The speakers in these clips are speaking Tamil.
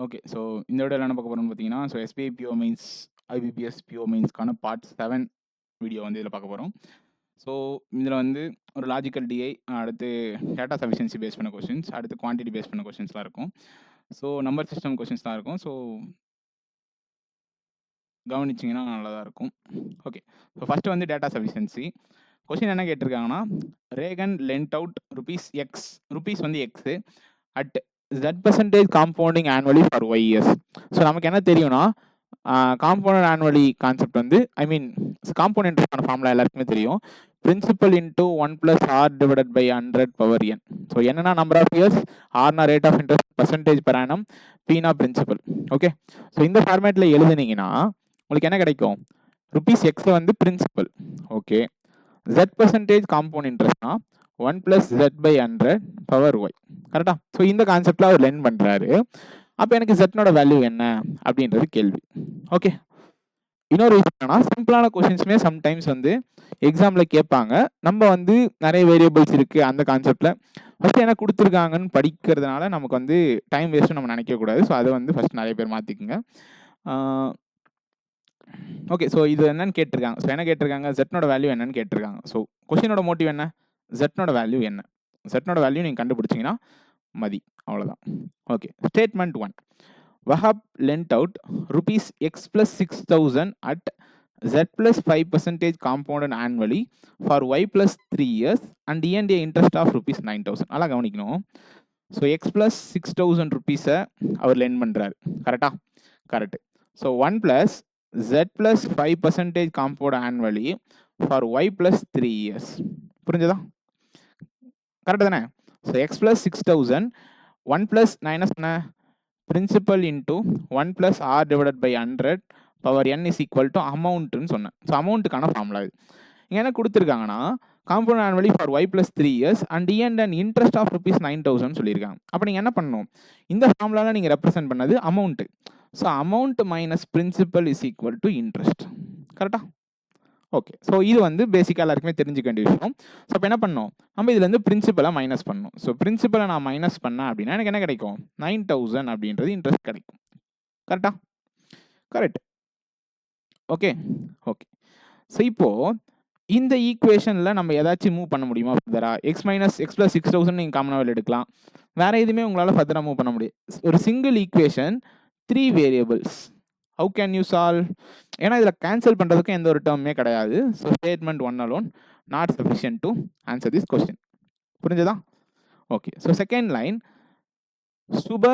ஓகே. ஸோ இந்த வீடியோல என்ன பார்க்க போறோம்னு பார்த்தீங்கன்னா, SBI PO mains, IBPS PO மெயின்ஸ்க்கான பார்ட் 7 வீடியோ வந்து இதில பார்க்க போறோம். ஸோ இதில வந்து ஒரு லாஜிக்கல் டிஐ, அடுத்து டேட்டா சஃபிஷியன்சி பேஸ் பண்ண கொஸ்டின்ஸ், அடுத்து குவான்டிட்டி பேஸ் பண்ண கொஸ்டின்ஸ்லாம் இருக்கும். ஸோ நம்பர் சிஸ்டம் கொஸ்டின்ஸ் தான் இருக்கும். ஸோ கவனிச்சிங்கன்னா நல்லா தான் இருக்கும். ஓகே. ஸோ ஃபர்ஸ்ட் வந்து டேட்டா சஃபிஷியன்சி. கொஸ்டின் என்ன கேட்டிருக்காங்கன்னா, ரேகன் லென்ட் அவுட் ரூபீஸ் வந்து X at Z% compounding annually for Y years. So நமக்கு என்ன தெரியும்னா, காம்பவுண்ட் ஆனுவலி கான்செப்ட் வந்து காம்பவுண்ட் இன்ட்ரெஸ்டான ஃபார்முலா எல்லாருக்குமே தெரியும். Principal into 1+r divided by 100 power n. So என்னன்னா நம்பர் ஆஃப் இயர்ஸ், ஆர்னா rate of interest, percentage per annum, பீனா பிரின்சிபல். ஓகே. ஸோ இந்த ஃபார்மேட்ல எழுதுனீங்கன்னா உங்களுக்கு என்ன கிடைக்கும்? ருபீஸ் எக்ஸ் வந்து பிரின்சிபல். ஓகே. Z% காம்பவுண்ட் இன்ட்ரெஸ்ட்னா 1+z/100 பவர் y. கரெக்டா? ஸோ இந்த கான்செப்ட்ல அவர் லெர்ன் பண்றாரு. அப்போ எனக்கு z-நோட வேல்யூ என்ன அப்படின்றது கேள்வி. ஓகே. இன்னொரு விஷயம் என்னன்னா, சிம்பிளான கொஸ்டின்ஸுமே சம்டைம்ஸ் வந்து எக்ஸாம்ல கேட்பாங்க. நம்ம வந்து நிறைய வேரியபிள்ஸ் இருக்கு அந்த கான்செப்ட்ல ஃபர்ஸ்ட் என்ன கொடுத்துருக்காங்கன்னு படிக்கிறதுனால நமக்கு வந்து டைம் வேஸ்ட்டும் நம்ம நினைக்க கூடாது. ஸோ அதை வந்து ஃபர்ஸ்ட் நிறைய பேர் மாத்திக்குங்க. ஓகே. ஸோ இது என்னன்னு கேட்டிருக்காங்க. ஸோ என்ன கேட்டிருக்காங்க? z-நோட வேல்யூ என்னன்னு கேட்டிருக்காங்க. ஸோ கொஸ்டினோட மோட்டிவ் என்ன? z-நோட வேல்யூ என்ன? z-நோட வேல்யூ நீங்க கண்டுபிடிச்சீங்கன்னா மதி. அவ்வளவுதான். Okay. Statement 1. Wahab Lent out rupees x plus 6,000 at z plus 5% compounded annually for y plus 3 years and E&A interest of rupees 9,000. நல்லா கவனிக்கணும். ஸோ x plus 6,000 rupees-ஐ அவர் லெண்ட் பண்றாரு. கரெக்டா? Correct. So 1 plus z plus 5% compound annually for y plus 3 years. புரிஞ்சதா? கரெக்ட் தானே? ஸோ x plus 6,000, 1 plus நான் என்ன சொன்னேன்? Principal into 1 plus r divided by 100 power n is equal to அமௌண்ட்னு சொன்னேன். ஸோ அமௌண்ட்டுக்கான ஃபார்முலா இது. இங்கே என்ன கொடுத்துருக்காங்கன்னா, compound annually for y plus 3 years and interest of rupees 9,000 சொல்லியிருக்காங்க. அப்போ நீங்கள் என்ன பண்ணணும்? இந்த ஃபார்முலாவில் நீங்கள் ரெப்ரசென்ட் பண்ணது amount. So amount minus principal is equal to interest. கரெக்டா? ஓகே. ஸோ இது வந்து பேசிக்காக எல்லாருக்குமே தெரிஞ்சுக்க வேண்டிய விஷயம். ஸோ இப்போ என்ன பண்ணணும்? நம்ம இதுலேருந்து பிரின்சிபலை மைனஸ் பண்ணணும். ஸோ பிரின்சிபலை நான் மைனஸ் பண்ணேன் அப்படின்னா எனக்கு என்ன கிடைக்கும்? 9,000 அப்படின்றது இன்ட்ரெஸ்ட் கிடைக்கும். கரெக்டா? கரெக்ட். ஓகே. ஓகே. ஸோ இப்போ இந்த ஈக்குவேஷனில் நம்ம ஏதாச்சும் மூவ் பண்ண முடியுமா ஃபர்தரா? x plus 6,000 நீங்கள் காமனாக எடுக்கலாம். வேற எதுவுமே உங்களால் ஃபர்தராக மூவ் பண்ண முடியும். ஒரு single equation 3 variables. How can you solve? ஏன்னா இதில் கேன்சல் பண்ணுறதுக்கு எந்த ஒரு டேர்மே கிடையாது. So statement 1 alone not sufficient to answer this question. புரிஞ்சதா? ஓகே. ஸோ செகண்ட் லைன், சுப்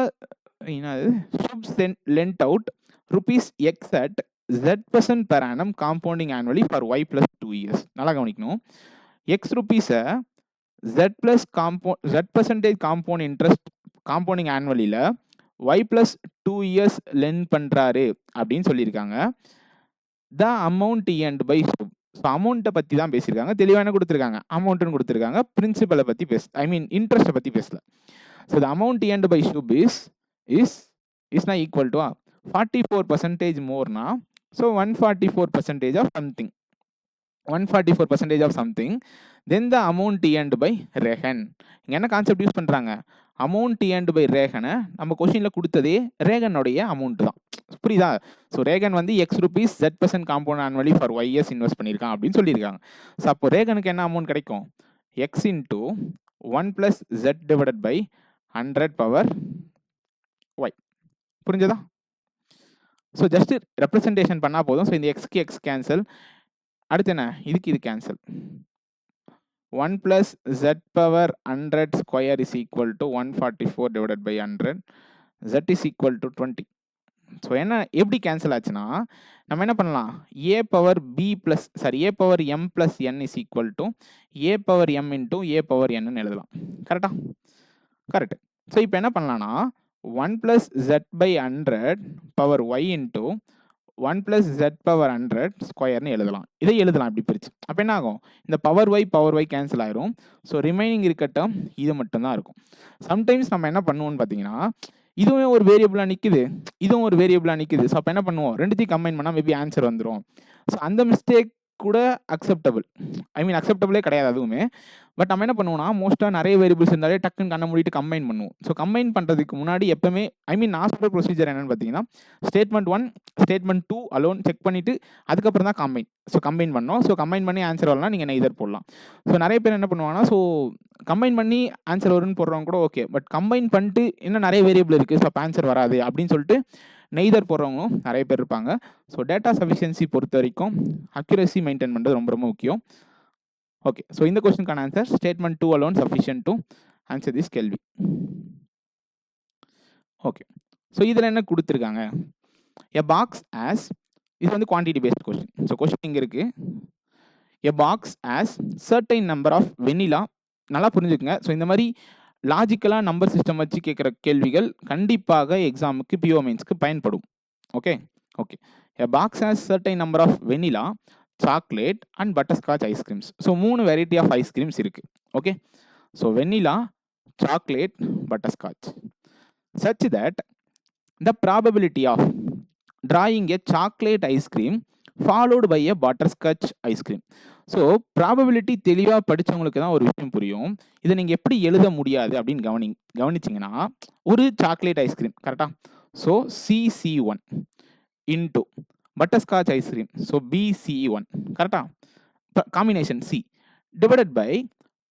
lent out rupees x at z% per annum compounding annually for y plus 2 years. நல்லா கவனிக்கணும். x rupees-ஐ z% compound interest compounding annually-ல y plus 2 years lend பண்றாரு அப்படின்னு சொல்லியிருக்காங்க. the amount earned by sub. So அமௌண்ட்டை பற்றி தான் பேசியிருக்காங்க. தெளிவாக என்ன கொடுத்துருக்காங்க? அமௌண்ட்டுன்னு கொடுத்துருக்காங்க. பிரின்சிபலை பற்றி இன்ட்ரெஸ்ட்டை பற்றி பேசல. So the amount earned by sub is not equal to 44% Morna, so 144% of something. 144% of something. Then the amount earned by Rehan. இங்கே என்ன கான்செப்ட் யூஸ் பண்ணுறாங்க? அமௌண்ட் earned by ரேகனை நம்ம கொஸ்டினில் கொடுத்ததே ரேகனுடைய அமௌண்ட் தான். புரியுதா? ஸோ ரேகன் வந்து x rupees z% compound annually for y years invest பண்ணியிருக்கான் அப்படின்னு சொல்லியிருக்காங்க. ஸோ அப்போ ரேகனுக்கு என்ன அமௌண்ட் கிடைக்கும்? x into 1 plus z divided by 100 power y. புரிஞ்சதா? ஸோ ஜஸ்ட் ரெப்ரசன்டேஷன் பண்ணால் போதும். ஸோ இந்த எக்ஸ்க்கு எக்ஸ் கேன்சல். அடுத்து என்ன? இதுக்கு இது cancel. 1 plus z power 100 square is equal to 144 divided by 100. z is equal to 20. So என்ன எப்படி கேன்சல் ஆச்சுன்னா, நம்ம என்ன பண்ணலாம்? a power m plus n is equal to a power m into a power n எழுதலாம். கரெக்டா? கரெக்ட். ஸோ இப்போ என்ன பண்ணலாம்னா, 1 plus z by 100 power y into 1 plus z power 100 ஸ்கொயர்னு எழுதலாம். இதை எழுதலாம் இப்படி பிரிச்சு. அப்போ என்ன ஆகும்? இந்த பவர் y கேன்சல் ஆயிரும். ஸோ ரிமைனிங் இருக்கட்டும் இது மட்டும்தான் இருக்கும். சம்டைம்ஸ் நம்ம என்ன பண்ணுவோம்னு பார்த்தீங்கன்னா, இதுவும் ஒரு வேரியபிளாக நிற்குது, இதுவும் ஒரு வேரியபிளாக நிற்குது. ஸோ அப்போ என்ன பண்ணுவோம்? ரெண்டுத்தையும் கம்பைன் பண்ணால் மேபி ஆன்சர் வந்துடும். ஸோ அந்த மிஸ்டேக் கூட அக்செப்டபிள். அக்செப்டபிளே கிடையாது அதுவுமே. பட் நம்ம என்ன பண்ணுவோம்னா, மோஸ்ட்டாக நிறைய வேரியபிள்ஸ் இருந்தாலே டக்குன்னு கண்ண மூடிட்டு கம்பைன் பண்ணுவோம். ஸோ கம்பைன் பண்ணுறதுக்கு முன்னாடி எப்பவுமே நான் சொல்கிற ப்ரொசீஜர் என்னன்னு பார்த்தீங்கன்னா, ஸ்டேட்மெண்ட் 1, ஸ்டேட்மெண்ட் 2 அலோன் செக் பண்ணிவிட்டு அதுக்கப்புறம் தான் கம்பைன். ஸோ கம்பைன் பண்ணோம். ஸோ கம்பைன் பண்ணி ஆன்சர் வரலாம், நீங்கள் நெய்தர் போடலாம். ஸோ நிறைய பேர் என்ன பண்ணுவாங்கன்னா, ஸோ கம்பைன் பண்ணி ஆன்சர் வரும்னு போடுறவங்க கூட ஓகே. பட் கம்பைன் பண்ணிட்டு இன்னும் நிறைய வேரியபிள் இருக்குது, ஸோ அப்போ ஆன்சர் வராது அப்படின்னு சொல்லிட்டு நெய்தர் போடுறவங்களும் நிறைய பேர் இருப்பாங்க. ஸோ டேட்டா சஃபிஷியன்சி பொறுத்த வரைக்கும் அக்யூரசி மெயின்டைன் பண்ணுறது ரொம்ப ரொம்ப முக்கியம். ஓகே, ஸோ இந்த கொஸ்டினுக்கான answer statement 2 alone sufficient to answer this கேள்வி. ஓகே, ஸோ இதில் என்ன கொடுத்துருக்காங்க, எ பாக்ஸ் ஆஸ், இது வந்து quantity based question. So question இங்கே இருக்குது, a box has certain number of vanilla. நல்லா புரிஞ்சுக்குங்க. ஸோ இந்த மாதிரி லாஜிக்கலாக நம்பர் சிஸ்டம் வச்சு கேட்குற கேள்விகள் கண்டிப்பாக எக்ஸாமுக்கு பிஓ மெயின்ஸ்க்கு பயன்படும். Okay okay, a box has certain number of vanilla, chocolate and butterscotch ice creams. So 3 variety of ice creams இருக்குது. Okay, so vanilla, chocolate, butterscotch. such that the probability of drawing a chocolate ice cream followed by a butterscotch ice cream. So probability தெளிவாக படித்தவங்களுக்கு தான் ஒரு விஷயம் புரியும். இதை நீங்கள் எப்படி எழுத முடியாது அப்படின்னு கவனிச்சிங்கன்னா, ஒரு சாக்லேட் ஐஸ்கிரீம் கரெக்டாக, so CC1 into butterscotch ice cream, so BCE1 கரெக்டாக, combination C divided by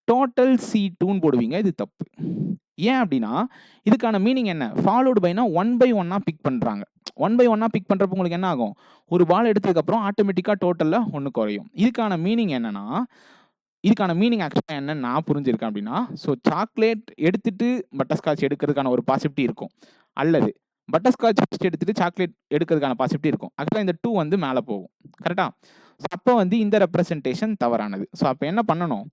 total C2ன்னு போடுவீங்க. இது தப்பு. ஏன் அப்படின்னா, இதுக்கான மீனிங் என்ன, ஃபாலோடு பைனா 1 by 1 பிக் பண்ணுறாங்க. 1 by 1 பிக் பண்ணுறப்ப உங்களுக்கு என்ன ஆகும், ஒரு பால் எடுத்ததுக்கப்புறம் ஆட்டோமேட்டிக்காக டோட்டலில் 1 குறையும். இதுக்கான மீனிங் என்னன்னா, இதுக்கான மீனிங் ஆக்சுவலாக என்னன்னு நான் புரிஞ்சிருக்கேன் அப்படின்னா, ஸோ சாக்லேட் எடுத்துட்டு பட்டர்ஸ்காட்ச் எடுக்கிறதுக்கான ஒரு பாசிபிலிட்டி இருக்கும், அல்லது பட்டர்ஸ்காட்ச் ஃபஸ்ட் எடுத்துட்டு சாக்லேட் எடுக்கிறதுக்கான பாசிபிலிட்டி இருக்கும். ஆக்சுவலாக இந்த 2 வந்து மேலே போகும் கரெக்டாக. ஸோ அப்போ வந்து இந்த ரெப்ரசன்டேஷன் தவறானது. ஸோ அப்போ என்ன பண்ணணும்,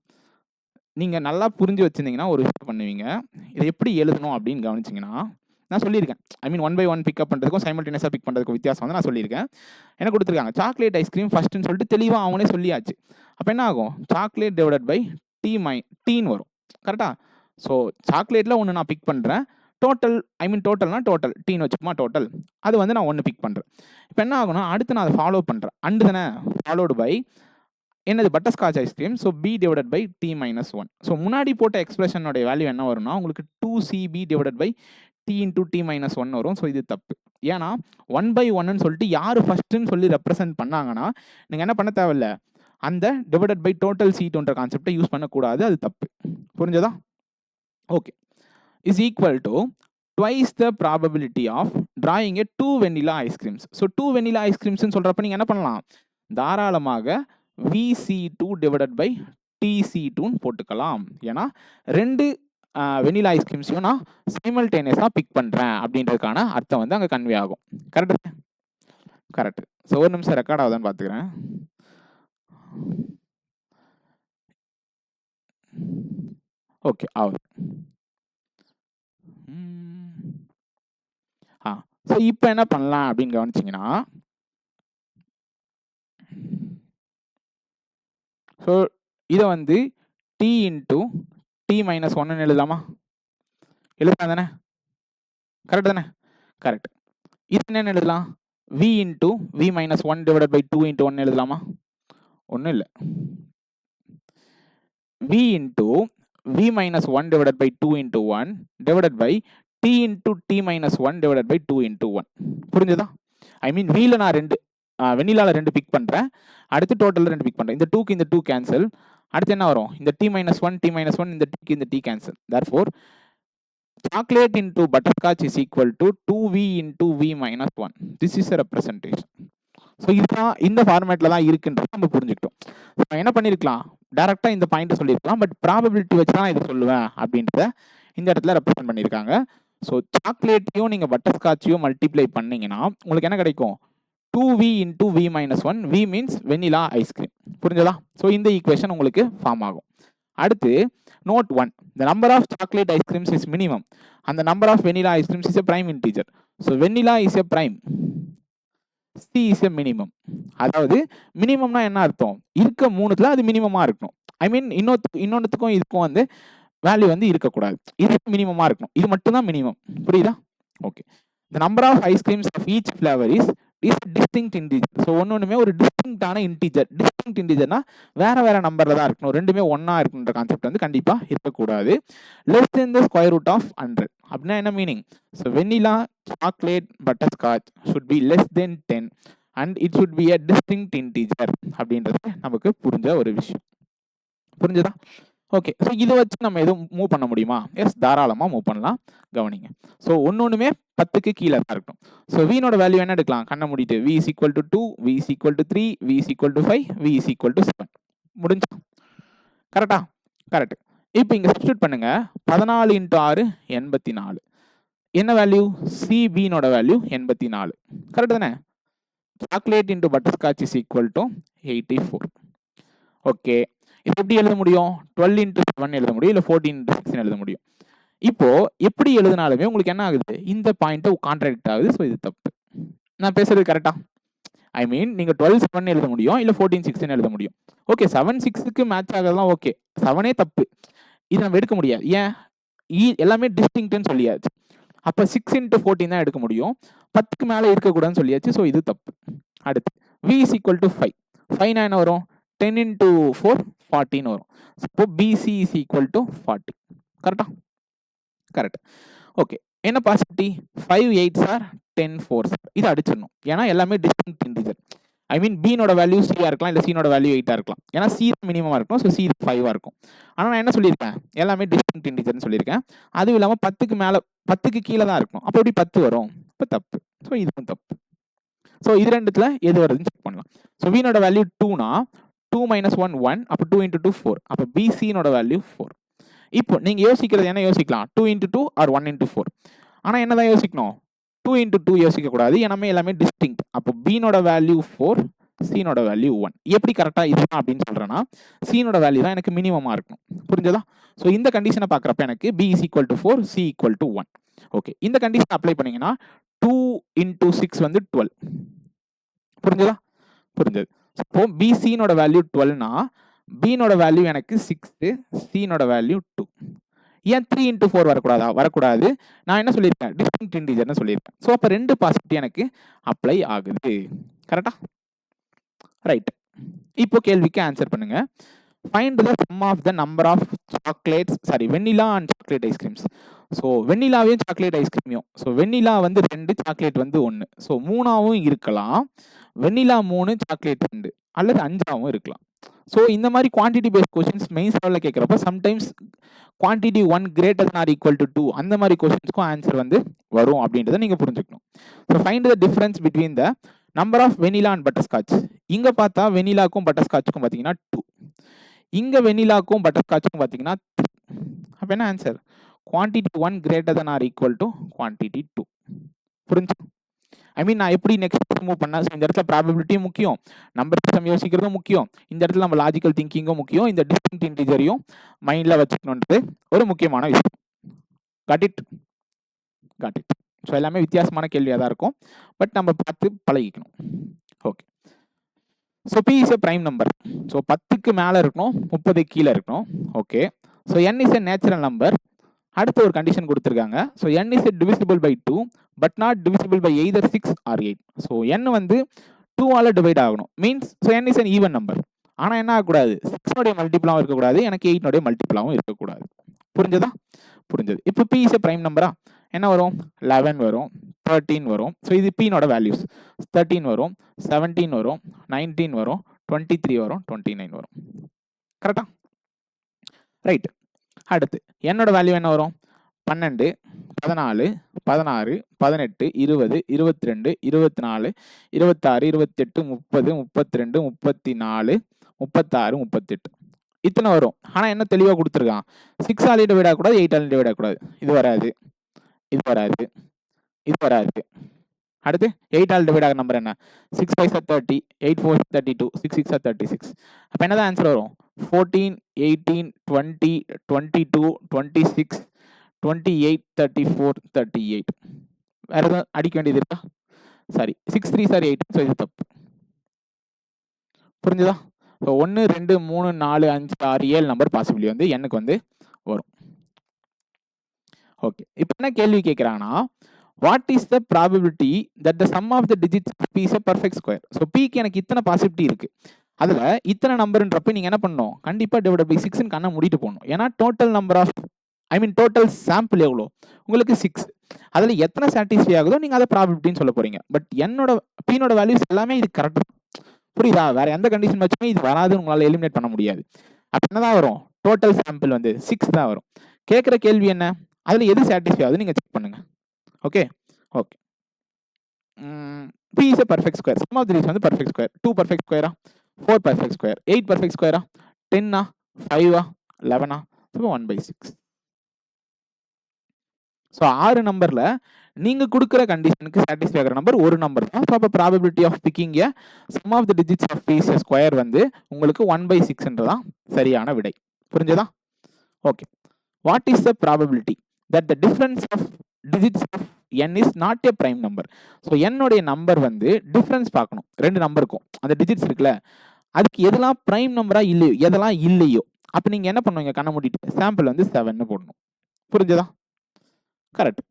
நீங்கள் நல்லா புரிஞ்சு வச்சுருந்தீங்கன்னா ஒரு விஷயம் பண்ணுவீங்க. இதை எப்படி எழுதணும் அப்படின்னு கவனிச்சிங்கன்னா, நான் சொல்லியிருக்கேன். 1 by 1 பிக்கப் பண்ணுறதுக்கும் சைமல்டேனியஸாக பிக் பண்ணுறதுக்கும் வித்தியாசம் வந்து நான் சொல்லியிருக்கேன். என்ன கொடுத்துருக்காங்க, சாக்லேட் ஐஸ்கிரீம் ஃபஸ்ட்டுன்னு சொல்லிட்டு தெளிவாக அவங்களே சொல்லியாச்சு. அப்போ என்ன ஆகும், சாக்லேட் டிவைடட் பை டீன்னு வரும் கரெக்டாக. ஸோ சாக்லேட்டில் ஒன்று நான் பிக் பண்ணுறேன், டோட்டல் டோட்டல்னா டோட்டல் டீன்னு வச்சுக்குமா, டோட்டல் அது வந்து நான் 1 பிக் பண்ணுறேன். இப்போ என்ன ஆகும்னா, அடுத்து நான் அதை ஃபாலோ பண்ணுறேன், அண்டு தானே, ஃபாலோடு பை என்னது butterscotch ice cream, so B divided by T-1. ஸோ முன்னாடி போட்ட எக்ஸ்பிரஷனுடைய வேல்யூ என்ன வரும்னா, உங்களுக்கு 2CB divided by T into T-1 வரும். ஸோ இது தப்பு. ஏன்னா 1 by 1ன்னு சொல்லிட்டு யார் ஃபஸ்ட்டுன்னு சொல்லி ரெப்ரசென்ட் பண்ணாங்கன்னா, நீங்கள் என்ன பண்ண தேவையில்ல, அந்த டிவைடட் பை டோட்டல் C2ன்ற கான்செப்டை யூஸ் பண்ணக்கூடாது, அது தப்பு. புரிஞ்சதா? Okay, is equal to twice the probability of drawing a 2 vanilla ice creams. So 2 vanilla ஐஸ்கிரீம்ஸ்ன்னு சொல்கிறப்ப நீங்கள் என்ன பண்ணலாம், தாராளமாக VC2 டிவைடட் பை TC2ன்னு போட்டுக்கலாம். ஏன்னா 2 வெனிலா ஐஸ்கிரீம்ஸையும் நான் சைமல்டேனியஸாக பிக் பண்ணுறேன் அப்படின்றதுக்கான அர்த்தம் வந்து அங்கே கன்வே ஆகும். Correct correct. ஸோ ஒரு நிமிஷம் ரெக்கார்ட் ஆகுதான்னு பார்த்துக்கிறேன். ஓகே ஆகுது. ஸோ இப்போ என்ன பண்ணலாம் அப்படின்னு கவனிச்சிங்கன்னா, ஸோ இதை வந்து T இன்டூ T-1 எழுதலாமா, எழுதலாம் தானே, கரெக்ட் தானே, கரெக்ட். இது என்னென்னு எழுதலாம், V into V-1 divided by 2 into 1 எழுதலாமா, ஒன்றும் இல்லை, V into V-1 divided by 2 into 1 divided by T into T-1 divided by 2 into 1. புரிஞ்சுதா? Vல நான் 2 வெனிலாவில் 2 பிக் பண்ணுறேன், அடுத்து டோட்டலில் 2 பிக் பண்ணுறேன். இந்த 2க்கு இந்த 2 கேன்சல், அடுத்து என்ன வரும், இந்த T-1 T-1, இந்த Tக்கு இந்த T cancel. therefore chocolate into butterscotch is equal to 2V into V-1. this is a representation. So இதுதான் இந்த ஃபார்மேட்டில் தான் இருக்குன்றது நம்ம புரிஞ்சுக்கிட்டோம். என்ன பண்ணியிருக்கலாம், டேரெக்டாக இந்த பாயிண்ட்டை சொல்லியிருக்கலாம், பட் ப்ராபபிலிட்டி வச்சு தான் இதை சொல்லுவேன் அப்படின்றத இந்த இடத்துல ரெப்ரசென்ட் பண்ணியிருக்காங்க. ஸோ சாக்லேட்டையும் நீங்கள் பட்டர்ஸ்காட்சையும் மல்டிப்ளை பண்ணிங்கன்னா உங்களுக்கு என்ன கிடைக்கும், 2V into V-1. V means vanilla ice cream. புரிஞ்சதா? ஸோ இந்த ஈக்குவேஷன் உங்களுக்கு ஃபார்ம் ஆகும். அடுத்து note 1, the number of chocolate ice creams is minimum and the number of vanilla ice creams is a prime integer. So vanilla is a prime, C is a minimum. அதாவது மினிமம்னா என்ன அர்த்தம், இருக்க 3த்துல அது மினிமமா இருக்கணும். இன்னொன்னுத்துக்கும் இதுக்கும் வந்து வேல்யூ வந்து இருக்கக்கூடாது, இது மினிமமா இருக்கணும், இது மட்டும் தான் மினிமம். புரியுதா? Okay. the number of ice creams of each flavor is distinct integer. So ஒன்றுமே ஒரு டிஸ்டிங்டான இன்டீஜர். டிஸ்டிங்க்ட் இன்டிஜர்னா வேற நம்பர்ல தான் இருக்கணும், ரெண்டுமே ஒன்னா இருக்குன்ற கான்செப்ட் வந்து கண்டிப்பா இருக்கக்கூடாது. Less than the square root of 100 அப்படின்னா என்ன meaning? So vanilla, chocolate, butterscotch should be less than 10 and it should be a distinct integer அப்படின்றது நமக்கு புரிஞ்ச ஒரு விஷயம். புரிஞ்சதா? ஓகே. ஸோ இதை வச்சு நம்ம எதுவும் மூவ் பண்ண முடியுமா? எஸ், தாராளமாக மூவ் பண்ணலாம். கவனிங்க. ஸோ ஒன்னொன்றுமே 10க்கு கீழே தான் இருக்கும். ஸோ வீனோட வேல்யூ என்ன எடுக்கலாம்? கண்ணை மூடிட்டு v is equal to 2, v is equal to 3, v is equal to 5, v is equal to 7. முடிஞ்சா? கரெக்டா? கரெக்ட். இப்போ இங்கே சப்ஸ்டியூட் பண்ணுங்க. 14 × 6 84. என்ன வேல்யூ? சிபினோட வேல்யூ 84. கரெக்ட் தானே? Chocolate into butterscotch is equal to 84. Okay. இது எப்படி எழுத முடியும்? 12 × 7 எழுத முடியும், இல்லை 14 × 6 எழுத முடியும். இப்போ எப்படி எழுதினாலுமே உங்களுக்கு என்ன ஆகுது? இந்த பாயிண்ட் கான்ட்ராக்ட் ஆகுது. ஸோ இது தப்பு. நான் பேசுறது கரெக்டா? ஐ மீன் நீங்க 12 7 எழுத முடியும், இல்லை 14 6 எழுத முடியும். ஓகே, 7 6க்கு மேட்ச் ஆகலாம். ஓகே, 7ஏ தப்பு. இது நம்ம எடுக்க முடியாது. ஏன்? எல்லாமே டிஸ்டிங்க்ட்னு சொல்லியாச்சு. அப்போ 6 × 14 தான் எடுக்க முடியும். 10க்கு மேலே இருக்கக்கூடாதுன்னு சொல்லியாச்சு. ஸோ இது தப்பு. அடுத்து v is equal to 5. 5 என்ன வரும்? 10 × 4 14 வரும். இப்போ BC is equal to 40. கரெக்டா? கரெக்ட். ஓகே. என்ன பாசிபிலிட்டி? 5 8s are 10 4s. இது அடிச்சிடணும். ஏன்னா எல்லாமே டிஸ்டிங்க்ட் இன்டிஜர். ஐ மீன் பீனோட வேல்யூ சியா இருக்கலாம், இல்லை சீனோட வேல்யூ 8ஆ இருக்கலாம். ஏன்னா சி மினிமமாக இருக்கும். ஸோ சி 5ஆ இருக்கும். ஆனால் நான் என்ன சொல்லியிருக்கேன்? எல்லாமே டிஸ்டிங்க்ட் இன்டிஜர்னு சொல்லியிருக்கேன். அதுவும் இல்லாமல் 10க்கு மேலே 10க்கு கீழே தான் இருக்கும். அப்போ எப்படி 10 வரும்? இப்போ தப்பு. ஸோ இதுவும் தப்பு. ஸோ இது ரெண்டுத்துல எது வருதுன்னு செக் பண்ணலாம். ஸோ வீனோட வேல்யூ 2னா 2 - 1 1. அப்போ 2 × 2 4. அப்போ பிசினோட வேல்யூ 4. இப்போ நீங்க யோசிக்கிறது என்ன யோசிக்கலாம்? 2 × 2 ஆர் 1 × 4. ஆனால் என்னதான் யோசிக்கணும்? 2 × 2 யோசிக்க கூடாது. எல்லாமே டிஸ்டிங்க்ட். அப்போ பீனோட வேல்யூ 4, சீனோட வேல்யூ 1. எப்படி கரெக்டாக இதுதான் அப்படின்னு சொல்றேன்னா, சீனோட வேல்யூ தான் எனக்கு மினிமமாக இருக்கும். புரிஞ்சதா? ஸோ இந்த கண்டிஷனை பார்க்குறப்ப எனக்கு b is equal to 4, c equal to 1. Okay, இந்த கண்டிஷன் அப்ளை பண்ணீங்கன்னா 2 × 6 வந்து 12. புரிஞ்சதா? புரிஞ்சது. இப்போ பிசினோட வேல்யூ 12னா பீனோட வேல்யூ எனக்கு 6, சீனோட வேல்யூ 2. ஏன் 3 × 4 வரக்கூடாதா? வரக்கூடாது. நான் என்ன சொல்லியிருக்கேன்? டிஸ்டிங்க்ட் இன்டிஜர்னு சொல்லியிருக்கேன். ஸோ அப்போ 2 பாசிபிலிட்டி எனக்கு அப்ளை ஆகுது. கரெக்டா? ரைட். இப்போ கேள்விக்கு ஆன்சர் பண்ணுங்க. Find the sum of the number of chocolates, sorry, vanilla and chocolate ice creams. So வெண்ணிலாவையும் சாக்லேட் ஐஸ்கிரீமையும், ஸோ வெண்ணிலா வந்து 2, சாக்லேட் வந்து 1. ஸோ 3ஆவும் இருக்கலாம், வெண்ணிலா 3, சாக்லேட் 2, அல்லது 5ஆவும் இருக்கலாம். ஸோ இந்த மாதிரி குவான்டிட்டி பேஸ்ட் கொஸ்டின்ஸ் மெயின் லெவலில் கேட்குறப்ப sometimes quantity 1 greater than or equal to 2 அந்த மாதிரி கொஸ்டின்ஸ்க்கும் ஆன்சர் வந்து வரும் அப்படின்றத நீங்கள் புரிஞ்சுக்கணும். So find the difference between the number of vanilla and butterscotch. இங்கே பார்த்தா வெனிலாக்கும் பட்டர்ஸ்காட்சுக்கும் பார்த்தீங்கன்னா 2, இங்கே வெனிலாக்கும் பட்டர்ஸ்காட்சுக்கும் பார்த்தீங்கன்னா 3. அப்போ என்ன answer? Quantity 1 greater than or equal to quantity 2. புரிஞ்சு? ஐ மீன் நான் எப்படி நெக்ஸ்ட் மூவ் பண்ணேன்? இந்த இடத்துல ப்ராபபிலிட்டியும் முக்கியம், நம்பர் சிஸ்டம் யோசிக்கிறதும் முக்கியம், இந்த இடத்துல நம்ம லாஜிக்கல் திங்கிங்கும் முக்கியம், இந்த டிஸ்டிங்க்ட் இன்டிஜரையும் மைண்டில் வச்சுக்கணுன்றது ஒரு முக்கியமான விஷயம். Got it? Got it. So எல்லாமே வித்தியாசமான கேள்வியாக தான் இருக்கும், பட் நம்ம பார்த்து பழகிக்கணும். Okay. So P is a prime number. So 10க்கு மேலே இருக்கணும், 30 கீழே இருக்கணும். Okay. So n is a natural number. அடுத்த ஒரு கண்டிஷன் கொடுத்துருக்காங்க. So n is divisible by 2 but not divisible by either 6 or 8. So n வந்து 2ஆல் டிவைட் ஆகணும். Means so n is an even number. ஆனால் என்ன ஆகக்கூடாது? 6 மல்டிபிளாகவும் இருக்கக்கூடாது, எனக்கு 8 மல்டிபிளாகவும் இருக்கக்கூடாது. புரிஞ்சதா? புரிஞ்சது. இப்போ p இஸ் எ பிரைம் நம்பரா? என்ன வரும்? 11 வரும், 13 வரும். ஸோ இது பீனோட வேல்யூஸ். 13 வரும், 17 வரும், 19 வரும், 23 வரும், 29 வரும். கரெக்டா? ரைட். அடுத்து என்னோட வேல்யூ என்ன வரும்? 12, 14, 16, 18, 20, 22, 24, 26, 28, 30, 32, 34, 36, 38. இத்தனை வரும். ஆனால் என்ன தெளிவாக கொடுத்துருக்கான்? 6ஆல் டிவைட் ஆகக்கூடாது, 8ஆல் டிவைட் ஆகக்கூடாது. இது வராது, இது வராது, இது வராது. அடுத்து 8ஆல் டிவைட் ஆகிற நம்பர் என்ன? 6 5 are 30, 8 4 32, 6 6 are 36. அப்போ என்னதான் ஆன்சர் வரும்? 14, 18, 20, 22, 26, 28, 34, 38. வேற எதுவும் அடிக்க வேண்டியது இருக்கா? Sorry, 6 3s are 8. ஸோ இது தப்பு. புரிஞ்சுதா? ஸோ 1 2 3 4 5 6 7 நம்பர் பாசிபிலிட்டி வந்து எனக்கு வந்து வரும். ஓகே. இப்போ என்ன கேள்வி கேட்குறாங்கன்னா, what is the probability that the sum of the digits p is a perfect square? So pக்கு எனக்கு இத்தனை பாசிபிலிட்டி இருக்கு. அதில் இத்தனை நம்பர்ன்றப்ப நீங்கள் என்ன பண்ணணும், கண்டிப்பாக டிவைட் பை 6ன்னு கண்ணை மூடிட்டு போகணும். ஏன்னா total number of total sample எவ்வளோ உங்களுக்கு 6. அதில் எத்தனை சாட்டிஸ்ஃபை ஆகுதோ நீங்கள் அதை ப்ராபபிலிட்டின்னு சொல்ல போகிறீங்க. பட் பீனோட வேல்யூஸ் எல்லாமே இது கரெக்ட். புரியுதா? வேற எந்த கண்டிஷன் வச்சுமே இது வராதுன்னு உங்களால் எலிமினேட் பண்ண முடியாது. அப்போ என்ன தான் வரும், டோட்டல் சாம்பிள் வந்து 6 தான் வரும். கேட்குற கேள்வி என்ன, அதில் எது சாட்டிஸ்ஃபை ஆகுது நீங்கள் செக் பண்ணுங்க. Okay okay. P is a perfect square. Sum of the digits வந்து perfect square. 2 perfect square, 4 perfect square, 8 perfect square, 10, 5, 11, so 1/6. So 6 நம்பரில் நீங்கள் கொடுக்குற கண்டிஷனுக்கு சாட்டிஸ்ஃபை ஆகிற நம்பர் ஒரு நம்பர் தான். ஸோ அப்போ probability of picking a sum of the digits of P square வந்து உங்களுக்கு 1/6 சரியான விடை. புரிஞ்சதா? Okay. What is the probability that the difference of digits of n is not a prime number? So என்னுடைய நம்பர் வந்து டிஃபரன்ஸ் பார்க்கணும், ரெண்டு நம்பருக்கும் அந்த டிஜிட்ஸ் இருக்குல்ல, அதுக்கு எதெல்லாம் பிரைம் நம்பராக இல்லையோ எதெல்லாம் இல்லையோ அப்போ நீங்கள் என்ன பண்ணுவீங்க, கண்ணை மூடிட்டு சாம்பிள் வந்து 7ன்னு போடணும். புரிஞ்சதா? கரெக்ட்.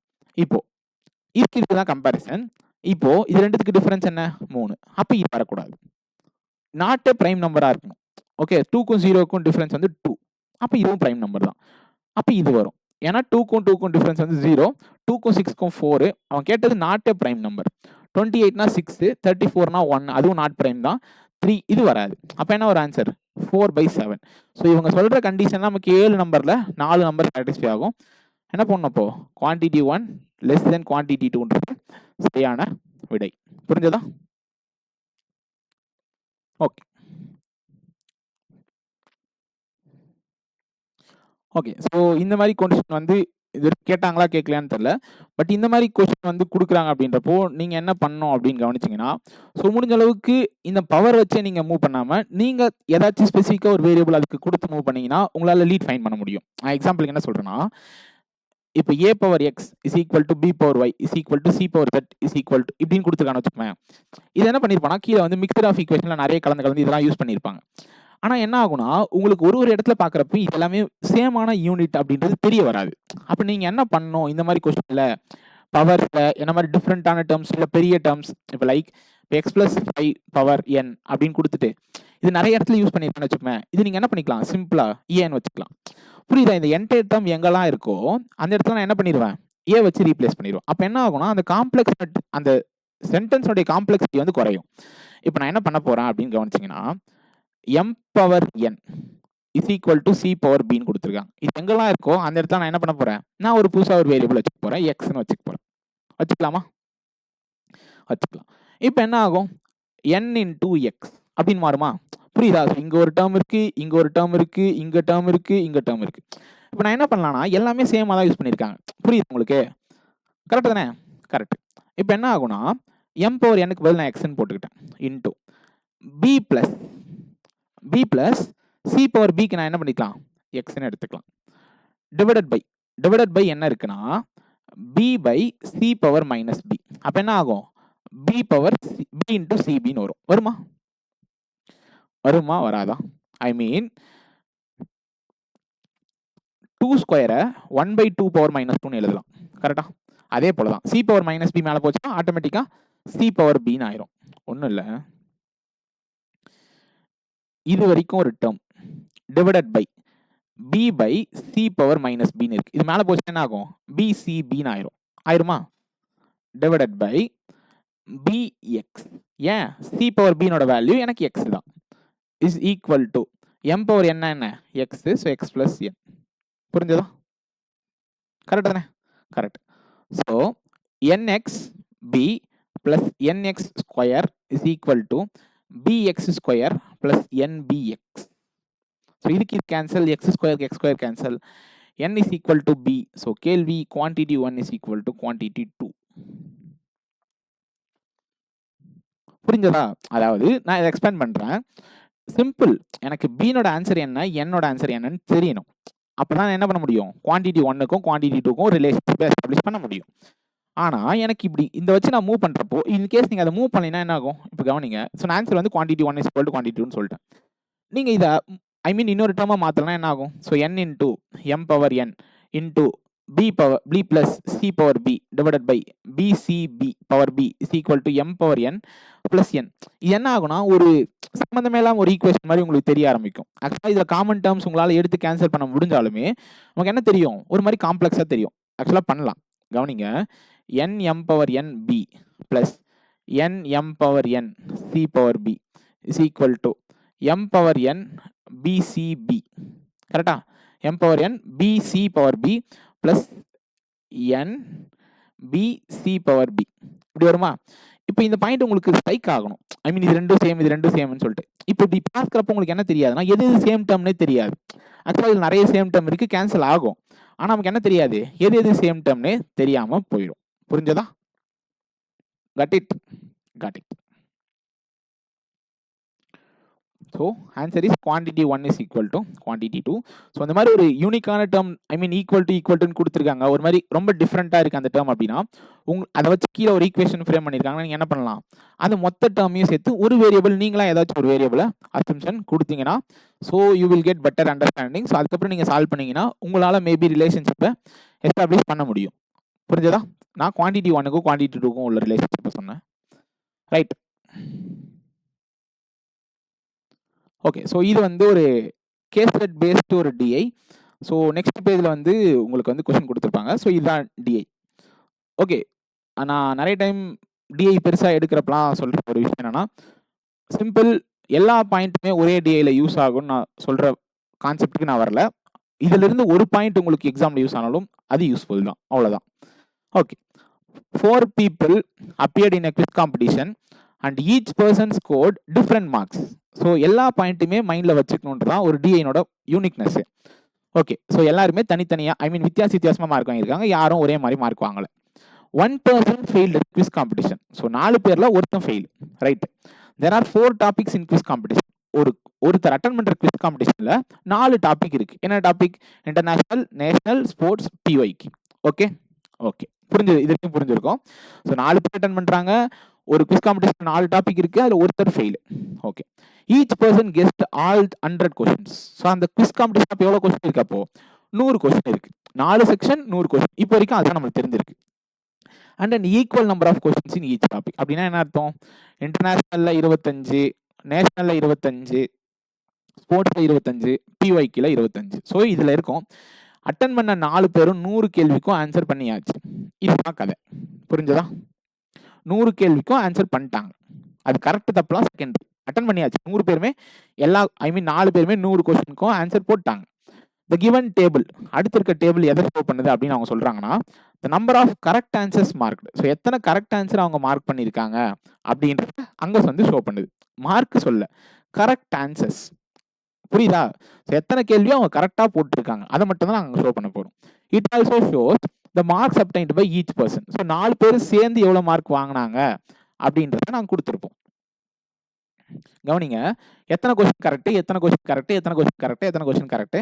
இப்போ இதுக்கு தான் கம்பேரிசன். இப்போ இது ரெண்டுத்துக்கு டிஃபரன்ஸ் என்ன, 3. அப்போ இது வரக்கூடாது, நாட் ஏ பிரைம் நம்பராக இருக்கணும். ஓகே, 2க்கும் 0க்கும் டிஃபரன்ஸ் வந்து 2, அப்போ இதுவும் பிரைம் நம்பர் தான். அப்போ இது வரும். ஏன்னா 2க்கும் டிஃபரன்ஸ் வந்து 0, 2க்கும் 6க்கும் 4. அவன் கேட்டது நாட் ஏ பிரைம் நம்பர். 28னா 6, 34னா 1, அதுவும் நாட் பிரைம் தான். 3 இது வராது. அப்போ என்ன ஒரு ஆன்சர், 4/7. ஸோ இவங்க சொல்கிற கண்டிஷன் நமக்கு 7 நம்பரில் 4 நம்பர் சாட்டிஸ்ஃபை ஆகும். என்ன பண்ணப்போ குவான்டிட்டி 1 லெஸ் தென் குவான்டிட்டி 2ன்றது சரியான விடை. புரிஞ்சதா? Okay okay. ஸோ இந்த மாதிரி கொஸ்டின் வந்து இது கேட்டாங்களா கேட்கலான்னு தெரியல. பட் இந்த மாதிரி கொஸ்டின் வந்து கொடுக்குறாங்க அப்படின்றப்போ நீங்கள் என்ன பண்ணணும் அப்படின்னு கவனிச்சிங்கன்னா, ஸோ முடிஞ்ச அளவுக்கு இந்த பவர் வச்சே நீங்கள் மூவ் பண்ணாமல் நீங்கள் ஏதாச்சும் ஸ்பெசிஃபிக்காக ஒரு வேரியபிள் அதுக்கு கொடுத்து மூவ் பண்ணிங்கன்னா உங்களால் லீட் ஃபைண்ட் பண்ண முடியும். எக்ஸாம்பிளுக்கு என்ன சொல்கிறேன்னா, இப்போ a power x is equal to b power y is equal to c power z is equal to இப்படின்னு கொடுத்துருக்கான்னு வச்சுக்கோங்க. இது என்ன பண்ணியிருப்பானா, கீழே வந்து மிக்சர் ஆஃப் ஈக்குவேஷனில் நிறைய கலந்து இதெல்லாம் யூஸ் பண்ணியிருப்பாங்க. ஆனால் என்ன ஆகுனா, உங்களுக்கு ஒரு இடத்துல பார்க்குறப்ப இது எல்லாமே சேமான யூனிட் அப்படின்றது தெரிய வராது. அப்போ நீங்கள் என்ன பண்ணணும், இந்த மாதிரி கொஸ்டினில் பவர்ஸில் என்ன மாதிரி டிஃப்ரெண்ட்டான டேர்ம்ஸ் இல்லை பெரிய டேர்ம்ஸ், இப்போ லைக் இப்போ x + 5 பவர் n அப்படின்னு கொடுத்துட்டு இது நிறைய இடத்துல யூஸ் பண்ணியிருப்பேன்னு வச்சுக்கோங்க. இது நீங்கள் என்ன பண்ணிக்கலாம், சிம்பிளாக ஏன்னு வச்சுக்கலாம். புரியுதா? இந்த என்டையர் டேர்ம் எங்கெல்லாம் இருக்கோ அந்த இடத்துல நான் என்ன பண்ணிடுவேன், ஏ வச்சு ரீப்ளேஸ் பண்ணிடுவேன். அப்போ என்ன ஆகும்னா, அந்த காம்ப்ளெக்ஸ் அந்த சென்டென்ஸோடைய காம்ப்ளெக்சிட்டி வந்து குறையும். இப்போ நான் என்ன பண்ண போகிறேன் அப்படின்னு கவனிச்சிங்கன்னா, m power n is equal to c power பின்னு கொடுத்துருக்காங்க. இது எங்கெல்லாம் இருக்கோ அந்த இடத்துல நான் என்ன பண்ண போகிறேன், நான் ஒரு புதுசாக ஒரு வேரியபிள் வச்சுக்க போகிறேன், எக்ஸ்ன்னு வச்சுக்க போகிறேன். வச்சுக்கலாமா? வச்சுக்கலாம். இப்போ என்ன ஆகும், n × x அப்படின்னு மாறுமா? புரியுதா? இங்கே ஒரு டேர்ம் இருக்குது, இங்கே ஒரு டேர்ம் இருக்குது, இங்கே டேர்ம் இருக்குது, இங்கே டேர்ம் இருக்குது. இப்போ நான் என்ன பண்ணலாம்னா, எல்லாமே சேமாக தான் யூஸ் பண்ணியிருக்காங்க. புரியுது உங்களுக்கு? கரெக்டு தானே? கரெக்ட். இப்போ என்ன ஆகும்னா, m பவர் n-க்கு பதில் நான் எக்ஸ்ன்னு போட்டுக்கிட்டேன், into b plus c power b-க்கு நான் என்ன பண்ணிக்கலாம், எக்ஸ்ன்னு எடுத்துக்கலாம். டிவைடட் பை என்ன இருக்குன்னா, b/c பவர் மைனஸ் b. அப்போ என்ன ஆகும், b பவர் b இன்டூ cbன்னு வரும். வருமா வராதா? ஐ மீன் 2 ஸ்கொயரை 1/2 பவர் -2ன்னு எழுதலாம். கரெக்டா? அதே போல தான் c பவர் -b மேலே போச்சுன்னா ஆட்டோமேட்டிக்காக c பவர் bன்னு ஆயிரும். ஒன்றும் இல்லை, இது வரைக்கும் ஒரு term divided by b/c power -bன்னு இருக்கு. இது மேலே போச்சுன்னா என்ன ஆகும், bcbன்னு ஆயிருமா? Divided by bx. ஏன், c பவர் bனோட வேல்யூ எனக்கு x தான், is equal to m power என்ன x, ஸோ x + n. புரிஞ்சதா? கரெக்ட் தானே? Correct. So nx b plus nx square is equal to bx square plus nbx. So இதுக்கு இது cancel, x square cancel, n is equal to b. So கேள்வி quantity 1 is equal to quantity 2. புரிஞ்சதா? அதாவது நான் இதை எக்ஸ்பேண்ட் பண்ணுறேன். சிம்பிள், எனக்கு b-னோட ஆன்சர் என்ன, n-ஓட ஆன்சர் என்னன்னு தெரியணும். அப்போ தான் என்ன பண்ண முடியும், குவான்டிட்டி 1க்கும் குவான்டிட்டி 2க்கும் ரிலேஷன்ஷிப் எஸ்டாப்ளிஷ் பண்ண முடியும். ஆனால் எனக்கு இப்படி இந்த வச்சு நான் மூவ் பண்ணுறப்போ, இன்கேஸ் நீங்கள் அதை மூவ் பண்ணினா என்ன ஆகும், இப்போ கவனிங்க. ஸோ நான் ஆன்சர் வந்து quantity 1 is equal to quantity 2ன்னு சொல்லிட்டேன். நீங்கள் இதை இன்னொரு டேர்மாக மாற்றலாம் என்ன ஆகும், so n × m power n into b plus c power b divided by bcb power b is equal to m power n plus n. இது என்ன ஆகும்னா ஒரு சம்பந்தமே இல்லாம ஒரு ஈக்குவேஷன் மாதிரி உங்களுக்கு தெரிய ஆரம்பிக்கும். ஆக்சுவலா இதுல காமன் டேர்ம்ஸ் உங்களால எடுத்து கேன்சல் பண்ண முடிஞ்சாலுமே நமக்கு என்ன தெரியும், ஒரு மாதிரி காம்ப்ளெக்ஸா தெரியும். ஆக்சுவலா பண்ணலாம், கவனிங்க. n m power n b plus n m power n c power b is equal to m power n bcb. கரெக்டா? m power n bc power b plus n bc power b இப்படி வருமா? இப்போ இந்த பாயிண்ட் உங்களுக்கு ஸ்ட்ரைக் ஆகணும். ஐ மீன் இது ரெண்டும் சேம், இது ரெண்டும் சேம்னு சொல்லிட்டு. இப்போ இப்படி பார்க்குறப்ப உங்களுக்கு என்ன தெரியாதுன்னா எது சேம் டேர்ம்னே தெரியாது. ஆக்சுவலாக இது நிறைய சேம் டேர்ம் இருக்கு, கேன்சல் ஆகும். ஆனால் நமக்கு என்ன தெரியாது, எது எது சேம் டேர்ம்னே தெரியாமல் போயிடும். புரிஞ்சதா? Got it? Got it. So answer is quantity 1 is equal to quantity 2. So அந்த மாதிரி ஒரு யூனிக்கான டேர்ம், ஐ மீன் ஈக்குவல் டுன்னு கொடுத்துருக்காங்க, ஒரு மாதிரி ரொம்ப டிஃப்ரெண்ட்டாக இருக்குது அந்த டேர்ம் அப்படின்னா அதை வச்சு கீழே ஒரு ஈக்குவேஷன் ஃப்ரேம் பண்ணியிருக்காங்கன்னா நீங்கள் என்ன பண்ணலாம், அந்த மொத்த டேர்மையும் சேர்த்து ஒரு வேரியபிள் நீங்களா ஏதாச்சும் ஒரு வேரியபிளை அசம்ஷன் கொடுத்தீங்கன்னா so you will get better understanding. So அதுக்கப்புறம் நீங்கள் சால்வ் பண்ணீங்கன்னா உங்களால் மேபி ரிலேஷன்ஷிப்பை எஸ்டாப்ளிஷ் பண்ண முடியும். புரிஞ்சதா? நான் குவான்டிட்டி 1க்கும் குவான்டிட்டி 2க்கும் உள்ள ரிலேஷன்ஷிப்பை சொன்னேன். ரைட். ஓகே, ஸோ இது வந்து ஒரு கேஸ் செட் பேஸ்டு ஒரு டிஐ. ஸோ நெக்ஸ்ட் பேஜில் வந்து உங்களுக்கு வந்து கொஸ்டின் கொடுத்துருப்பாங்க. ஸோ இதுதான் டிஐ. ஓகே, நான் நிறைய டைம் டிஐ பெருசாக எடுக்கிறப்பலாம் சொல்கிற ஒரு விஷயம் என்னென்னா, சிம்பிள் எல்லா பாயிண்ட்டுமே ஒரே டிஐயில் யூஸ் ஆகும்னு நான் சொல்கிற கான்செப்டுக்கு நான் வரல. இதிலிருந்து ஒரு பாயிண்ட் உங்களுக்கு எக்ஸாமில் யூஸ் ஆனாலும் அது யூஸ்ஃபுல் தான், அவ்வளோதான். Okay, 4 people appeared in a quiz competition and each person scored different marks. So எல்லா பாயிண்ட்டுமே மைண்டில் வச்சுக்கணுன்றதான் ஒரு டிஐனோட யூனிக்னஸ். ஓகே, ஸோ எல்லாருமே தனித்தனியாக, ஐ மீன் வித்தியாசமாக மார்க் வாங்கியிருக்காங்க, யாரும் ஒரே மாதிரி மார்க் வாங்கலை. 1 person failed at quiz competition. So 4 பேரில் ஒருத்தன் fail. Right. There are 4 topics in quiz competition. ஒருத்தர் அட்டன் பண்ணுற quiz competitionல 4 டாபிக் இருக்கு. என்ன டாபிக்? இன்டர்நேஷனல், நேஷனல், ஸ்போர்ட்ஸ், பிஒய்க்கு. ஓகே ஓகே, புரிஞ்சது, இதுக்கும் புரிஞ்சிருக்கும். ஸோ 4 பேர் அட்டன் பண்ணுறாங்க, ஒரு குவிஸ் காம்படிஷன் 4 டாபிக் இருக்கு, அதில் ஒருத்தர் fail. Okay, each person guest all 100 questions. So அந்த குவிஸ் காம்படிஷன் அப்போ எவ்வளோ கொஸ்டின் இருக்கு? அப்போ 100 கொஸ்டின் இருக்கு. 4 செக்ஷன் 100 கொஸ்டின். இப்போ வரைக்கும் அதுதான் நம்மளுக்கு தெரிஞ்சிருக்கு. And and equal number of questions in each topic. அப்படின்னா என்ன அர்த்தம்? இன்டர்நேஷனல்ல 25, நேஷனல்ல 25, ஸ்போர்ட்ஸ்ல 25, பிஒய்க்கில் 25. ஸோ இதில் இருக்கும் அட்டன் பண்ண 4 பேரும் 100 கேள்விக்கும் ஆன்சர் பண்ணியாச்சு. இதுதான் கதை. புரிஞ்சதா? 100 கேள்விக்கும் ஆன்சர் பண்ணிட்டாங்க. அது கரெக்ட் தப்பெல்லாம் செகண்டரி. அட்டன் பண்ணியாச்சு 100 பேருமே, எல்லா ஐ மீன் 4 பேருமே 100 கொஸ்டினுக்கும் ஆன்சர் போட்டாங்க. த கிவன் டேபிள், அடுத்த இருக்க டேபிள் எதை ஷோ பண்ணுது அப்படின்னு அவங்க சொல்றாங்கன்னா, the number of correct answers mark. So எத்தனை கரெக்ட் ஆன்சர் அவங்க மார்க் பண்ணியிருக்காங்க அப்படின்றத அங்கே வந்து ஷோ பண்ணுது. மார்க் சொல்ல, கரெக்ட் ஆன்சர்ஸ். புரியுதா? ஸோ எத்தனை கேள்வியும் அவங்க கரெக்டாக போட்டிருக்காங்க, அதை மட்டும் தான் நாங்கள் ஷோ பண்ண போகிறோம். It also shows the marks obtained by each person. So 4 பேர் சேர்ந்து எவ்வளோ மார்க் வாங்கினாங்க அப்படின்றத நாங்கள் கொடுத்துருப்போம். கவனிங்க, எத்தனை கொஸ்டின் கரெக்ட், எத்தனை கொஸ்டின் கரெக்ட், எத்தனை கொஸ்டின் கரெக்ட், எத்தனை கொஸ்டின் கரெக்ட்,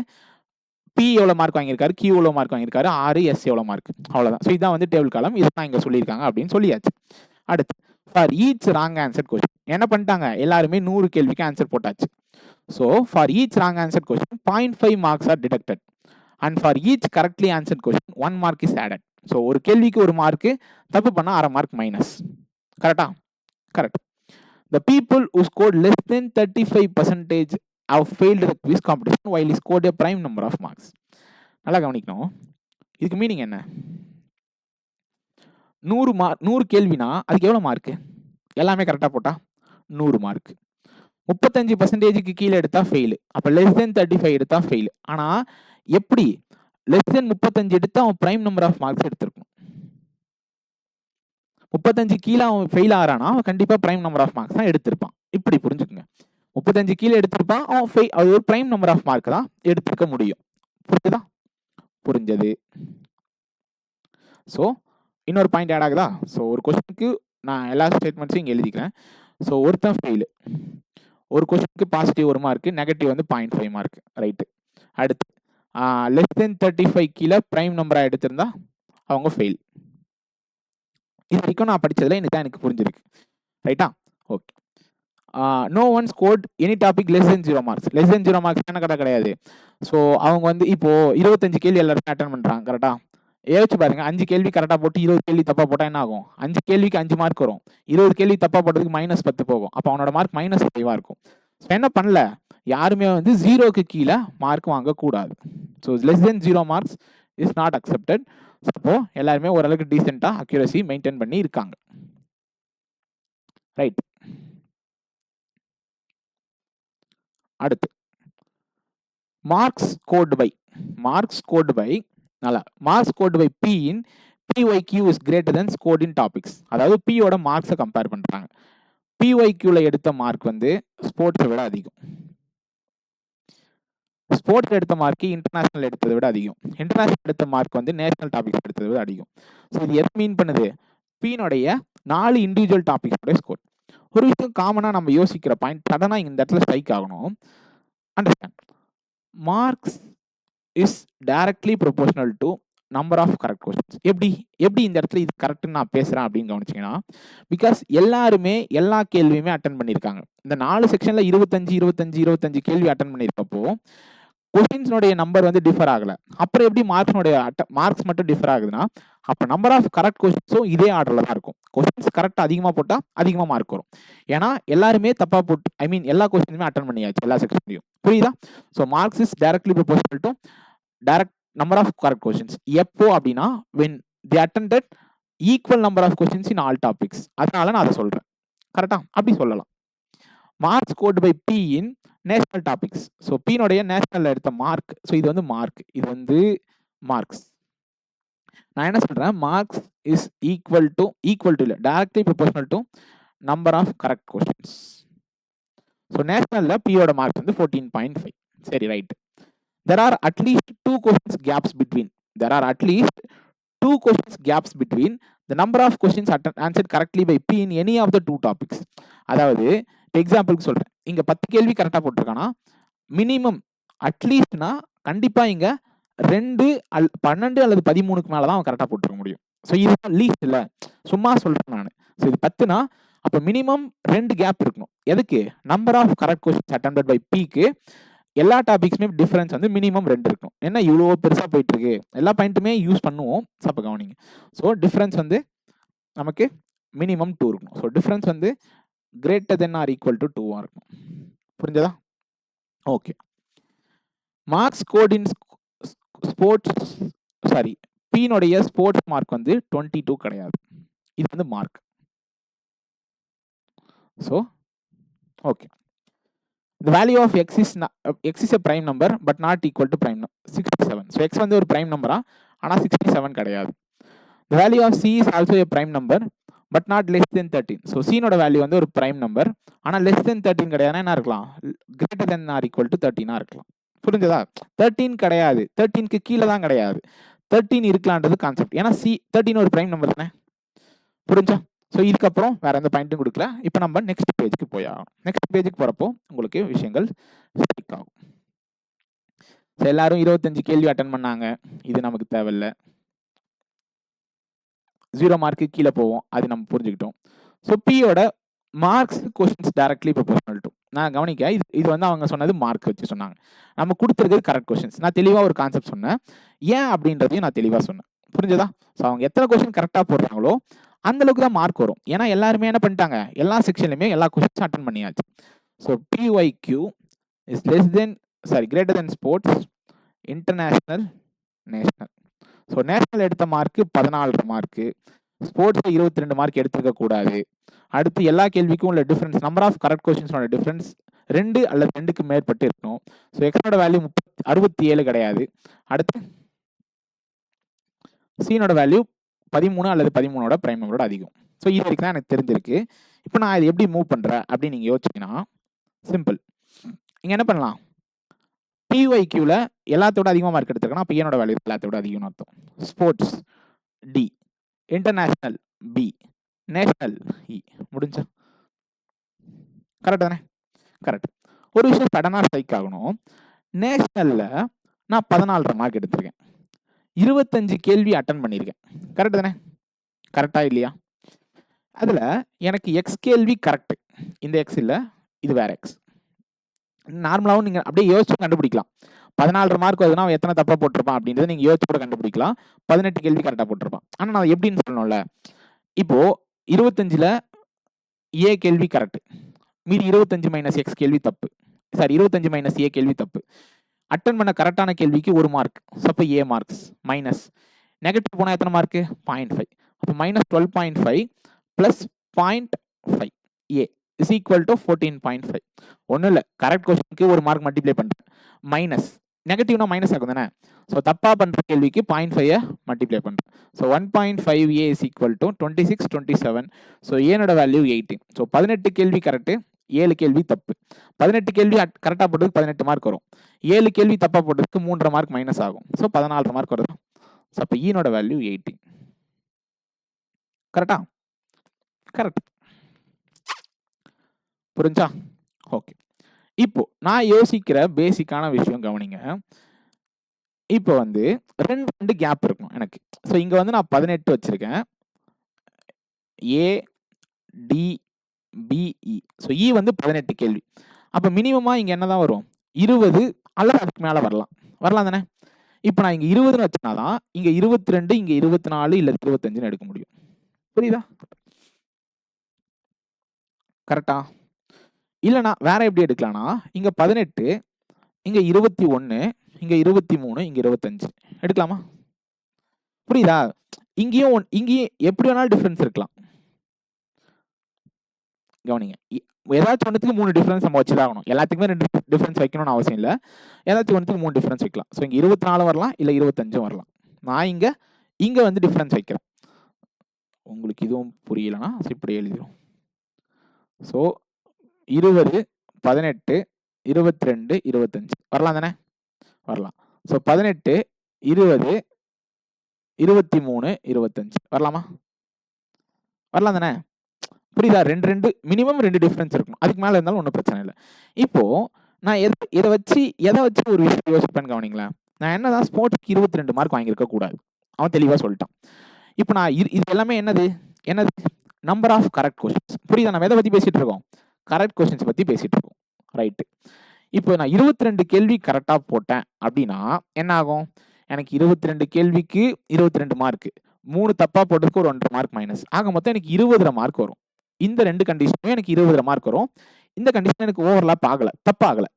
பி எவ்வளோ மார்க் வாங்கியிருக்காரு, கியூ எவ்வளோ மார்க் வாங்கியிருக்காரு, ஆர், எஸ் எவ்வளோ மார்க், அவ்வளோதான். ஸோ இதான் வந்து டேபிள் காலம், இதுதான் இங்கே சொல்லியிருக்காங்க அப்படின்னு சொல்லியாச்சு. அடுத்து for each wrong answer question என்ன பண்ணிட்டாங்க, எல்லாருமே 100 கேள்விக்கு ஆன்சர் போட்டாச்சு. So for each wrong answer question 0.5 marks are deducted and for each correctly answer question 1 mark is added. So ஒரு கேள்விக்கு 1 மார்க்கு, தப்பு பண்ணால் 1/2 மார்க் மைனஸ். கரெக்டா? Correct. The people who scored less than 35% have failed the quiz competition while he scored a prime number of marks. நல்லா கவனிக்கணும். இதுக்கு மீனிங் என்ன? 100 கேள்வினா அதுக்கு எவ்வளோ மார்க்கு? எல்லாமே கரெக்டாக போட்டா 100 மார்க். 35% கீழே எடுத்தா ஃபெயிலு. அப்போ லெஸ் தென் 35 எடுத்தா ஃபெயிலு. ஆனால் எப்படி? லெஸ் தென் 35 எடுத்தா அவன் பிரைம் நம்பர் ஆஃப் மார்க்ஸ் எடுத்திருக்கணும். 35 கீழே அவன் ஃபெயில் ஆகிறானா அவன் கண்டிப்பாக பிரைம் நம்பர் ஆஃப் மார்க்ஸ் தான் எடுத்திருப்பான். இப்படி புரிஞ்சுக்குங்க. 35 கீழே எடுத்திருப்பான், அவன் அது ஒரு பிரைம் நம்பர் ஆஃப் மார்க் தான் எடுத்திருக்க முடியும். புரிஞ்சுதா? புரிஞ்சது. ஸோ இன்னொரு பாயிண்ட் ஆட் ஆகுதா? ஸோ ஒரு கொஸ்டினுக்கு நான் எல்லா ஸ்டேட்மெண்ட்ஸையும் இங்கே எழுதிக்கிறேன். ஸோ ஒருத்தன் ஃபெயிலு, ஒரு கொஸ்டினுக்கு பாசிட்டிவ் 1 மார்க்கு, நெகட்டிவ் வந்து 0.5 மார்க். ரைட்டு. அடுத்து லெஸ் தென் 35 கீழே பிரைம் நம்பராக எடுத்திருந்தா அவங்க ஃபெயில். இது வரைக்கும் நான் படித்ததில் எனக்கு புரிஞ்சிருக்கு. ரைட்டா? Okay. No one scored any topic less than 0 marks. Less than 0 marks என்ன கடை கிடையாது. ஸோ அவங்க வந்து இப்போ 25 கேள்வி எல்லாருமே அட்டன் பண்ணுறாங்க. கரெக்டா? யோசிச்சு பாருங்க, 5 கேள்வி கரெக்டா போட்டு 20 கேள்வி தப்பா போட்டா என்ன ஆகும்? 5 கேள்விக்கு 5 மார்க் வரும். 20 கேள்வி தப்பா போட்டதுக்கு -10 போகும். அப்ப அவனோட மார்க் -5 இருக்கும். என்ன பண்ணல, யாருமே வந்து 0க்கு கீழ மார்க் வாங்கக்கூடாது. So less than 0 marks is not accepted. அப்போ எல்லாருமே ஓரளவுக்கு டீசென்ட்டா அக்யூரசி மெயின்டைன் பண்ணி இருக்காங்க. ரைட். அடுத்து marks scored by P in PYQ is greater than scored in topics. அதாவது P-யோட மார்க்ஸை கம்பேர் பண்றாங்க. PYQ-ல எடுத்த மார்க் வந்து ஸ்போர்ட்ஸை விட அதிகம். ஸ்போர்ட்ஸ் எடுத்த மார்க் இன்டர்நேஷனல் எடுத்ததை விட அதிகம். இன்டர்நேஷனல் எடுத்த மார்க் வந்து நேஷனல் டாபிக்ஸ் எடுத்ததை விட அதிகம். ஸோ இது எதை மீன் பண்ணுது? P-னுடைய 4 இண்டிவிஜுவல் டாபிக்ஸோட ஸ்கோர். ஒரு விஷயம் காமனாக நம்ம யோசிக்கிற பாயிண்ட் சடனாக இந்த இடத்துல ஸ்ட்ரைக் ஆகணும். Understand, marks is directly proportional to number of correct questions. எப்படி இந்த இடத்துல இது கரெக்ட்னு நான் பேசுகிறேன் அப்படின்னு கவனிச்சிங்கன்னா, பிகாஸ் எல்லாருமே எல்லா கேள்வியுமே அட்டன் பண்ணியிருக்காங்க. இந்த 4 செக்ஷனில் 25 கேள்வி அட்டன் பண்ணியிருக்கப்போ கொஸ்டின்ஸ்னுடைய நம்பர் வந்து டிஃபர் ஆகலை. அப்புறம் எப்படி மார்க்ஸ் மட்டும் டிஃபர் ஆகுதுன்னா, அப்போ நம்பர் ஆஃப் கரெக்ட் கொஸ்டின்ஸும் இதே ஆர்டரில் தான் இருக்கும். கொஸ்டின்ஸ் கரெக்டாக அதிகமாக போட்டால் அதிகமாக மார்க் வரும். ஏன்னா எல்லாருமே தப்பாக போட்டு எல்லா கொஸ்டினுமே அட்டன் பண்ணியாச்சு எல்லா செக்ஷன்லையும். புரியுதா? So marks is directly proportional to direct number of correct questions. எப்போ அப்படின்னா when they attended equal number of questions in all topics. அதனால நான் அதை சொல்றேன். கரெக்டா? அப்படி சொல்லலாம். Marks scored by P in national topics. So P-னுடைய நேஷனல் எடுத்த மார்க். ஸோ இது வந்து மார்க், இது வந்து மார்க்ஸ். நான் என்ன சொல்றேன், மார்க்ஸ் இஸ் ஈக்குவல் டு இல்லை directly proportional to number of correct questions. So நேஷனல்ல P-யோட மார்க்ஸ் வந்து 14.5. சரி, right. There are at least two questions gaps between the number of questions answered correctly by P in any of the two topics. அதாவது எக்ஸாம்பிளுக்கு சொல்றேன், இங்க 10 கேள்வி கரெக்டா போட்டிருக்கானா, மினிமம் அட்லீஸ்ட்னா கண்டிப்பா இங்க 12 அல்லது 13க்கு மேல தான் அவன் கரெக்டா போட்டுருக்க முடியும். ஸோ இதுதான் லீஸ்ட் இல்ல, சும்மா சொல்றேன் நான். ஸோ இது 10னா அப்ப மினிமம் 2 கேப் இருக்கணும். எதுக்கு? Number of correct questions attempted by P-க்கு எல்லா டாபிக்ஸுமே டிஃபரன்ஸ் வந்து மினிமம் 2 இருக்கும். என்ன இவ்வளோ பெருசாக போயிட்டு இருக்கு, எல்லா பாயிண்ட்டுமே யூஸ் பண்ணுவோம். அப்போ கவனிங்க. ஸோ டிஃபரன்ஸ் வந்து நமக்கு மினிமம் 2 இருக்கணும். ஸோ டிஃபரன்ஸ் வந்து greater than or equal to 2 இருக்கும். புரிஞ்சதா? Okay. Marks scored in sports P-னுடைய ஸ்போர்ட்ஸ் மார்க் வந்து 22 கிடையாது. இது வந்து mark. So okay. The value of x is a prime number but not equal to prime 67. So x வந்து ஒரு prime number ஆனா 67 கிடையாது. The value of c is also a prime number but not less than 13. So c நோட வேல்யூ வந்து ஒரு prime number ஆனா less than 13 கிடையாதுன்னா என்ன இருக்கலாம்? greater than or equal to 13 இருக்கலாம். புரிஞ்சதா? 13 கிடையாது, 13க்கு கீழே தான் கிடையாது, 13 இருக்கலான்றது கான்செப்ட். ஏன்னா c 13 ஒரு prime number தானே. புரிஞ்சா? ஸோ இதுக்கப்புறம் வேற எந்த பாயிண்ட்டும் கொடுக்கல. இப்போ நம்ம நெக்ஸ்ட் பேஜுக்கு போய் ஆகணும். நெக்ஸ்ட் பேஜுக்கு போகிறப்போ உங்களுக்கு விஷயங்கள் ஸ்டிக் ஆகும். ஸோ எல்லாரும் 25 கேள்வி அட்டன் பண்ணாங்க, இது நமக்கு தேவையில்லை. 0 மார்க்கு கீழே போவோம், அது நம்ம புரிஞ்சுக்கிட்டோம். ஸோ P-யோட marks questions directly proportional to. நான் கவனிக்க, இது வந்து அவங்க சொன்னது மார்க் வச்சு சொன்னாங்க. நம்ம கொடுத்துருக்கிறது கரெக்ட் கொஸ்டின்ஸ். நான் தெளிவாக ஒரு கான்செப்ட் சொன்னேன், ஏன் அப்படின்றதையும் நான் தெளிவாக சொன்னேன். புரிஞ்சதா? ஸோ அவங்க எத்தனை கொஸ்டின் கரெக்டாக போடுறாங்களோ அந்த அளவுக்கு தான் மார்க் வரும். ஏன்னா எல்லாருமே என்ன பண்ணிட்டாங்க, எல்லா செக்ஷன்லையுமே எல்லா கொஸ்டின்ஸும் அட்டன் பண்ணியாச்சு. So PYQ is greater than sports, international, national. So national எடுத்த மார்க்கு 14 மார்க்கு, ஸ்போர்ட்ஸில் 22 மார்க் எடுத்துக்க கூடாது. அடுத்து எல்லா கேள்விக்கும் உள்ள டிஃபரன்ஸ், நம்பர் ஆஃப் கரெக்ட் கொஸ்டின்ஸோட டிஃபரன்ஸ் 2 அல்லது 2க்கு மேற்பட்டு இருக்கணும். ஸோ எக்ஸோட வேல்யூ 67 கிடையாது. அடுத்து சீனோட வேல்யூ 13 அல்லது 13ஓட பிரைம் நம்பரோட அதிகம். ஸோ இது வரைக்கும் தான் எனக்கு தெரிஞ்சிருக்கு. இப்போ நான் இது எப்படி மூவ் பண்ணுறேன் அப்படின்னு நீங்கள் யோசிச்சிங்கன்னா சிம்பிள். இங்கே என்ன பண்ணலாம், PYQவில் எல்லாத்தோட அதிகமாக மார்க் எடுத்துருக்கேன்னா அப்போ என்னோட வேல்யூ எல்லாத்தோட அதிகம்னு அர்த்தம். Sports D, international B, national E. முடிஞ்சா? கரெக்ட் தானே? கரெக்ட். ஒரு விஷயம் சடனாக ஸ்ட்ரைக் ஆகணும். நேஷனலில் நான் 14 மார்க் எடுத்திருக்கேன், 25 கேள்வி அட்டன் பண்ணியிருக்கேன். கரெக்ட் தானே? கரெக்டா இல்லையா? அதில் எனக்கு எக்ஸ் கேள்வி கரெக்டு, இந்த எக்ஸ் இல்லை, இது வேற எக்ஸ். நார்மலாகவும் நீங்கள் அப்படியே யோசிச்சு கண்டுபிடிக்கலாம். 14 மார்க் வருதுன்னா அவன் எத்தனை தப்பா போட்டிருப்பான் அப்படின்றத நீங்க யோசிச்சு கூட கண்டுபிடிக்கலாம். 18 கேள்வி கரெக்டா போட்டிருப்பான். ஆனா நான் எப்படின்னு சொல்லணும்ல, இப்போ 25ல ஏ கேள்வி கரெக்ட், மீதி 25 மைனஸ் எக்ஸ் கேள்வி தப்பு. சாரி, 25 மைனஸ் ஏ கேள்வி தப்பு. அட்டன் பண்ண கரெக்டான கேள்விக்கு 1 மார்க். அப்போ ஏ மார்க்ஸ் மைனஸ் நெகட்டிவ் போனால் எத்தனை மார்க்கு 0.5. அப்போ minus 12.5 plus 0.5 A is equal to 14.5. ஒன்றும் இல்லை, கரெக்ட் கொஸ்டினுக்கு 1 மார்க் மல்டிப்ளை பண்ணுறேன். மைனஸ் நெகட்டிவ்னா மைனஸ் ஆகும் தானே. ஸோ தப்பாக பண்ணுற கேள்விக்கு 0.5 மல்டிப்ளை பண்ணுறேன். So 1.5 A is equal to 26, 27. So ஏனோட வேல்யூ 18. ஸோ 18 கேள்வி கரெக்டு, 7 கேள்வி தப்பு. 18 கேள்வி கரெக்டாக போட்டதுக்கு 18 மார்க் வரும். 7 கேள்வி தப்பாக போட்டதுக்கு 3.5 மார்க் மைனஸ் ஆகும். ஸோ 14 மார்க் வருது. ஸோ அப்போ ஈனோட வேல்யூ 18. கரெக்டா? கரெக்ட். புரிஞ்சா? ஓகே. இப்போ நான் யோசிக்கிற பேசிக்கான விஷயம் கவனிங்க. இப்போ வந்து ரெண்டு கேப் இருக்கும் எனக்கு. ஸோ இங்கே வந்து நான் 18 வச்சிருக்கேன். ஏ டி பிஇ. ஸோ இ வந்து 18 கேள்வி. அப்போ மினிமமாக இங்கே என்னதான் வரும்? 20 அல்லது அதுக்கு மேலே வரலாம் தானே. இப்போ நான் இங்கே 20ன்னு வச்சேன்னா தான் இங்கே 22, இங்கே 24 இல்லை 25ன்னு எடுக்க முடியும். புரியுதா? கரெக்டா? இல்லைனா வேற எப்படி எடுக்கலாம்னா, இங்கே 18, இங்கே 21, இங்கே 23, இங்கே 25 எடுக்கலாமா? புரியுதா? இங்கேயும் எப்படி வேணாலும் டிஃபரன்ஸ் இருக்கலாம். கவனிங்க, ஏதாச்சும் ஒன்றுத்துக்கு 3 டிஃபரன்ஸ் நம்ம வச்சுதான் ஆகணும். எல்லாத்துக்குமே 2 டிஃபரன்ஸ் வைக்கணும்னு அவசியம் இல்லை. ஏதாச்சும் ஒன்றுத்துக்கு 3 டிஃபரன்ஸ் வைக்கலாம். ஸோ இங்கே 24 வரலாம், இல்லை 25 வரலாம். நான் இங்கே வந்து டிஃபரன்ஸ் வைக்கிறேன். உங்களுக்கு இதுவும் புரியலன்னா இப்படி எழுதிடும். ஸோ 20, 18, 22, 25 வரலாம் தானே? வரலாம். ஸோ 18, 20, 23, 25 வரலாமா? வரலாம் தானே? புரியுதா? ரெண்டு மினிமம் 2 டிஃபரன்ஸ் இருக்கணும். அதுக்கு மேலே இருந்தாலும் ஒன்றும் பிரச்சனை இல்லை. இப்போ நான் எதை வச்சு ஒரு விஷயம் யோசிப்பேன்னு கவனிங்களேன். நான் என்னதான் ஸ்போர்ட்ஸ்க்கு 22 மார்க் வாங்கியிருக்க கூடாது. அவன் தெளிவாக சொல்லிட்டான். இப்போ நான் இது எல்லாமே என்னது நம்பர் ஆஃப் கரெக்ட் கொஸ்டின்ஸ். புரியுதா? நம்ம எதை பற்றி பேசிட்டு இருக்கோம்? கரெக்ட் கொஸ்டின்ஸ் பற்றி பேசிட்டு இருக்கோம். ரைட்டு. இப்போ நான் 22 கேள்வி கரெக்டாக போட்டேன் அப்படின்னா என்ன ஆகும்? எனக்கு 22 கேள்விக்கு 22 மார்க்கு, 3 தப்பாக போட்டதுக்கு ஒரு 1.5 மார்க் மைனஸ் ஆக மொத்தம் எனக்கு 20 மார்க் வரும். இந்த 2 கண்டிஷனுமே எனக்கு 20 மார்க் வரும். இந்த கண்டிஷன் எனக்கு ஓவர்லாப் ஆகலை, தப்பாகலை.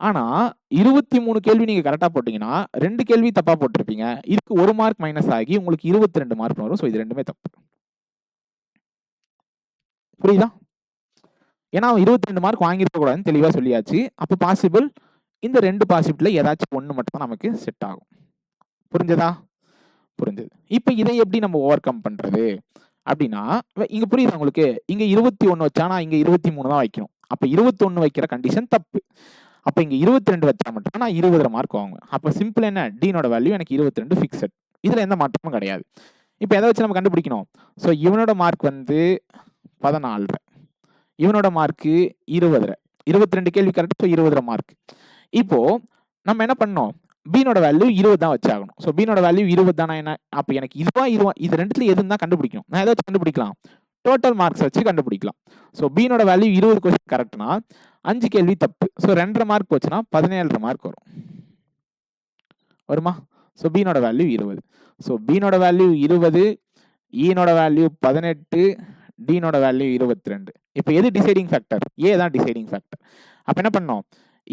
ஆனால் 23 கேள்வி நீங்கள் கரெக்டாக போட்டிங்கன்னா 2 கேள்வி தப்பாக போட்டிருப்பீங்க. இதுக்கு 1 மார்க் மைனஸ் ஆகி உங்களுக்கு 22 மார்க் வரும். ஸோ இது ரெண்டுமே தப்பு. புரியுதா? ஏன்னா 22 மார்க் வாங்கியிருக்க கூடாதுன்னு தெளிவாக சொல்லியாச்சு. அப்போ பாசிபிள் இந்த 2 பாசிபிளில் ஏதாச்சும் ஒன்று மட்டும் தான் நமக்கு செட் ஆகும். புரிஞ்சதா? புரிஞ்சது. இப்போ இதை எப்படி நம்ம ஓவர் கம் பண்ணுறது அப்படின்னா, இங்கே புரியுதா உங்களுக்கு? இங்கே 21 வச்சா நான் இங்கே 23 தான் வைக்கணும். அப்போ 21 வைக்கிற கண்டிஷன் தப்பு. அப்போ இங்கே 22 வச்சா மட்டும் நான் 20 மார்க் வாங்குவேன். அப்போ சிம்பிள் என்ன? டீனோட வேல்யூ எனக்கு 22 ஃபிக்ஸட். இதில் எந்த மாற்றமும் கிடையாது. இப்போ எதை வச்சு நம்ம கண்டுபிடிக்கணும்? ஸோ இவனோட மார்க் வந்து 14, இவனோட மார்க்கு 20, 22 கேள்வி கரெக்ட். So 20 mark. இப்போ நம்ம என்ன பண்ணோம்? பீனோட வேல்யூ 20 தான் வச்சாகணும். ஸோ பீனோட வேல்யூ 20 தானே என்ன? அப்போ எனக்கு இது ரெண்டுத்துல எதுன்னு தான் கண்டுபிடிக்கணும். நான் ஏதாச்சும் கண்டுபிடிக்கலாம், டோட்டல் மார்க்ஸ் வச்சு கண்டுபிடிக்கலாம். ஸோ பீனோட வேல்யூ 20 கொஸ்டின் கரெக்ட்னா 5 கேள்வி தப்பு. ஸோ 2.5 மார்க் போச்சுன்னா 17 மார்க் வரும். வருமா? ஸோ பீனோட வேல்யூ 20. ஸோ பீனோட வேல்யூ 20, ஈனோட வேல்யூ 18, டீனோட வேல்யூ 22. இப்போ எது டிசைடிங் ஃபேக்டர்? ஏ தான் டிசைடிங் ஃபேக்டர். அப்போ என்ன பண்ணோம்?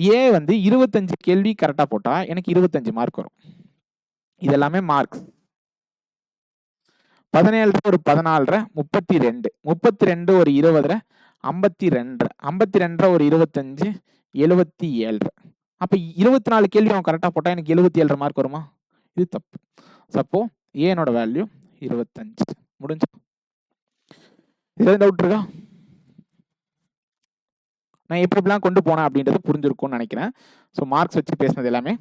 ஏ வந்து 25 கேள்வி கரெக்டாக போட்டால் எனக்கு 25 மார்க் வரும். இதெல்லாமே மார்க்ஸ். 17 ஒரு 14, 32, 32 ஒரு 20, 52, 52 ஒரு 25, 77. அப்போ 24 கேள்வி அவன் கரெக்டாக போட்டால் எனக்கு 77 மார்க் வருமா? இது தப்பு. அப்போ ஏனோட வேல்யூ 25. முடிஞ்சு. இதில் டவுட் இருக்கா? நான் எப்படிலாம் கொண்டு போனேன் அப்படின்றது புரிஞ்சிருக்கும்னு நினைக்கிறேன். ஸோ மார்க்ஸ் வச்சு பேசினது எல்லாமே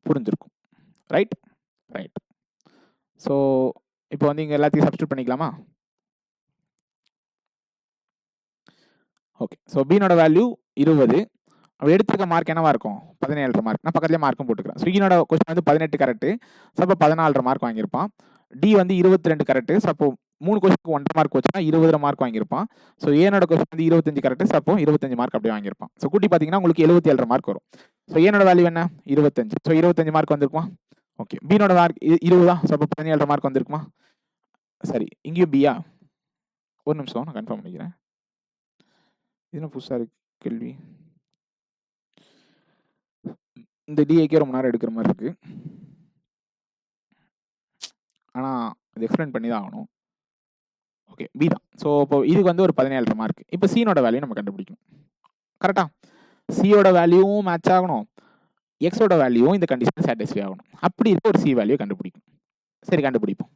புரிஞ்சிருக்கும். Right right. ஸோ இப்போ வந்து இங்கே எல்லாத்தையும் சப்ஸ்டியூட் பண்ணிக்கலாமா? ஓகே. ஸோ பீனோட வேல்யூ 20, அவள் எடுத்துருக்க மார்க் என்னவா இருக்கும்? 17 மார்க். நான் பக்கத்துலேயே மார்க்கும் போட்டுக்கிறேன். ஸோ ஈனோட கொஸ்டின் வந்து 18 கரெக்டு. ஸோ அப்போ 14 மார்க் வாங்கியிருப்பான். டி வந்து 22 கரெக்டு. ஸோ அப்போ 3 கொஸ்டினுக்கு 1.5 மார்க் வச்சுன்னா 20 மார்க் வாங்கியிருப்பான். ஸோ ஏனோட கொஸ்டின் வந்து 25 கரெக்ட். ஸோ அப்போ 25 மார்க் அப்படியே வாங்கியிருப்பான். ஸோ கூட்டி பார்த்தீங்கன்னா உங்களுக்கு 77 மார்க் வரும். ஸோ ஏனோட வேல்யூ என்ன 25. ஸோ 25 மார்க் வந்திருக்குமா? ஓகே. பீனோட மார்க் 20 ஸோ அப்போ 17 மார்க் வந்திருக்குமா? சரி, இங்கேயும் பியா? ஒரு நிமிஷம் நான் கன்ஃபார்ம் பண்ணிக்கிறேன். இது புதுசாக இருக்கு கேள்வி. இந்த டிஏக்கே ரொம்ப நேரம் எடுக்கிற மாதிரி இருக்கு. ஆனால் இது எக்ஸ்பிளைன் பண்ணி தான் ஆகணும். ஓகே, பி தான். ஸோ இப்போ இதுக்கு வந்து ஒரு 17 மார்க். இப்போ சீனோட வேல்யூ நம்ம கண்டுபிடிக்கணும். கரெக்டா? சியோட வேல்யூவும் மேட்ச் ஆகணும், எக்ஸோட வேல்யூவும் இந்த கண்டிஷன் சாட்டிஸ்ஃபை ஆகணும். அப்படி இருக்க ஒரு சி வேல்யூ கண்டுபிடிக்கும். சரி, கண்டுபிடிப்போம்.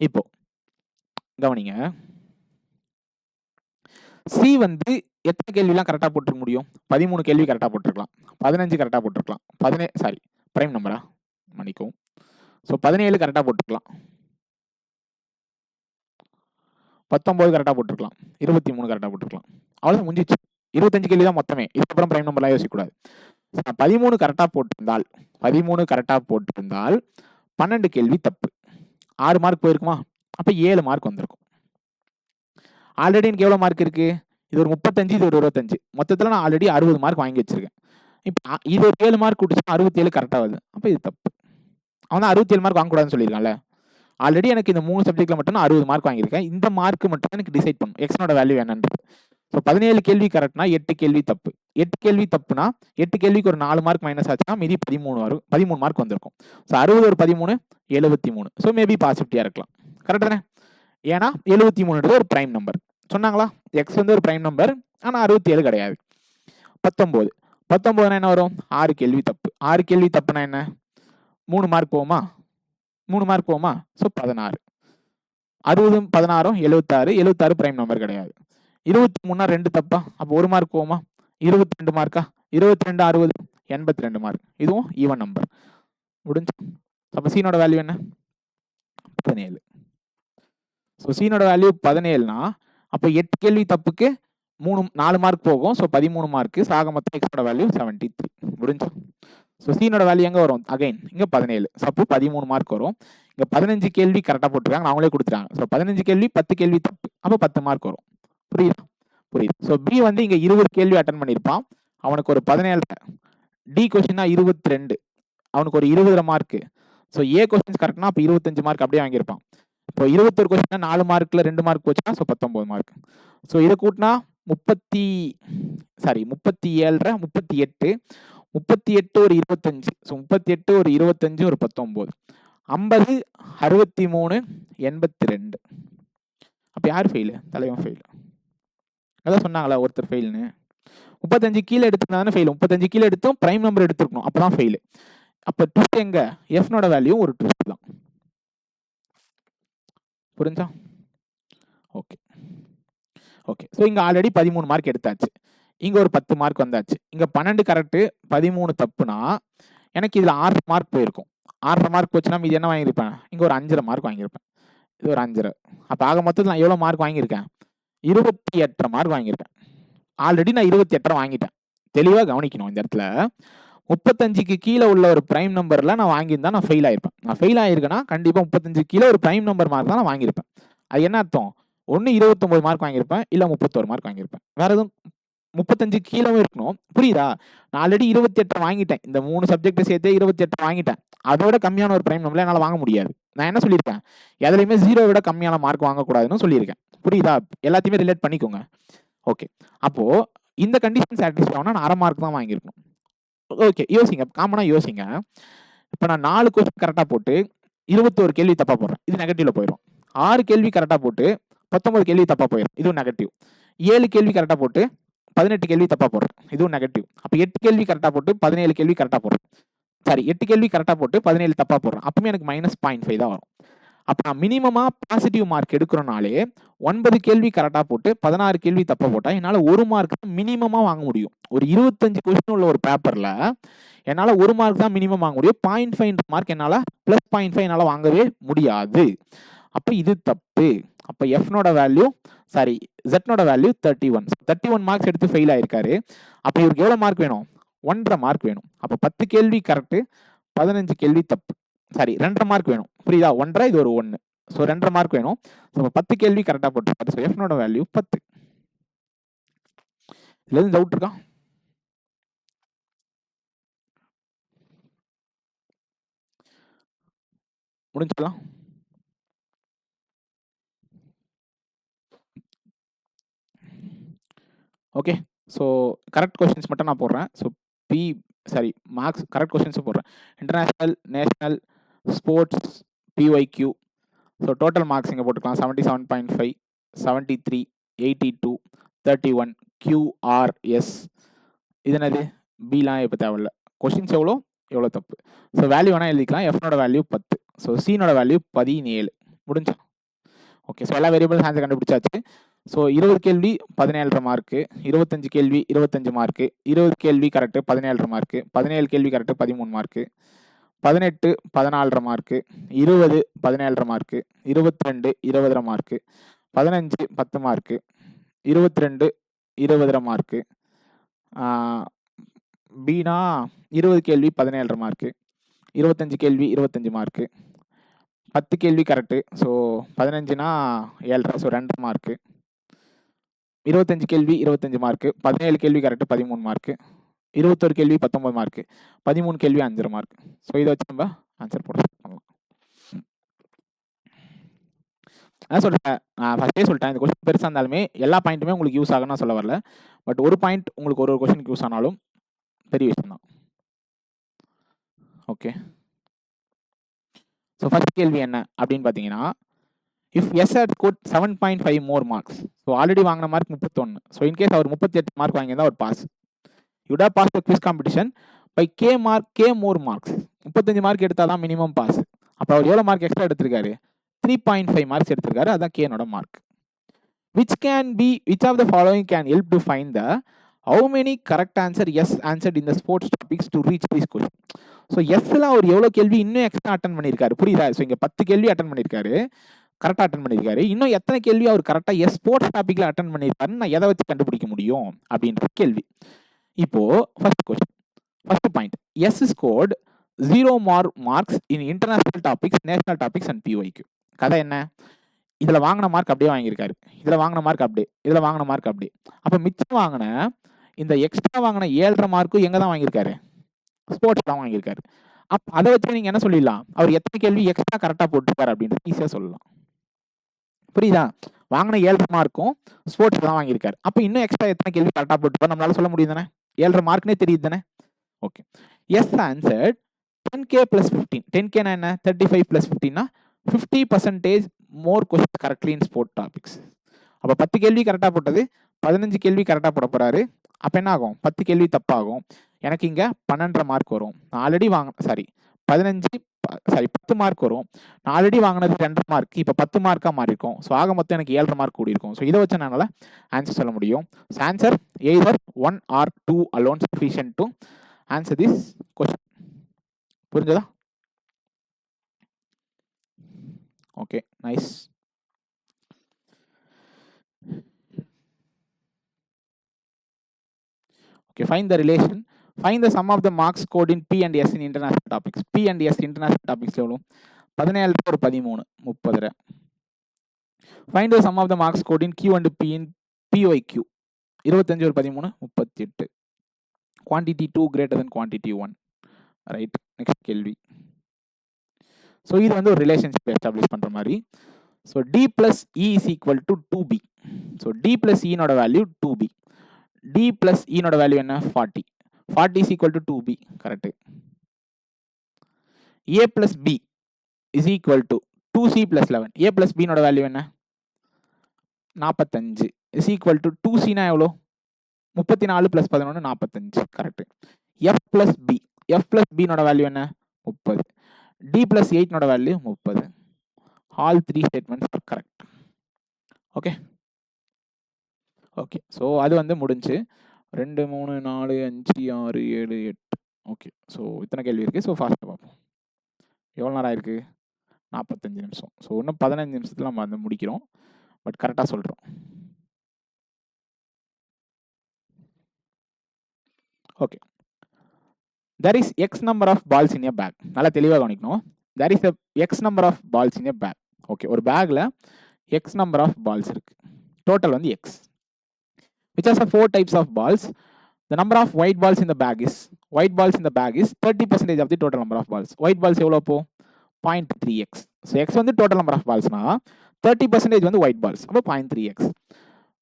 இப்போ கவனிங்க, சி வந்து எத்தனை கேள்விலாம் கரெக்டாக போட்டுருக்க முடியும்? 13 கேள்வி கரெக்டாக போட்டிருக்கலாம், 15 கரெக்டாக போட்டிருக்கலாம், பிரைம் நம்பரா மன்னிக்கும். ஸோ 17 கரெக்டாக போட்டிருக்கலாம், 19 கரெக்டாக போட்டிருக்கலாம், 23 கரெக்டாக போட்டிருக்கலாம். அவ்வளோதான், முடிஞ்சிச்சு. 25 கேள்வி தான் மொத்தமே. இதுக்கப்புறம் பிரைம் நம்பர்லாம் யோசிக்கக்கூடாது. 13 கரெக்டாக போட்டிருந்தால் 12 கேள்வி தப்பு. 6 மார்க் போயிருக்குமா? அப்போ 7 மார்க் வந்திருக்கும். ஆல்ரெடி எனக்கு எவ்வளோ மார்க் இருக்கு? இது ஒரு 35, இது ஒரு 25. மொத்தத்தில் நான் ஆல்ரெடி 60 மார்க் வாங்கி வச்சிருக்கேன். இப்போ இது ஒரு 7 மார்க் கொடுத்து 67 கரெக்டாக வருது. அப்போ இது தப்பு. அவன் தான் 67 மார்க் வாங்கக்கூடாதுன்னு சொல்லியிருக்கான்ல. ஆல்ரெடி எனக்கு இந்த 3 சப்ஜெக்ட்ல மட்டும் நான் 60 மார்க் வாங்கியிருக்கேன். இந்த மார்க் மட்டும் எனக்கு டிசைட் பண்ணும் எக்ஸனோட வேல்யூ என்னன்றது. ஸோ 17 கேள்வி கரெக்ட்னா 8 கேள்வி தப்பு. 8 கேள்வி தப்புனா 8 கேள்விக்கு ஒரு 4 மார்க் மைனஸ் ஆச்சுன்னா மீதி 13 மார்க் வந்திருக்கும். ஸோ 60 ஒரு 13 73. ஸோ மேபி பாசிட்டிவாக இருக்கலாம். கரெக்ட் தானே? ஏன்னா 73 ஒரு பிரைம் நம்பர் சொன்னாங்களா? எக்ஸ் வந்து ஒரு பிரைம் நம்பர், ஆனால் 67 கிடையாது. 19 என்ன வரும்? 6 கேள்வி தப்பு. 6 கேள்வி தப்புனா என்ன? 3 மார்க் போகுமா? 3 மார்க் போகுமா? ஸோ 16. 60 16 76 பிரைம் நம்பர் கிடையாது. 23 2 தப்பா? அப்போ 1 மார்க் போகுமா? 22 மார்க்கா? 22 60 82 மார்க். இதுவும் ஈவன் நம்பர். முடிஞ்சு. அப்போ சீனோட வேல்யூ என்ன? 17. ஸோ சீனோட வேல்யூ 17னா அப்போ 8 கேள்வி தப்புக்கு 4 மார்க் போகும். So 13 mark. ஆக மொத்தம் எக்ஸோட வேல்யூ 73. முடிஞ்சு. ஸோ சீனோட வேல்யூ எங்கே வரும்? அகைன் இங்கே 17. ஸோ அப்போ 13 மார்க் வரும். இங்கே 15 கேள்வி கரெக்டாக போட்டுருக்காங்க, அவங்களே கொடுத்துட்டாங்க. ஸோ 15 கேள்வி 10 கேள்வி தப்பு, அப்போ 10 மார்க் வரும். புரியுதா? புரியுது. ஸோ பி வந்து இங்கே 20 கேள்வி அட்டன் பண்ணியிருப்பான், அவனுக்கு ஒரு 17. டி கொஸ்டின்னா 22, அவனுக்கு ஒரு 20 மார்க்கு. ஸோ ஏ கொஸ்டின்ஸ் கரெக்ட்னா அப்போ 25 மார்க் அப்படியே வாங்கியிருப்பான். இப்போ 21 கொஸ்டின்னா 4 மார்க்கில் 2 மார்க் போச்சுன்னா ஸோ 19 மார்க். ஸோ இதை கூட்டினா 37 38 ஒரு 25. ஸோ 38 ஒரு 25 ஒரு 19 50 63 82. அப்போ யார் ஃபெயிலு? தலைவன் ஃபெயிலு. அதான் சொன்னாங்களா ஒருத்தர் ஃபெயில்னு. 35 கீழே எடுத்துருந்தானே ஃபெயில். 35 கீழே எடுத்தும் பிரைம் நம்பர் எடுத்துருக்கணும், அப்பதான் ஃபெயிலு. அப்போ ட்விஸ்ட் எங்க? எஃப்னோட வேல்யூ ஒரு ட்விஸ்ட் தான். புரிஞ்சா? Okay okay. ஸோ இங்கே ஆல்ரெடி 13 மார்க் எடுத்தாச்சு, இங்கே ஒரு 10 மார்க் வந்தாச்சு. இங்கே 12 கரெக்டு 13 தப்புனா எனக்கு இதில் 6 மார்க் போயிருக்கும். 6 மார்க் போச்சுன்னா இது என்ன வாங்கியிருப்பேன்? இங்கே ஒரு 5 மார்க் வாங்கியிருப்பேன். இது ஒரு 5. அப்போ ஆக மொத்தத்தில் நான் எவ்வளோ மார்க் வாங்கியிருக்கேன்? 28 மார்க் வாங்கியிருக்கேன். ஆல்ரெடி நான் 28 வாங்கிட்டேன். தெளிவாக கவனிக்கணும் இந்த இடத்துல. 35க்கு கீழே உள்ள ஒரு பிரைம் நம்பரில் நான் வாங்கியிருந்தா நான் ஃபெயில் ஆயிருப்பேன். நான் ஃபெயில் ஆயிருக்கேன்னா கண்டிப்பாக 35 கீழே ஒரு பிரைம் நம்பர் மார்க் தான் நான் வாங்கியிருப்பேன். அது என்ன அர்த்தம்? ஒன்று 29 மார்க் வாங்கியிருப்பேன், இல்லை 31 மார்க் வாங்கியிருப்பேன். வேற எதுவும் 35 கீழே இருக்கணும். புரியுதா? நான் ஆல்ரெடி 28 வாங்கிட்டேன். இந்த 3 சப்ஜெக்ட் சேர்த்து 28 வாங்கிட்டேன். அதோட கம்மியான ஒரு பிரைம் நம்பர்ல என்னால் வாங்க முடியாது. நான் என்ன சொல்லியிருக்கேன்? எதுலையுமே 0 விட கம்மியான மார்க் வாங்கக்கூடாதுன்னு சொல்லியிருக்கேன். புரியுதா? எல்லாத்தையுமே ரிலேட் பண்ணிக்கோங்க. ஓகே. அப்போ இந்த கண்டிஷன் சாட்டிஸ்ஃபை ஆகணும்னா நான் 1/2 மார்க் தான் வாங்கியிருக்கணும். ஓகே, யோசிங்க, காமனா யோசிங்க. இப்போ நான் 4 கொஸ்டின் கரெக்டாக போட்டு 21 கேள்வி தப்பா போடுறேன், இது நெகட்டிவ்ல போயிடும். 6 கேள்வி கரெக்டாக போட்டு 19 கேள்வி தப்பா போயிடும், இதுவும் நெகட்டிவ். 7 கேள்வி கரெக்டாக போட்டு 18 கேள்வி தப்பா போடுறேன், இதுவும் நெகட்டிவ். அப்போ 8 கேள்வி கரெக்டாக போட்டு 17 கேள்வி கரெக்டாக போடுறேன். 8 கேள்வி கரெக்டாக போட்டு 17 தப்பா போடுறேன், அப்பவுமே எனக்கு -0.5 தான் வரும். அப்போ நான் மினிமமா பாசிட்டிவ் மார்க் எடுக்கிறனாலே 9 கேள்வி கரெக்டாக போட்டு 16 கேள்வி தப்பா போட்டால் என்னால் 1 மார்க் தான் மினிமமாக வாங்க முடியும். ஒரு 25 கொஸ்டின் உள்ள ஒரு பேப்பரில் என்னால் 1 மார்க் தான் மினிமம் வாங்க முடியும். 0.5 மார்க் என்னால் +0.5 என்னால் வாங்கவே முடியாது. அப்போ இது தப்பு. அப்போ எஃப்னோட வேல்யூ ஜெட்னோட வேல்யூ 31 மார்க்ஸ் எடுத்து ஃபெயில் ஆயிருக்காரு. அப்போ இவருக்கு எவ்வளோ மார்க் வேணும்? 1.5 மார்க் வேணும். அப்போ 10 கேள்வி கரெக்டு 15 கேள்வி தப்பு. 2.5 மார்க் வேணும். புரியுதா? 1.5 இது ஒரு 1. ஸோ 2.5 மார்க் வேணும். ஸோ 10 கேள்வி கரெக்டாக போட்டிருக்காரு. ஸோ எஃப்னோட வேல்யூ 10. இதுல எதுவும் டவுட் இருக்கா? முடிஞ்சுக்கலாம். ஓகே. ஸோ கரெக்ட் கொஸ்டின்ஸ் மட்டும் நான் போடுறேன். ஸோ மார்க்ஸ் கரெக்ட் கொஸ்டின்ஸும் போடுறேன். International, national, sports, PYQ. So total marks இங்கே போட்டுக்கலாம். 77.5, 73, 82, 31, QRS. இது என்னது? பிலாம் இப்போ தேவையில்ல. கொஸ்டின்ஸ் எவ்வளோ தப்பு. ஸோ வேல்யூ வேணால் எழுதிக்கலாம். எஃப்னோட வேல்யூ 10. ஸோ சீனோட வேல்யூ 17. முடிஞ்சா? ஓகே. ஸோ எல்லா வேரியபிள்ஸ் ஆன்சர் கண்டுபிடிச்சாச்சு. ஸோ 20 கேள்வி 17.5 மார்க்கு, 25 கேள்வி 25 மார்க்கு, 20 கேள்வி கரெக்டு 17.5 மார்க்கு, 17 கேள்வி correct 13 mark, 18 14.5 mark, 20 17.5 mark, 22 20.5 mark, 15 10 mark, 22 20.5 mark, பினா 20 கேள்வி 17.5 மார்க்கு, 25 கேள்வி 25 மார்க்கு, 10 கேள்வி கரெக்டு. ஸோ 15னா 7.5, ஸோ 2 மார்க்கு, 25 கேள்வி 25 மார்க்கு, 17 கேள்வி கரெக்டு 13 மார்க்கு, 21 கேள்வி 19 மார்க்கு, 13 கேள்வி 5 மார்க். ஸோ இதை வச்சு நம்ம ஆன்சர் போட பண்ணலாம். அதான் சொல்லிட்டேன், நான் ஃபஸ்ட்டே சொல்லிட்டேன், இந்த கொஸ்டின் பெருசாக இருந்தாலுமே எல்லா பாயிண்ட்டுமே உங்களுக்கு யூஸ் ஆகும்னு நான் சொல்ல வரல. பட் ஒரு பாயிண்ட் உங்களுக்கு ஒரு கொஸ்டினுக்கு யூஸ் ஆனாலும் பெரிய விஷயம் தான். ஓகே. ஸோ ஃபர்ஸ்ட் கேள்வி என்ன அப்படின்னு பார்த்தீங்கன்னா, if S had scored 7.5 more marks. So already வாங்கின மார்க் 31. ஸோ இன்கேஸ் அவர் 38 மார்க் வாங்கியிருந்தா அவர் pass. You'd have pass the quiz competition by K more marks. 35 mark எடுத்தால் தான் மினிமம் பாஸ். அப்போ அவர் எவ்வளோ மார்க் எக்ஸ்ட்ரா எடுத்திருக்காரு? 3.5 மார்க்ஸ் எடுத்திருக்காரு. அதான் கேனோட mark. which of the following can help to find the how many correct answer yes answered in the sports topics to reach this question. So எஸ்ல அவர் எவ்வளோ கேள்வி இன்னும் எக்ஸ்ட்ரா அட்டன் பண்ணியிருக்காரு, புரியுதா? ஸோ இங்கே 10 கேள்வி அட்டன் பண்ணியிருக்காரு, கரெக்டாக அட்டன் பண்ணியிருக்காரு. இன்னும் எத்தனை கேள்வி அவர் கரெக்டாக ஸ்போர்ட்ஸ் டாப்பிக்கில் அட்டன் பண்ணியிருக்காருன்னு நான் எதை வச்சு கண்டுபிடிக்க முடியும் அப்படின்ற கேள்வி. இப்போ first question, first point, S scored 0 marks in international topics, national topics and PYQ. கதை என்ன? இதில் வாங்கின மார்க் அப்படியே வாங்கியிருக்காரு, இதில் வாங்கின மார்க் அப்படியே, இதில் வாங்கின மார்க் அப்படியே. அப்போ மிச்சம் வாங்கின இந்த எக்ஸ்ட்ரா வாங்கின 7.5 மார்க்கும் எங்கே தான் வாங்கியிருக்காரு? ஸ்போர்ட்ஸ் தான் வாங்கியிருக்காரு. அப்போ அதை வச்சு நீங்கள் என்ன சொல்லிடலாம்? அவர் எத்தனை கேள்வி எக்ஸ்ட்ரா கரெக்டாக போட்டிருக்காரு அப்படின்றது ஈஸியாக சொல்லலாம். புரியுதா? வாங்கின 7.5 மார்க்கும் ஸ்போர்ட்ஸ் தான் வாங்கியிருக்காரு. அப்போ இன்னும் எக்ஸ்ட்ரா எத்தனை கேள்வி கரெக்டாக போட்டிருப்பாரு நம்மளால சொல்ல முடியும் தானே? 7.5 மார்க்னே தெரியுது தானே? Okay. S answered 10K + 15. 10K என்ன? 35 + 15 50% மோர் கொஸ்டின் கரெக்ட்லி இன் ஸ்போர்ட் டாபிக்ஸ். அப்போ 10 கேள்வி கரெக்டாக போட்டது 15 கேள்வி கரெக்டாக போட போறாரு. அப்போ என்ன ஆகும்? 10 கேள்வி தப்பாகும். எனக்கு இங்கே 12.5 மார்க் வரும். நான் ஆல்ரெடி 10 மார்க் வரும். நான் ஆல்ரெடி வாங்கினது 2 மார்க், இப்போ 10 மார்க்காக மாறி இருக்கும். ஸோ ஆக மொத்தம் எனக்கு 7.5 மார்க் கூடி இருக்கும். ஸோ இதை வச்சு என்னால் ஆன்சர் சொல்ல முடியும். Answer either 1 or 2 alone sufficient to answer this question. புரிஞ்சதா? Okay, nice. Okay, find the relation. Find the sum of the marks scored in P and S in international topics. P and S international topics எவ்வளோ? 17 ஒரு 13, 30. Find the sum of the marks scored in Q and P in PYQ. 25 ஒரு 13, 38. Quantity 2 greater than quantity 1. Right, next கேள்வி. ஸோ இது வந்து ஒரு ரிலேஷன்ஷிப் எஸ்டாப்ளிஷ் பண்ணுற மாதிரி. So D plus E is equal to 2B. So D plus E நோட value 2B. D plus E நோட வேல்யூ என்ன? 40. 40 is equal to 2B. Correct. A plus B is equal to 2C plus 11. A plus B நோட வேல்யூ என்ன? 45 is equal to 2C னா எவ்வளோ? 34 plus 11 45. Correct. F plus B. F plus B நோட வேல்யூ என்ன? 30. D plus 8 நோட value 30. All 3 statements are correct. Okay. Okay, so அது வந்து முடிஞ்சு. 2 3 4 5 6 7 8. ஓகே, ஸோ இத்தனை கேள்வி இருக்குது. ஸோ ஃபாஸ்ட்டாக பார்ப்போம். எவ்வளோ நேரம் ஆயிருக்கு? 45 நிமிஷம். ஸோ இன்னும் 15 நிமிஷத்தில் நம்ம வந்து முடிக்கிறோம். பட் கரெக்டாக சொல்கிறோம். Okay. there is x number of balls in a bag. நல்லா தெளிவாக கவனிக்கணும். there is a x number of balls in a bag. Okay, ஒரு பேக்ல எக்ஸ் நம்பர் ஆஃப் பால்ஸ் இருக்கு, டோட்டல் வந்து X. which has 4 types of balls. The number of white balls in the bag is 30% of the total number of balls. White balls எவ்வளோ அப்போ 0.3x. So x வந்து total number of ballsனா 30% வந்து white balls, அப்போ 0.3x.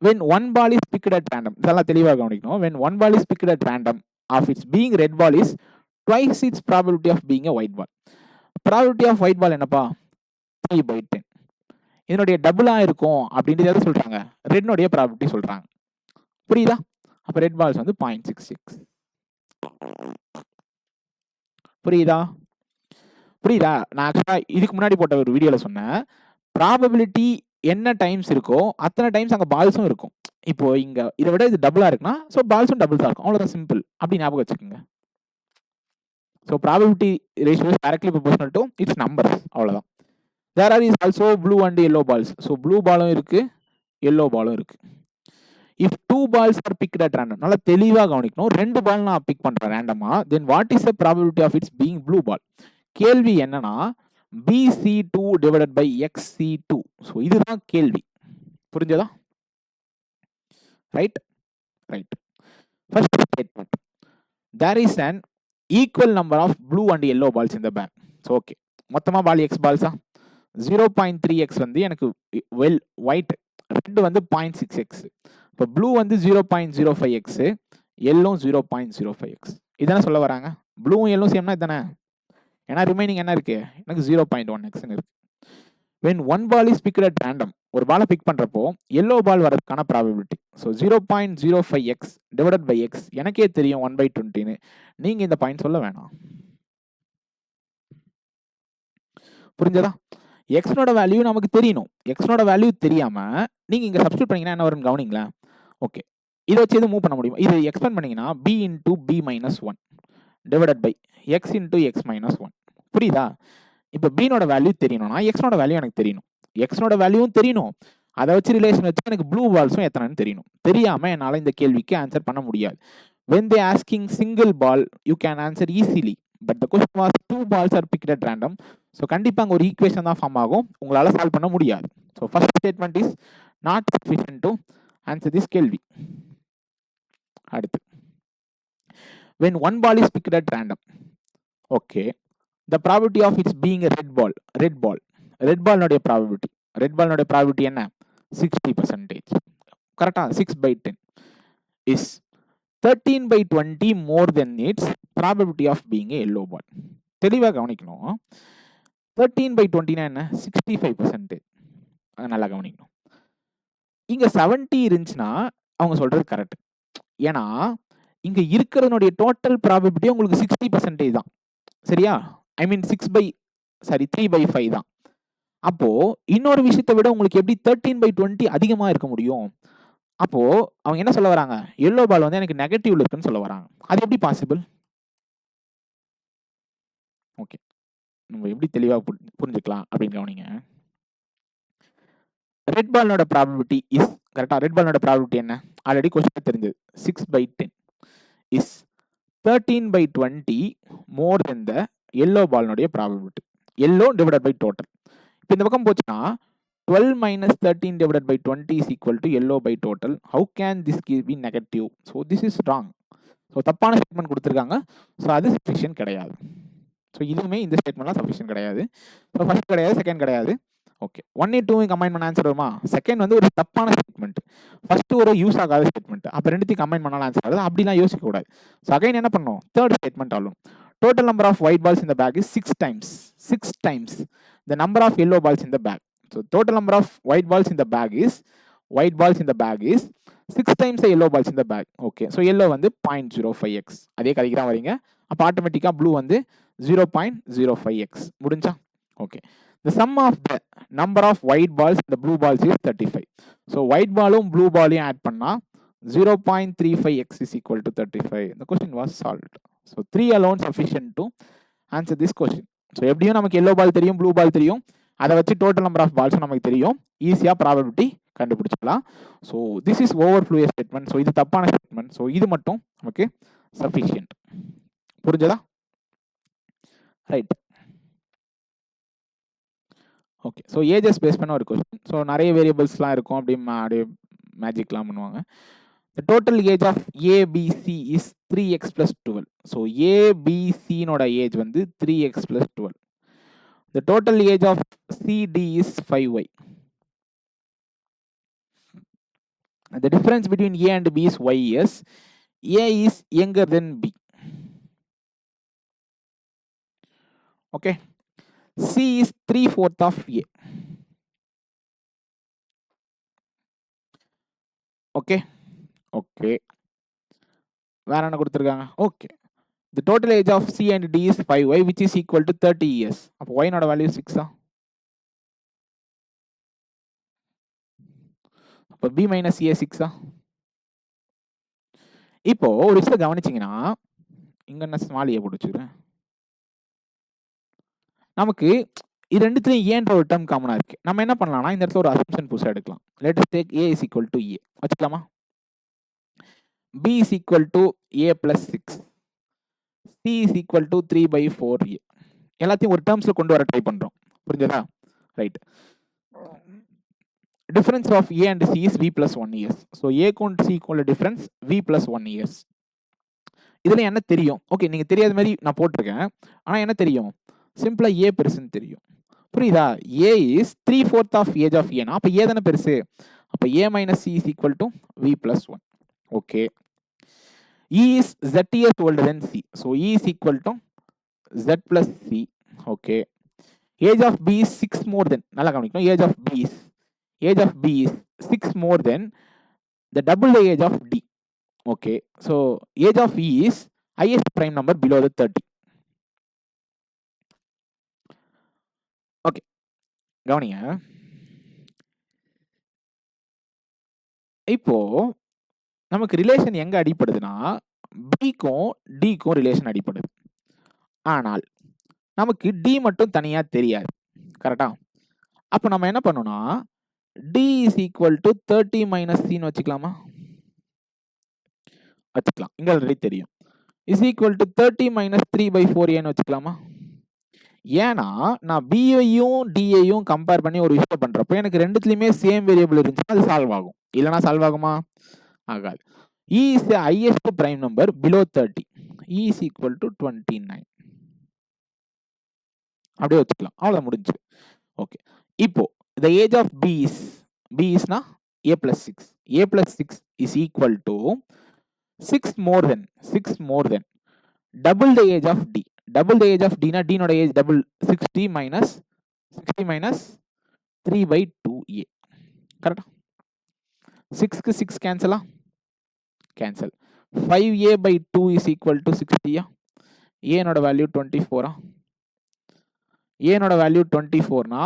When one ball is picked at random, இதெல்லாம் தெளிவாக கவனிக்கணும். When one ball is picked at random of its being red ball is twice its probability of being a white ball. Probability of white ball என்னப்பா 3/10. இதனுடைய டபுளா இருக்கும் அப்படின்றது எதை சொல்றாங்க, ரெட்னுடைய ப்ராபபிலிட்டி சொல்றாங்க. புரியுதா? அப்ப ரெட் பால்ஸ் வந்து 0.66. புரியுதா? நான் ஆக்சுவலா இதுக்கு முன்னாடி போட்ட ஒரு வீடியோல சொன்னேன், ப்ராபபிலிட்டி என்ன டைம்ஸ் இருக்கோ அத்தனை டைம்ஸ் அங்க பால்ஸும் இருக்கும். இப்போ இங்க இதை விட இது டபுளா இருக்குன்னா ஸோ பால்ஸும் டபுள்ஸா இருக்கும், அவ்வளவுதான், சிம்பிள். அப்படி ஞாபகம் வச்சுக்கோங்க. So probability ratio is directly proportional to its numbers, அவ்வளவுதான். There are is also blue and yellow balls. So blue பாலும் இருக்கு, எல்லோ பாலும் இருக்கு. If 2 balls are picked at random, நல்லா தெளிவாக கவனிக்கணும், 2 பால் நான் பிக் பண்றேன் ரேண்டமா, then what is the probability of its being blue ball? கேள்வி என்னன்னா BC2 divided by XC2. So இதுதான் கேள்வி. புரிஞ்சதா? Right. First statement, there is an equal number of blue and yellow balls in the bag. So okay, மொத்தமா பால் எக்ஸ் பால்ஸா, 0.3x வந்து எனக்கு ஒயிட், ரெட் வந்து 0.6x. இப்போ ப்ளூ வந்து 0.05x, எல்லோ 0.05x. இதானே சொல்ல வராங்க. ப்ளூவும் எல்லோ சேம்னா இதானே, ஏன்னா ரிமைனிங் என்ன இருக்கு, எனக்கு 0.1x இருக்கு. when one ball is picked at random, ஒரு பாலை பிக் பண்றப்போ எல்லோ பால் வரதுக்கான probability, so 0.05x divided by x, எனக்கே தெரியும் 1/20ன்னு, நீங்க இந்த பாயிண்ட் சொல்ல வேணாம். புரிஞ்சதா? எக்ஸ்னோட வேல்யூ நமக்கு தெரியணும். எக்ஸ்னோட வேல்யூ தெரியாம நீங்க இங்க சப்ஸ்டிட் பண்ணீங்கன்னா என்ன வரும்னு கவனிங்களா. ஓகே, இதை வச்சு எதுவும் மூவ் பண்ண முடியும். இதை எக்ஸ்பேண்ட் பண்ணீங்கன்னா b into b minus 1 divided by x into x minus 1. புரியுதா? இப்போ b-நோட வேல்யூ தெரியணும்னா x-நோட வேல்யூ எனக்கு தெரியணும். x-நோட வேல்யூவும் தெரியணும், அதை வச்சு ரிலேஷன் வச்சு எனக்கு ப்ளூ பால்ஸும் எத்தனைன்னு தெரியணும். தெரியாம என்னால் இந்த கேள்விக்கு ஆன்சர் பண்ண முடியாது. when they asking single ball you can answer easily, but the question was 2 balls are picked at random. So கண்டிப்பாக அங்கே ஒரு ஈக்குவேஷன் தான் ஃபார்ம் ஆகும், உங்களால் சால்வ் பண்ண முடியாது. So first statement is not sufficient to answer this கேள்வி. அடுத்து, when one ball is picked at random, okay, the probability of its being a red ball நோடைய probability என்ன 60%. கரெக்டா? 6/10 is 13/20 more than its probability of being a yellow ball. தெளிவாக கவனிக்கணும், 13/20 என்ன 65%. நல்லா கவனிக்கணும். இங்க 70 இருந்துச்சுன்னா அவங்க சொல்றது கரெக்ட். ஏன்னா இங்க இருக்கிறதனுடைய டோட்டல் ப்ராபபிலிட்டி உங்களுக்கு 60% தான், சரியா? ஐ மீன் 3/5 தான். அப்போ இன்னொரு விஷயத்தை விட உங்களுக்கு எப்படி 13/20 அதிகமா இருக்க முடியும்? அப்போ அவங்க என்ன சொல்ல வராங்க, எல்லோ பால் வந்து எனக்கு நெகட்டிவ்ல இருக்குன்னு சொல்ல வராங்க. அது எப்படி பாசிபிள்? ஓகே, நம்ம எப்படி தெளிவா புரிஞ்சுக்கலாம் அப்படின்னு கவனிங்க. ரெட் பாலோட ப்ராபபிலிட்டி இஸ் கரெக்டா, ரெட் பாலோட ப்ராபபிலிட்டி என்ன ஆல்ரெடி क्वेश्चन தெரிஞ்சது, 6/10 is 13/20 more then the yellow பாலோட probability, yellow divided by total. இப்போ இந்த பக்கம் போச்சுன்னா 12 minus 13 divided by 20 is equal to yellow by total. How can this be negative? So this is wrong. So தப்பான ஸ்டேட்மெண்ட் கொடுத்துருக்காங்க. ஸோ அது சஃபிஷியன்ட் கிடையாது. ஸோ இதுவுமே இந்த ஸ்டேட்மெண்ட்லாம் சஃபிஷியன்ட் கிடையாது. ஸோ ஃபர்ஸ்ட் கிடையாது, செகண்ட் கிடையாது. ஓகே, 1 2 கம்பைன் பண்ண ஆன்சர் வருமா? செகண்ட் வந்து ஒரு தப்பான ஸ்டேட்மெண்ட், ஃபர்ஸ்ட் ஒரு யூஸ் ஆகாத ஸ்டேட்மெண்ட், அப்போ ரெண்டுத்தையும் கம்பைன் பண்ணாலும் ஆன்சர் ஆகுது. அப்படிலாம் யோசிக்க கூடாது. ஸோ அகைன் என்ன பண்ணணும், தேர்ட் ஸ்டேட்மெண்ட் ஆகும். Total number of white balls in the bag is 6 times the number of yellow balls in the bag. So total number of white balls in the bag is 6 times the yellow balls in the bag. Okay, so yellow வந்து 0.05x, அதே கழிக்கிறா வரீங்க. அப்போ ஆட்டோமேட்டிக்கா ப்ளூ வந்து 0.05x. முடிஞ்சா? Okay, the sum of the number of white balls and the blue balls is 35. So white ballum blue ballayum add பண்ணா 0.35x is equal to 35. The question was solved. So 3 alone sufficient to answer this question. So எப்படியும் நமக்கு yellow ball தெரியும், blue ball தெரியும், அதை வச்சு total number of balls நமக்கு தெரியும், ஈஸியா ப்ராபபிலிட்டி கண்டுபிடிச்சிடலாம். So this is overflow statement. So இது தப்பான ஸ்டேட்மெண்ட். ஸோ இது மட்டும் நமக்கு சஃபிஷியன்ட். புரிஞ்சதா? Right. Okay. So ages base பண்ண ஒரு கொஸ்டின். ஸோ நிறைய வேரியபிள்ஸ்லாம் இருக்கும். அப்படியே மேஜிக்லாம் பண்ணுவாங்க. The total age of ABC is 3x plus 12. So ABC நோட age வந்து 3x plus 12. The total age of CD is 5y. The difference between A and B is y years. A is younger than B. Okay. C is 3/4 of A. Okay. Okay. வேற என்ன கொடுத்துருக்காங்க? Okay. The total age of C and D is 5y, which is equal to 30 years. அப்போ y நோட வேல்யூ 6 தான். அப்போ B minus A 6 தான். இப்போ ஒரு விஷயம் கவனிச்சிங்கன்னா, இங்க என்ன ஸ்மால் ஏ போட்டு வச்சுக்கிறேன். நமக்கு இது ரெண்டுத்துலையும் ஏன்ற ஒரு டேர்ம் காமனா இருக்கு. நம்ம என்ன பண்ணலாம்னா, இந்த இடத்துல ஒரு அசம்ப்ஷன் புதுசா எடுக்கலாம். Let us take A is equal to A. வச்சுக்கலாமா? B is equal to A plus 6. C is equal to 3/4A. எல்லாத்தையும் ஒரு டேர்ம்ஸ்ல கொண்டு வர ட்ரை பண்றோம். புரிஞ்சதா? Right. Difference of A and C is V plus 1 years. So A க்கும் C க்கும் difference V plus 1 years. இதுல என்ன தெரியும்? ஓகே, நீங்க தெரியாத மாதிரி நான் போட்டிருக்கேன். ஆனா என்ன தெரியும்? சிம்பிளா A பெருசுன்னு தெரியும். புரியுதா? A is 3/4 of age of A. அப்ப A தானே பெருசு. அப்ப A minus C is equal to V plus 1. Okay. E is Z years older than C. So E is equal to Z plus C. Okay. Age of B is 6 more than. நல்லா கவனிக்கணும். Age of B is 6 more than the double the age of D. Okay, so age of E is highest prime number below the 30. Okay, கவனிங்க. இப்போ நமக்கு ரிலேஷன் எங்க அடிப்படுதுன்னா, B-க்கும் D-க்கும் ரிலேஷன் அடிப்படுது. ஆனால் நமக்கு D மட்டும் தனியா தெரியாது. கரெக்டா? அப்போ நம்ம என்ன பண்ணோம்னா, D is equal to 30 minus C ன்னு வச்சுக்கலாமா? வச்சுக்கலாம். இங்க ஆல்ரெடி தெரியும். is equal to 30 minus 3/4A ன்னு வச்சுக்கலாமா? ஏன்னா நான் B-ஐயும் D-ஐயும் கம்பேர் பண்ணி ஒரு விஷயம் பண்றப்போ எனக்கு ரெண்டுத்துலயுமே சேம் வேரியபிள் இருந்துச்சுன்னா அது சால்வ் ஆகும். இல்லைன்னா சால்வ் ஆகுமா? ஆகாது. E is the highest prime number below 30. E is equal to 29. அப்படியே வச்சுக்கலாம். அவ்வளவு முடிஞ்சு. ஓகே. இப்போ the age of B is na A plus 6. A plus 6 is equal to 6 more than double the age of D. Double the age of D na D நோட age double 60 minus 3/2A. கரெக்டா? 6க்கு 6 கேன்சலா? Cancel. 5A/2 is equal to 60. A நோட வேல்யூ 24. A நோட வேல்யூ 24 னா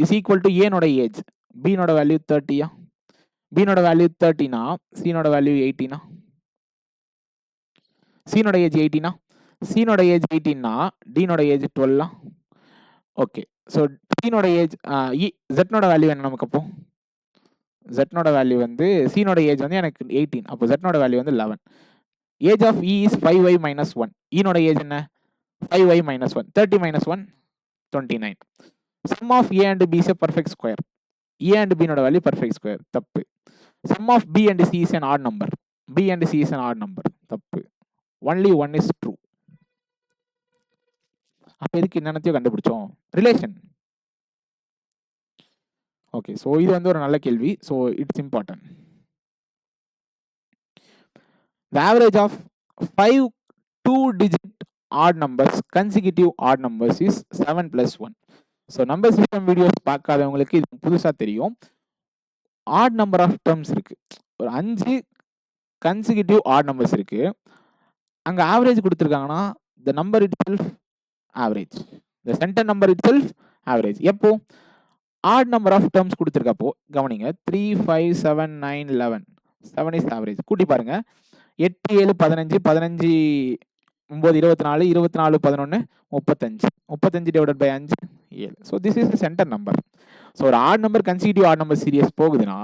is equal to A நோட ஏஜ். B நோட வேல்யூ 30. B நோட வேல்யூ 30 னா C நோட வேல்யூ 18. C நோட ஏஜ் 18. C நோட ஏஜ் 18 னா D நோட ஏஜ் 12. ஓகே. ஸோ C நோட ஏஜ் Z நோட வேல்யூ என்ன நமக்கு அப்போ? Z நோட வேல்யூ வந்து C நோட ஏஜ் வந்து எனக்கு 18. அப்போ Z நோட வேல்யூ வந்து 11. Age of E is 5y minus 1. E நோட ஏஜ் என்ன? 5y minus 1. 30 minus 1 29. Sum of A and B is a perfect square. A and B நோட வேல்யூ perfect square. தப்பு. Sum of B and C is an odd number. B and C is an odd number. தப்பு. Only one is true. அப்ப இதுக்கு என்னத்தையும் கண்டுபிடிச்சோம்? ரிலேஷன். ஓகே, ஸோ இது வந்து ஒரு நல்ல கேள்வி. So it's important. The average of 5 2-digit odd numbers, consecutive odd numbers is 7 plus 1. So number system videos பார்க்காதவங்களுக்கு இது புதுசாக தெரியும். ஆட் நம்பர் ஆஃப் டேர்ம்ஸ் இருக்கு. ஒரு 5 கன்சிக்யூட்டிவ் ஆட் நம்பர்ஸ் இருக்கு. அங்க ஆவரேஜ் கொடுத்துருக்காங்கன்னா the number itself average, the center number itself average. எப்போ ஆட் நம்பர் ஆஃப் டேர்ம்ஸ் கொடுத்துருக்கப்போ கவனிங்க, 3 5 7 9 11 7 is average. கூட்டி பாருங்க, 8 7 15 15 9 24 24 11 35 35 divided by 5 7. So this is the center number. So ஒரு odd number consecutive odd number series போகுதுன்னா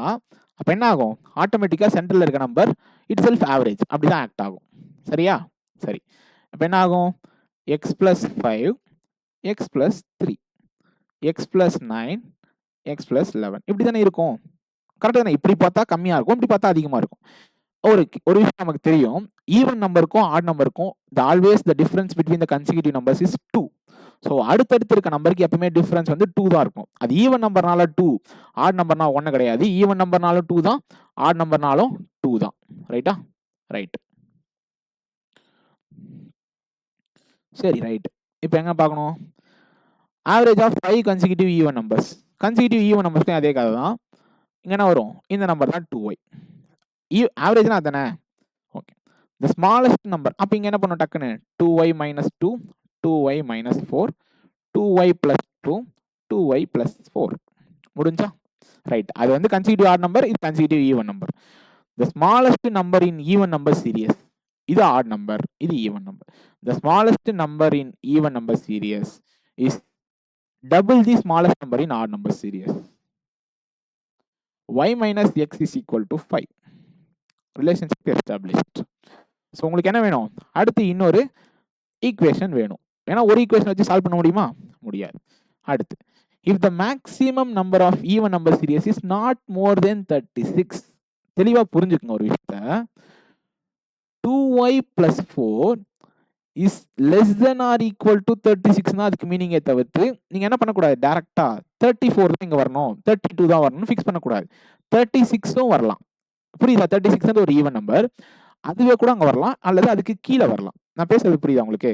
அப்போ என்ன ஆகும்? ஆட்டோமேட்டிக்காக சென்டரில் இருக்க நம்பர் இட் செல்ஃப் ஆவரேஜ் அப்படி தான் ஆக்ட் ஆகும். சரியா? சரி. அப்போ என்ன ஆகும்? X plus 5 X plus 3 X plus 9 X plus 11 இப்படி தானே இருக்கும். கரெக்டாக தானே? இப்படி பார்த்தா கம்மியாக இருக்கும், இப்படி பார்த்தா அதிகமாக இருக்கும். ஒரு விஷயம் நமக்கு தெரியும், ஈவன் நம்பருக்கும் ஆட் நம்பருக்கும் always the difference between the consecutive numbers is 2. So அடுத்தடுத்து இருக்க நம்பருக்கு எப்பவுமே டிஃபரன்ஸ் வந்து 2 தான் இருக்கும். அது ஈவன் நம்பர்னால 2, ஆட் நம்பர்னா 1 கிடையாது. ஈவன் நம்பர்னாலும் 2 தான், ஆட் நம்பர்னாலும் 2 தான். ரைட்டா? ரைட். சரி, ரைட். இப்போ எங்க பார்க்கணும்? Average of 5 consecutive even numbers. Consecutive even நம்பர்ஸ்லையும் அதே கதை தான். இங்கே என்ன வரும்? இந்த நம்பர் தான் 2y. ஆவரேஜ்னா அதானே? ஓகே. The smallest number. அப்போ இங்கே என்ன பண்ணும் டக்குன்னு? 2y minus 2, 2y minus 4, 2y plus 2, 2y plus 4. முடிஞ்சா? ரைட். அது வந்து கன்சிக்யூட்டிவ் ஆட் நம்பர், இது consecutive even number. The smallest number in even number serious. இது ஆட் நம்பர், இது even number. The smallest number in even number serious is double the smallest number in odd number series. Y minus x is equal to 5. Relationship established. So உங்களுக்கு என்ன வேணும்? அடுத்து இன்னொரு ஈக்குவேஷன் வேணும். ஏன்னா ஒரு ஈக்குவேஷன் வச்சு சால்வ் பண்ண முடியுமா? முடியாது. அடுத்து, if the maximum number of even number series is not more than 36. தெளிவா புரிஞ்சுக்கங்க ஒரு விஷயத்தை. 2y plus 4 is less than or equal to 36 னா அதுக்கு மீனிங்கே தவிர்த்து நீங்க என்ன பண்ணக்கூடாது? டைரக்டா 34 தான் இங்க வரணும், 32 தான் வரணும்னு ஃபிக்ஸ் பண்ணக்கூடாது. 36ம் வரலாம். புரியுதா? 36 ஒரு ஈவன் நம்பர், அதுவே கூட அங்க வரலாம், அல்லது அதுக்கு கீழே வரலாம். நான் பேசுறது புரியுதா உங்களுக்கு?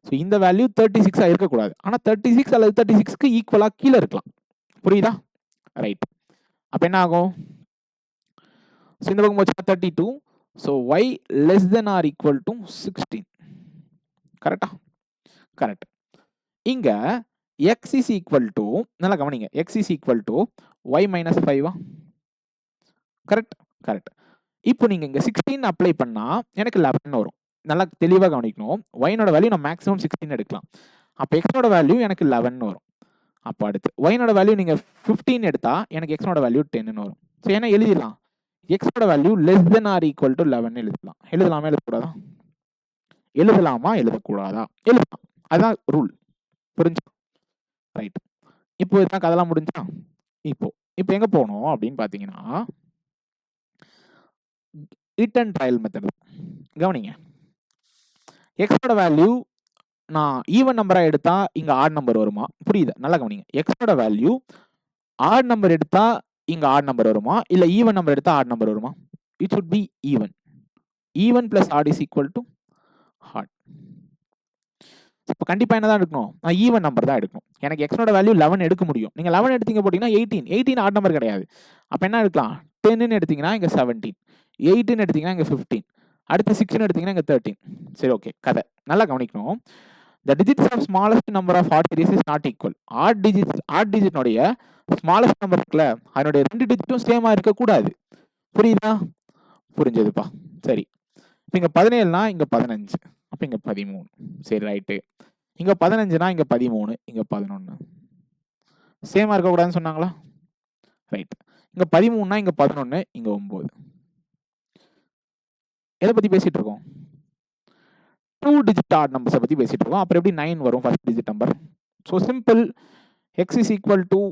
ஸோ இந்த வேல்யூ 36 இருக்கக்கூடாது, ஆனா 36 அல்லது 36க்கு ஈக்குவலா கீழே இருக்கலாம். புரியுதா? ரைட். அப்ப என்ன ஆகும்? ஸோ இந்த பக்கம் போச்சுன்னா 32. So y less than or equal to 16. கரெக்டா? கரெக்ட். இங்க x is equal to, நல்லா கவனிங்க, x is equal to y minus 5. Correct? Correct. இப்போ நீங்க இங்க 16 அப்ளை பண்ணா எனக்கு 11 வரும். நல்லா தெளிவா கவனிக்கணும். y நோட வேல்யூ நான் மேக்ஸிமம் 16 எடுக்கலாம். அப்ப x நோட வேல்யூ எனக்கு 11 வரும். அப்ப அடுத்து y நோட வேல்யூ நீங்க 15 எடுத்தா எனக்கு x நோட வேல்யூ 10 வரும். சோ என்ன எழுதிடலாம்? x நோட value less than or equal to 11 எழுதலாம். எழுதலாமா எழுதக்கூடாதா? எழுதலாமா எழுதக்கூடாதா? எழுதலாம். அதான் ரூல். புரிஞ்சா? ரைட். இப்போ இதான் கதெல்லாம் முடிஞ்சா? இப்போ எங்க போகணும் அப்படின்னு பாத்தீங்கன்னா, ரிட்டர்ன் ட்ரையல் மெத்தட். கவனிங்க, எக்ஸோட வேல்யூ நான் ஈவன் நம்பரா எடுத்தா இங்க ஆட் நம்பர் வருமா? புரியுது? நல்லா கவனிங்க. எக்ஸோட வேல்யூ ஆட் நம்பர் எடுத்தா இங்க ஆட் நம்பர் வருமா, இல்ல ஈவன் நம்பர் எடுத்தா ஆட் நம்பர் வருமா? It should be even. Even plus odd is equal to odd. இப்போ கண்டிப்பா என்னதான் எடுக்கணும்? நான் ஈவன் நம்பர் தான் எடுக்கணும். எனக்கு எக்ஸோட வேல்யூ 11 எடுக்க முடியும். நீங்க 11 எடுத்தீங்க போட்டீங்கன்னா 18 ஆட் நம்பர் கிடையாது. அப்ப என்ன எடுக்கலாம்? 10ன்னு எடுத்தீங்கன்னா இங்க 17, 8ன்னு எடுத்தீங்கன்னா இங்க 15, அடுத்து 6ன்னு எடுத்தீங்கன்னா இங்க 13. சரி, ஓகே. கதை நல்லா கவனிக்கணும். The digits of smallest number of odd series is not equal. odd digit உடைய smallest number இருக்குல்ல, அதனுடைய 2 டிஜிட்டும் சேமா இருக்க கூடாது. புரியுதா? புரிஞ்சதுப்பா. சரி. இங்க 17னா இங்க 15, அப்ப இங்க 13. சரி, ரைட்டு. இங்க 15னா இங்க 13, இங்க 11. சேமா இருக்க கூடாதுன்னு சொன்னாங்களா? ரைட். இங்க 13னா இங்க 11, இங்க 9. எதை பத்தி பேசிட்டு இருக்கோம்? 2 digit odd numbers பத்தி பேசிட்டு இருக்கோம். அப்புறம் எப்படி 9 வரும் first digit number? So simple. x is equal to,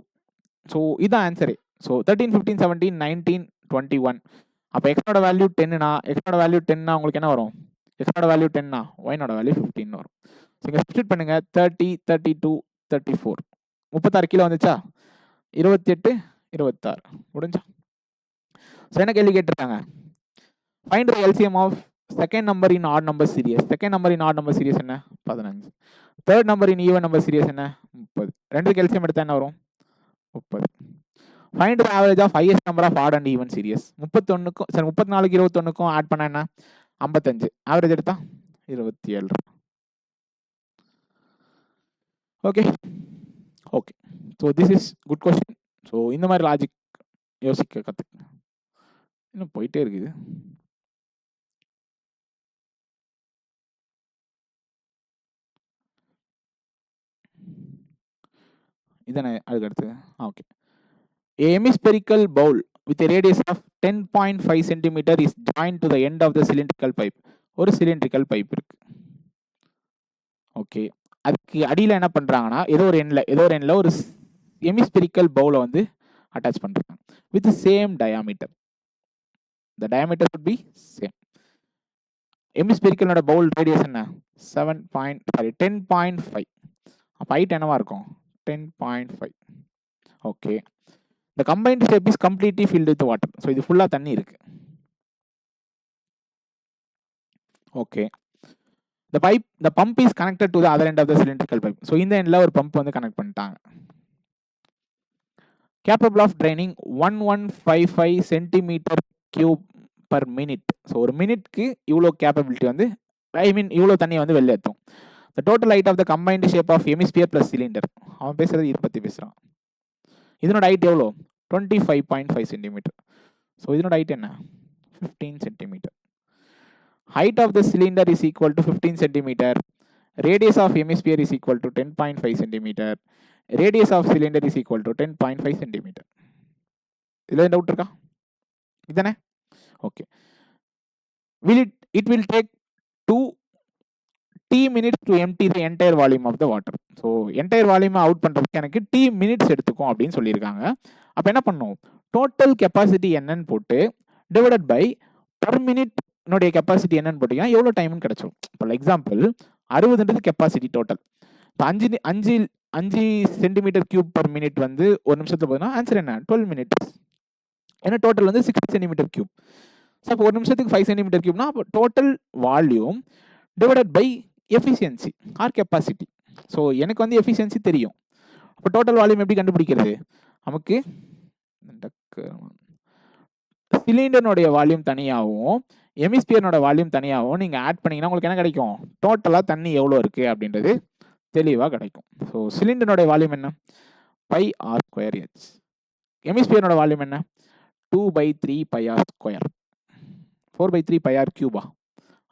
so இதான் ஆன்சரே. ஸோ 13, 15, 17, 19, 21. அப்போ எக்ஸோட வேல்யூ 10னா, எக்ஸோட வேல்யூ 10னா உங்களுக்கு என்ன வரும்? எக்ஸோட வேல்யூ 10னா ஒய்னோட வேல்யூ 15 வரும். ஸோ இங்கே சப்ஸ்டிட் பண்ணுங்க. 30, 32, 34. 36 கீழே வந்துச்சா? 28, 26 முடிஞ்சா? ஸோ என்ன கேள்வி கேட்டிருக்காங்க? Find the LCM of second number in odd number series. Second number in odd number series என்ன? 15. Third number in even number series என்ன? 30. ரெண்டுக்கு எல்சிஎம் எடுத்தா என்ன வரும்? 30. Find the average of highest number of odd and even series. 31க்கும் சரி 34க்கு 21க்கும் ஆட் பண்ணா என்ன? 55. ஆவரேஜ் எடுத்தா 27. Okay okay. So this is good question. So இந்த மாதிரி லாஜிக் யோசிக்க கற்றுக்குங்க. இன்னும் போயிட்டே இருக்குது. இதானே அதுக்கு அடுத்து? Okay. A hemispherical bowl with a radius of 10.5 cm is joined to the end of the cylindrical pipe. ஒரு cylindrical pipe இருக்கு. ஓகே. அதுக்கு அடியில் என்ன பண்றாங்கன்னா ஏதோ ஒரு எண்ணில் ஒரு hemispherical bowl வந்து attach பண்றாங்க with the same diameter. The diameter would be same. Hemispherical ஓட bowl radius என்ன 10.5. அப்ப height என்னவா இருக்கும் 10.5. Okay. The combined shape is completely filled with water. So இது ஃபுல்லா தண்ணி இருக்கு. Okay. The pump is connected to the other end of the cylindrical pipe. So இந்த எண்ட்ல ஒரு பம்ப் வந்து கனெக்ட் பண்ணிட்டாங்க. Capable of draining 1155 centimeter cube per minute. So ஒரு மினிட்க்கு இவ்வளோ கேப்பபிலிட்டி வந்து இவ்வளோ தண்ணி வந்து வெளில ஏற்றும். The total height of the combined shape of hemisphere plus cylinder. அவன் பேசுறது இதை பற்றி பேசுகிறான். இதனோட ஹைட் எவ்வளோ 25.5 சென்டிமீட்டர். ஸோ இதனோட ஹைட் என்ன 15 centimetre. Height of the cylinder is equal to 15 centimeter. Radius of hemisphere is equal to 10.5 centimeter. Radius of cylinder is equal to 10.5 centimeter. இதுல டவுட் இருக்கா? இதுதானே? Okay. It will take 2 t minutes to empty the entire volume of the water. So entire volume out பண்றதுக்கு எனக்கு t minutes எடுத்துக்கும் அப்படின்னு சொல்லியிருக்காங்க. அப்ப என்ன பண்ணும்? டோட்டல் கெப்பாசிட்டி என்னன்னு போட்டு டிவைடட் பை per minute என்னுடைய கெப்பாசிட்டி என்னன்னு போட்டீங்கன்னா எவ்வளோ டைம்னு கிடைச்சிடும். இப்போ எக்ஸாம்பிள் 60ன்றது கெப்பாசிட்டி டோட்டல். இப்போ 5 சென்டிமீட்டர் கியூப் பர் மினிட் வந்து ஒரு நிமிஷத்தில் போதுன்னா ஆன்சர் என்ன 12 மினிட்ஸ். ஏன்னா டோட்டல் வந்து 6 சென்டிமீட்டர் கியூப். ஸோ அப்போ ஒரு நிமிஷத்துக்கு 5 சென்டிமீட்டர் கியூப்னா அப்போ total volume divided by efficiency or capacity. So எனக்கு வந்து எஃபிஷியன்சி தெரியும். அப்போ டோட்டல் வால்யூம் எப்படி கண்டுபிடிக்கிறது? நமக்கு சிலிண்டர்னுடைய வால்யூம் தனியாகவும் ஹெமிஸ்பியர்னோட வால்யூம் தனியாகவும் நீங்கள் ஆட் பண்ணிங்கன்னா உங்களுக்கு என்ன கிடைக்கும்? டோட்டலாக தண்ணி எவ்வளோ இருக்குது அப்படின்றது தெளிவாக கிடைக்கும். ஸோ சிலிண்டர்னுடைய வால்யூம் என்ன பை ஆர் ஸ்கொயர் ஹெச். ஹெமிஸ்பியர்னோட வால்யூம் என்ன 2/3 pi r square. 4/3 pi r கியூபா?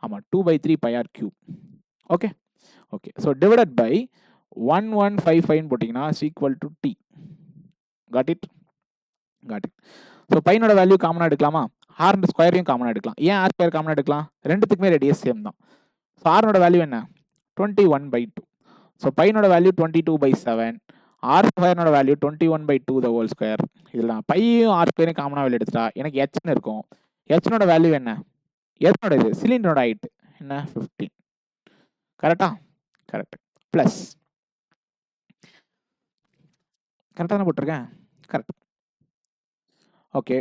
ஆமாம் 2/3 pi r cube. Okay okay. So divided by 1155 போட்டிங்கன்னா is equal to d. Got it. So பையனோட வேல்யூ காமனாக எடுக்கலாமா? ஆர் ஸ்கொயரையும் காமனாக எடுக்கலாம். ஏன் ஆர் ஸ்கொயர் காமனாக எடுக்கலாம்? ரெண்டுத்துக்குமே ரேடியஸ் சேம் தான். ஸோ ஆர்னோட வேல்யூ என்ன 21/2. ஸோ பையனோட வேல்யூ 22/7. ஆர் ஸ்கொயர்னோட வேல்யூ 21/2 த ஹோல் ஸ்கொயர். இதெல்லாம் பையும் ஆர் ஸ்கொயரையும் காமனாக வேல்யூ எடுத்துட்டா எனக்கு ஹெச்னு இருக்கும். ஹெச்னோட வேல்யூ என்ன? ஹெச்னோட இது சிலிண்டரோட ஹைட் என்ன 15. கரெக்டா? கரெக்ட். ப்ளஸ் கரெக்டாக தானே போட்டிருக்கேன்? கரெக்ட். ஓகே.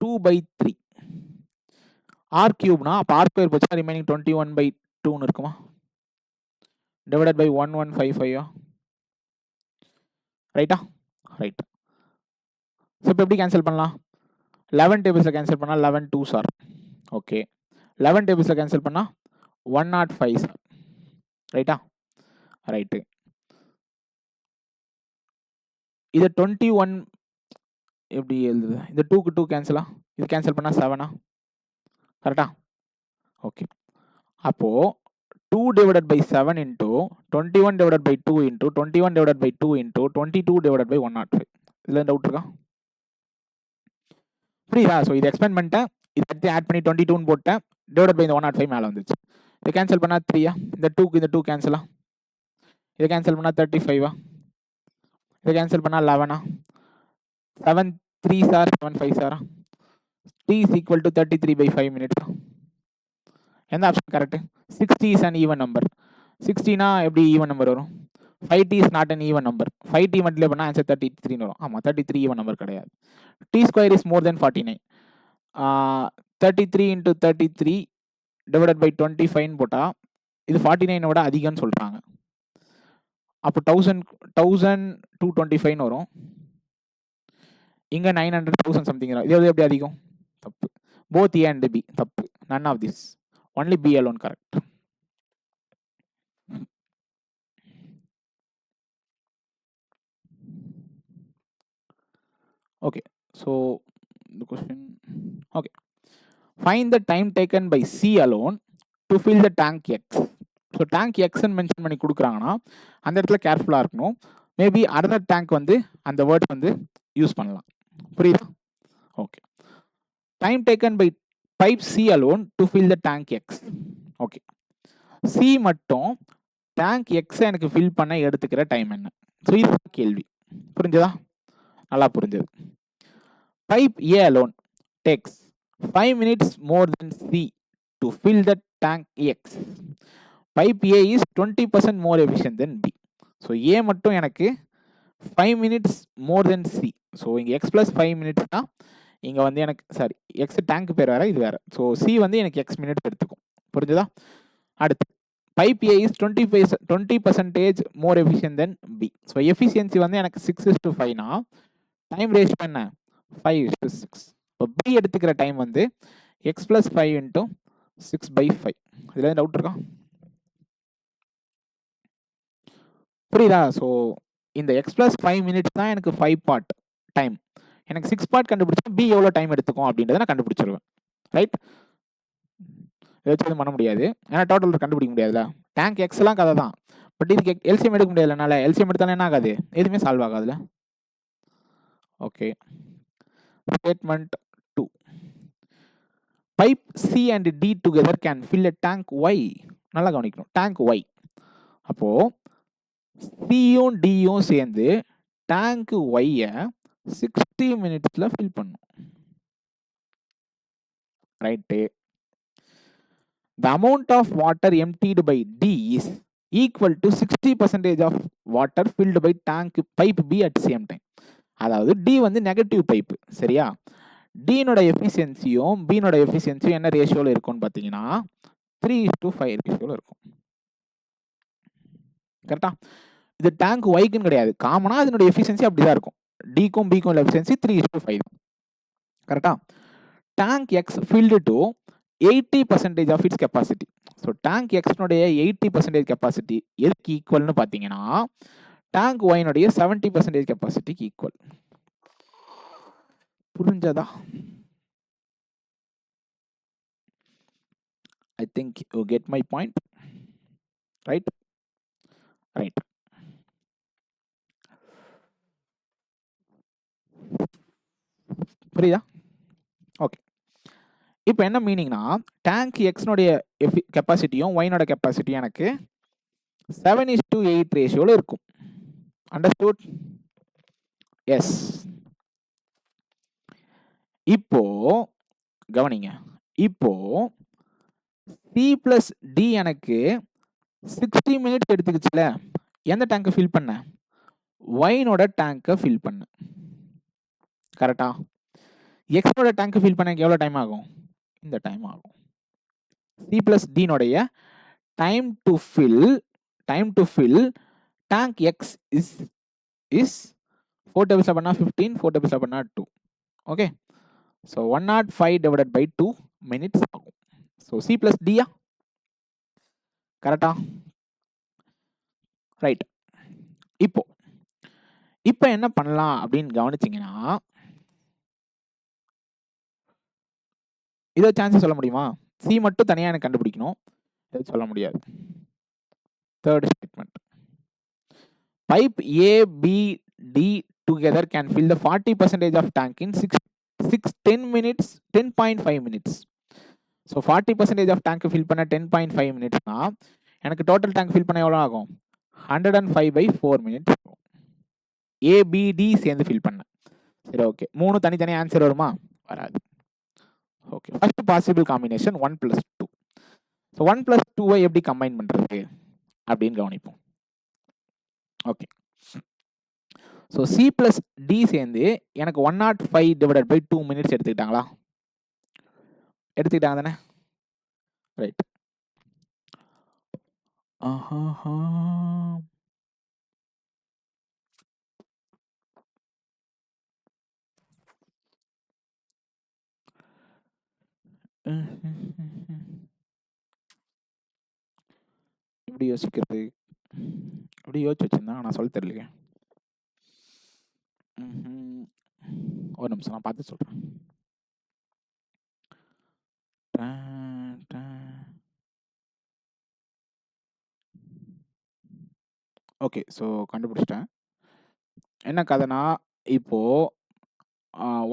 2/3 ஆர் கியூப்னா அப்போ ஆர் ஸ்கொயர் போச்சுன்னா ரிமைனிங் 21/2ன்னு இருக்குமா? Divided by 1155. ரைட்டா? ரைட். ஸோ இப்போ எப்படி கேன்சல் பண்ணலாம்? 11 டேபிள்ஸில் கேன்சல் பண்ணால் 11 2s ஆர். ஓகே. 11 டேபிள்ஸில் கேன்சல் பண்ணால் 105 சார். ரைட்டா? ரைட்டு. இது 21 எப்படி எழுதுது? இந்த 2க்கு 2 கேன்சலா? இது கேன்சல் பண்ணால் 7ஆ? கரெக்டா? ஓகே. அப்போது 2 divided by 7 into 21 divided by 2 into 21 divided by 2 into 22 divided by 105. இதில் டவுட் இருக்கா? புரியுதா? ஸோ இது எக்ஸ்பேண்ட் பண்ணிட்டேன், இதை ஆட் பண்ணி 22ன்னு போட்டேன், டிவைட் பை இந்த 105 மேலே வந்துச்சு. இதை கேன்சல் பண்ணால் 3ஆ? இந்த 2க்கு இந்த 2 கேன்சலா? இதை கேன்சல் பண்ணால் 35ஆ? இதை கேன்சல் பண்ணால் 11ஆ? 7 3s ஆர் 7 5s ஆரா? t is equal to 33/5 minutes. எந்த option correct? 60 is an even number. 60னா எப்படி ஈவன் நம்பர் வரும்? 5t is not an even number. 5t multiply பண்ணால் ஆன்சர் 33 வரும். ஆமாம் 33 ஈவன் நம்பர் கிடையாது. t square is more than 49. 33 into 33 divided by 25 போட்டால் இது 49 விட அதிகம்னு சொல்கிறாங்க. அப்போ 1225 வரும். இங்கே 900 1000 சம்திங் வரும். இது எப்படி அதிகம்? தப்பு. போத் A and B தப்பு. None of this. Only B alone correct. Okay, so the question. Okay, find the time taken by C alone to fill the tank X. So tank X ன்னு மென்ஷன் பண்ணி கொடுக்குறாங்கன்னா அந்த இடத்துல கேர்ஃபுல்லாக இருக்கணும். மேபி அதர் டேங்க் வந்து அந்த வேர்ட் வந்து யூஸ் பண்ணலாம். புரியுதா? Okay. Time taken by pipe C alone to fill the tank X. Okay. C மட்டும் டேங்க் எக்ஸ் எனக்கு ஃபில் பண்ண எடுத்துக்கிற டைம் என்ன? ஸோ இது கேள்வி. புரிஞ்சதா? நல்லா புரிஞ்சது. Pipe A alone takes 5 minutes more than C to fill the tank X. Pipe A is 20% more efficient than B. So A மட்டும் எனக்கு 5 minutes more than C. So இங்க X plus 5 minutes தான் இங்க வந்து எனக்கு சாரி X டேங்க் பேர் வேற இது வேற. So C வந்து எனக்கு X மினிட்ஸ் எடுத்துக்கும். புரிஞ்சுதா? அடுத்து pipe A is 20% more efficient than B. So efficiency வந்து எனக்கு 6:5 னா டைம் ரேஷியோ என்ன? 5:6. இப்போ B எடுத்துக்கிற டைம் வந்து x plus 5 into 6/5. இதுல டவுட் இருக்கா? புரியுதா? ஸோ இந்த x plus 5 minutes தான் எனக்கு 5 part டைம். எனக்கு 6 part கண்டுபிடிச்சா B எவ்வளோ டைம் எடுத்துக்கும் அப்படின்றத நான் கண்டுபிடிச்சிருவேன். ரைட்? ஏதாச்சும் பண்ண முடியாது. ஏன்னா டோட்டல் கண்டுபிடிக்க முடியாதுல்ல. டேங்க் எக்ஸ்லாம் கதை தான். பட் இதுக்கு எல்சிஎம் எடுக்க முடியாதுல. என்னால் எல்சிஎம் எடுத்தாலும் என்ன ஆகாது? எதுவுமே சால்வ் ஆகாதுல்ல. Okay. Statement 2. Pipe C and D together can fill a tank Y. நல்லா கவனிக்கணும். tank Y. அப்போ சியும் டியும் சேர்ந்து டேங்க் ஒய்யை 60 minutesல ஃபில் பண்ணும். Right. The amount of water emptied by D is equal to 60% of water filled by tank pipe B at same time. அதாவது D வந்து நெகட்டிவ் பைப்பு, சரியா? டீனோட எஃபிஷியன்சியும் பீனோட எஃபிஷியன்சியும் என்ன ரேஷியோவில் இருக்கும்னு பார்த்தீங்கன்னா 3:5 ரேஷியோவில் இருக்கும். கரெக்டா? இது டேங்க் ஒய்க்குன்னு கிடையாது. காமனாக அதனோட எஃபிஷியன்சி அப்படிதான் இருக்கும். டிக்கும் பிக்கும் எஃபிஷியன்சி 3:5. கரெக்டா? Tank x filled to 80% of its capacity. So tank எக்ஸ்னுடைய 80% கெப்பாசிட்டி எதுக்கு ஈக்குவல்னு பார்த்தீங்கன்னா டேங்க் ஒய்னுடைய 70% கெப்பாசிட்டிக்கு ஈக்குவல். புரிஞ்சதா? I think you get my point. Right? Right. புரியுதா? ஓகே. இப்போ என்ன மீனிங்னா டேங்க் எக்ஸ்னுடைய கெப்பாசிட்டியும் ஒய்னோட கெப்பாசிட்டியும் எனக்கு 7:8 ரேஷியோவில் இருக்கும். அண்டர்ஸ்டூட்? எஸ். இப்போ கவனிங்க. இப்போ C plus D எனக்கு 60 minutes எடுத்துக்கிச்சுல, எந்த டேங்கை ஃபில் பண்ண? ஒய்னோட டேங்கை ஃபில் பண்ண. கரெக்டா? எக்ஸோட டேங்கை ஃபில் பண்ண எவ்வளோ டைம் ஆகும்? இந்த டைம் ஆகும். C plus D நோடைய time to fill tank x is 4 times 15, 4 times 2. Okay. So 105 divided by 2 minutes ஆகும். ஸோ C plus D யா? கரெக்டா? ரைட். இப்போ என்ன பண்ணலாம் அப்படின்னு கவனிச்சிங்கன்னா இதை சான்ஸ் சொல்ல முடியுமா? சி மட்டும் தனியாக எனக்கு கண்டுபிடிக்கணும். எது சொல்ல முடியாது. Third statement. Pipe A B D together can fill the 40% of tank in 10.5 minutes. So 40% of tank fill பண்ண 10.5 minutesனா எனக்கு டோட்டல் டேங்க் ஃபில் பண்ண எவ்வளோ ஆகும்? 105/4 minutes ஆகும். ஏபிடி சேர்ந்து ஃபில் பண்ண. சரி, ஓகே. 3 தனித்தனி ஆன்சர் வருமா? வராது. Okay. First possible combination 1 + 2. So 1 + 2 எப்படி கம்பைன் பண்ணுறது அப்படின்னு கவனிப்போம். Okay. So C plus D சேர்ந்து எனக்கு 105 divided by 2 minutes எடுத்துக்கிட்டாங்களா? எடுத்துக்கிட்டாங்க தானே? ரைட். எப்படி யோசிக்கிறது? எப்படி யோசிச்சு வச்சிருந்தா நான் சொல்ல தெரியலையே. ஒரு நிமிஷம் நான் பார்த்து சொல்கிறேன். ஓகே. ஸோ கண்டுபிடிச்சிட்டேன். என்ன கதைனா இப்போது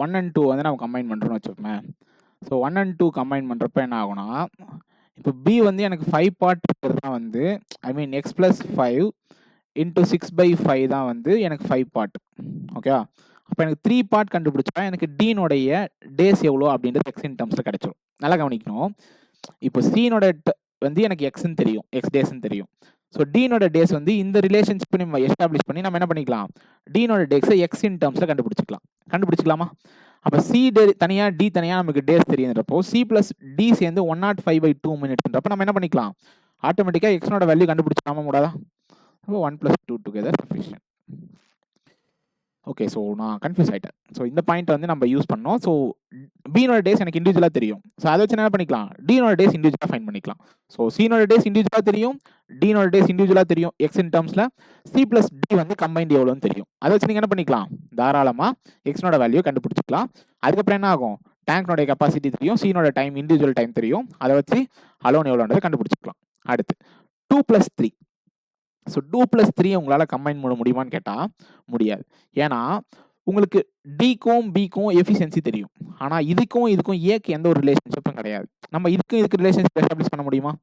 1 and 2 வந்து நம்ம கம்பைன் பண்ணுறோன்னு வச்சுக்கோமே. ஸோ 1 and 2 கம்பைன் பண்ணுறப்ப என்ன ஆகும்னா இப்போ பி வந்து எனக்கு 5 பார்ட் இருக்கிறது தான் வந்து ஐ மீன் எக்ஸ் ப்ளஸ் 5 இன்ட்டு 6/5 தான் வந்து எனக்கு 5 பார்ட். ஓகேவா? அப்போ எனக்கு 3 பார்ட் கண்டுபிடிச்சா எனக்கு டீனுடைய டேஸ் எவ்வளோ அப்படின்றது எக்ஸின் டேர்ம்ஸில் கிடைச்சிடும். நல்லா கவனிக்கணும். இப்போ சீனோட வந்து எனக்கு எக்ஸ்ன்னு தெரியும், எக்ஸ் டேஸ்ன்னு தெரியும். ஸோ டீனோட டேஸ் வந்து இந்த ரிலேஷன்ஷிப் நம்ம எஸ்டாப்ளிஷ் பண்ணி நம்ம என்ன பண்ணிக்கலாம், டீனோட டேஸை எக்ஸின் டேர்ம்ஸில் கண்டுபிடிச்சிக்கலாமா? அப்போ சி டே தனியாக டி தனியாக நமக்கு டேஸ் தெரியுன்றப்போ சி ப்ளஸ் டி சேர்ந்து 105/2 மினிட்ஸ்ன்றப்போ நம்ம என்ன பண்ணிக்கலாம், ஆட்டோமேட்டிக்காக எக்ஸனோட வேல்யூ கண்டுபிடிச்சிக்கலாமா கூடாதா? அப்போ 1 + 2 டுகெதர் சஃபிஷியன்ட். ஓகே, ஸோ நான் கன்ஃபியூஸ் ஆகிட்டேன். ஸோ இந்த பாயிண்ட் வந்து நம்ம யூஸ் பண்ணோம். ஸோ பீனோட டேஸ் எனக்கு இண்டிவிஜுவலாக தெரியும். ஸோ அதை வச்சு என்ன பண்ணிக்கலாம், டீனோட டேஸ் இண்டிவிஜுவலாக ஃபைன் பண்ணிக்கலாம். ஸோ சீனோட டேஸ் இண்டிவிஜுவலாக தெரியும், டீனோட டேஸ் இண்டிவிஜுவலாக தெரியும் எக்ஸ் இன் டேர்ம்ஸில். சி ப்ளஸ் டி வந்து கம்பைண்ட் எவ்வளோன்னு தெரியும். அதை வச்சு நீங்கள் என்ன பண்ணிக்கலாம், தாராளமாக எக்ஸனோட வேல்யூ கண்டுபிடிச்சிக்கலாம். அதுக்கப்புறம் என்ன ஆகும், டேங்க்னோட கெப்பாசிட்டி தெரியும், சீனோட டைம் இண்டிவிஜுவல் டைம் தெரியும். அதை வச்சு அலோன் எவ்வளோன்றதை கண்டுபிடிச்சிக்கலாம். அடுத்து 2 + 3. ஸோ 2 + 3 உங்களால் கம்பைன் பண்ண முடியுமான்னு கேட்டால் முடியாது. ஏன்னா உங்களுக்கு டிக்கும் பிக்கும் எஃபிஷியன்சி தெரியும். ஆனால் இதுக்கும் ஏக்கு எந்த ஒரு ரிலேஷன்ஷிப்பும் கிடையாது. நம்ம இதுக்கு ரிலேஷன்ஷிப் எஸ்டாப்ளிஷ் பண்ண முடியுமா?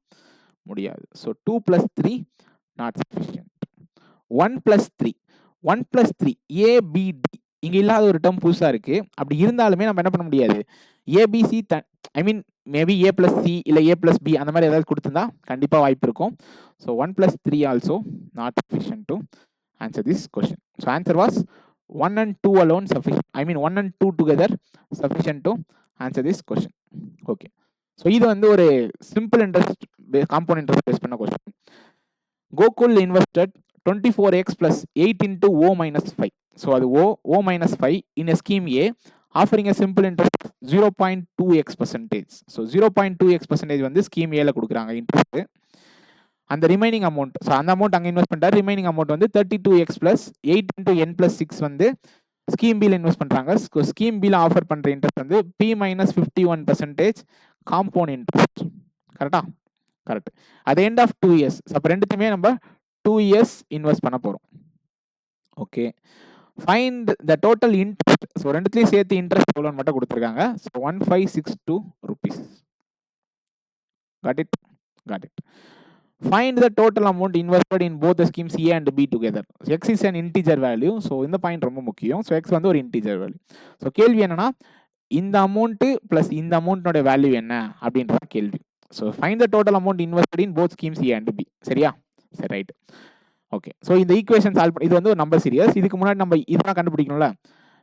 முடியாது. So 2 + 3 not sufficient. 1 + 3 1 + 3 ஏபிடி இங்கே இல்லாத ஒரு டேர்ம் புதுசாக இருக்குது. அப்படி இருந்தாலுமே நம்ம என்ன பண்ண முடியாது, ஏபிசி ஐ மீன் மேபி ஏ + சி இல்லை ஏ + பி அந்த மாதிரி ஏதாவது கொடுத்துருந்தா கண்டிப்பாக வாய்ப்பு இருக்கும். So 1 + 3 also not sufficient to answer this question. So answer was 1 and 2 alone sufficient. I mean 1 and 2 together sufficient to answer this question. Okay. So இது வந்து ஒரு simple interest compound interest based பண்ண question. Gokul invested 24x plus 8 into O minus 5. So அது O minus 5 in a scheme A offering a simple interest 0.2x%. So 0.2x% வந்து scheme A ல கொடுக்குறாங்க interest. அந்த ரிமைனிங் அமௌண்ட், ஸோ அந்த அமௌண்ட் அங்கே இன்வெஸ்ட் பண்ணுறாரு. ரிமைனிங் அமௌண்ட் வந்து 32x plus 8 into n plus 6 வந்து ஸ்கீம் பியில் இன்வெஸ்ட் பண்ணுறாங்க. ஸ்கீம் பியில் ஆஃபர் பண்ணுற இன்ட்ரெஸ்ட் வந்து P - 51% காம்பவுண்ட் இன்ட்ரெஸ்ட். கரெக்டா? கரெக்ட். அது எண்ட் ஆஃப் 2 years. அப்போ ரெண்டுத்தையுமே நம்ம 2 years இன்வெஸ்ட் பண்ண போகிறோம். Okay, find the total interest. So ரெண்டுத்துலேயும் சேர்த்து இன்ட்ரெஸ்ட் எவ்வளோன்னு மட்டும் கொடுத்துருக்காங்க. So 1562 rupees. Got it? Got it. Find the total amount invested in both the schemes A and B together. X is an integer value. So இந்த பாயிண்ட் ரொம்ப முக்கியம். ஸோ எக்ஸ் வந்து ஒரு இன்டிஜர் வேல்யூ. ஸோ கேள்வி என்னன்னா, இந்த அமௌண்ட்டு ப்ளஸ் இந்த அமௌண்ட்டோட வேல்யூ என்ன அப்படின்றத கேள்வி. So find the total amount invested in both schemes A and B. சரியா? சரி, ரைட். ஓகே, ஸோ இந்த ஈக்குவேஷன் சால்வ் பண்ணி, இது வந்து ஒரு நம்பர் சீரியஸ். இதுக்கு முன்னாடி நம்ம இதெல்லாம் கண்டுபிடிக்கணும்ல.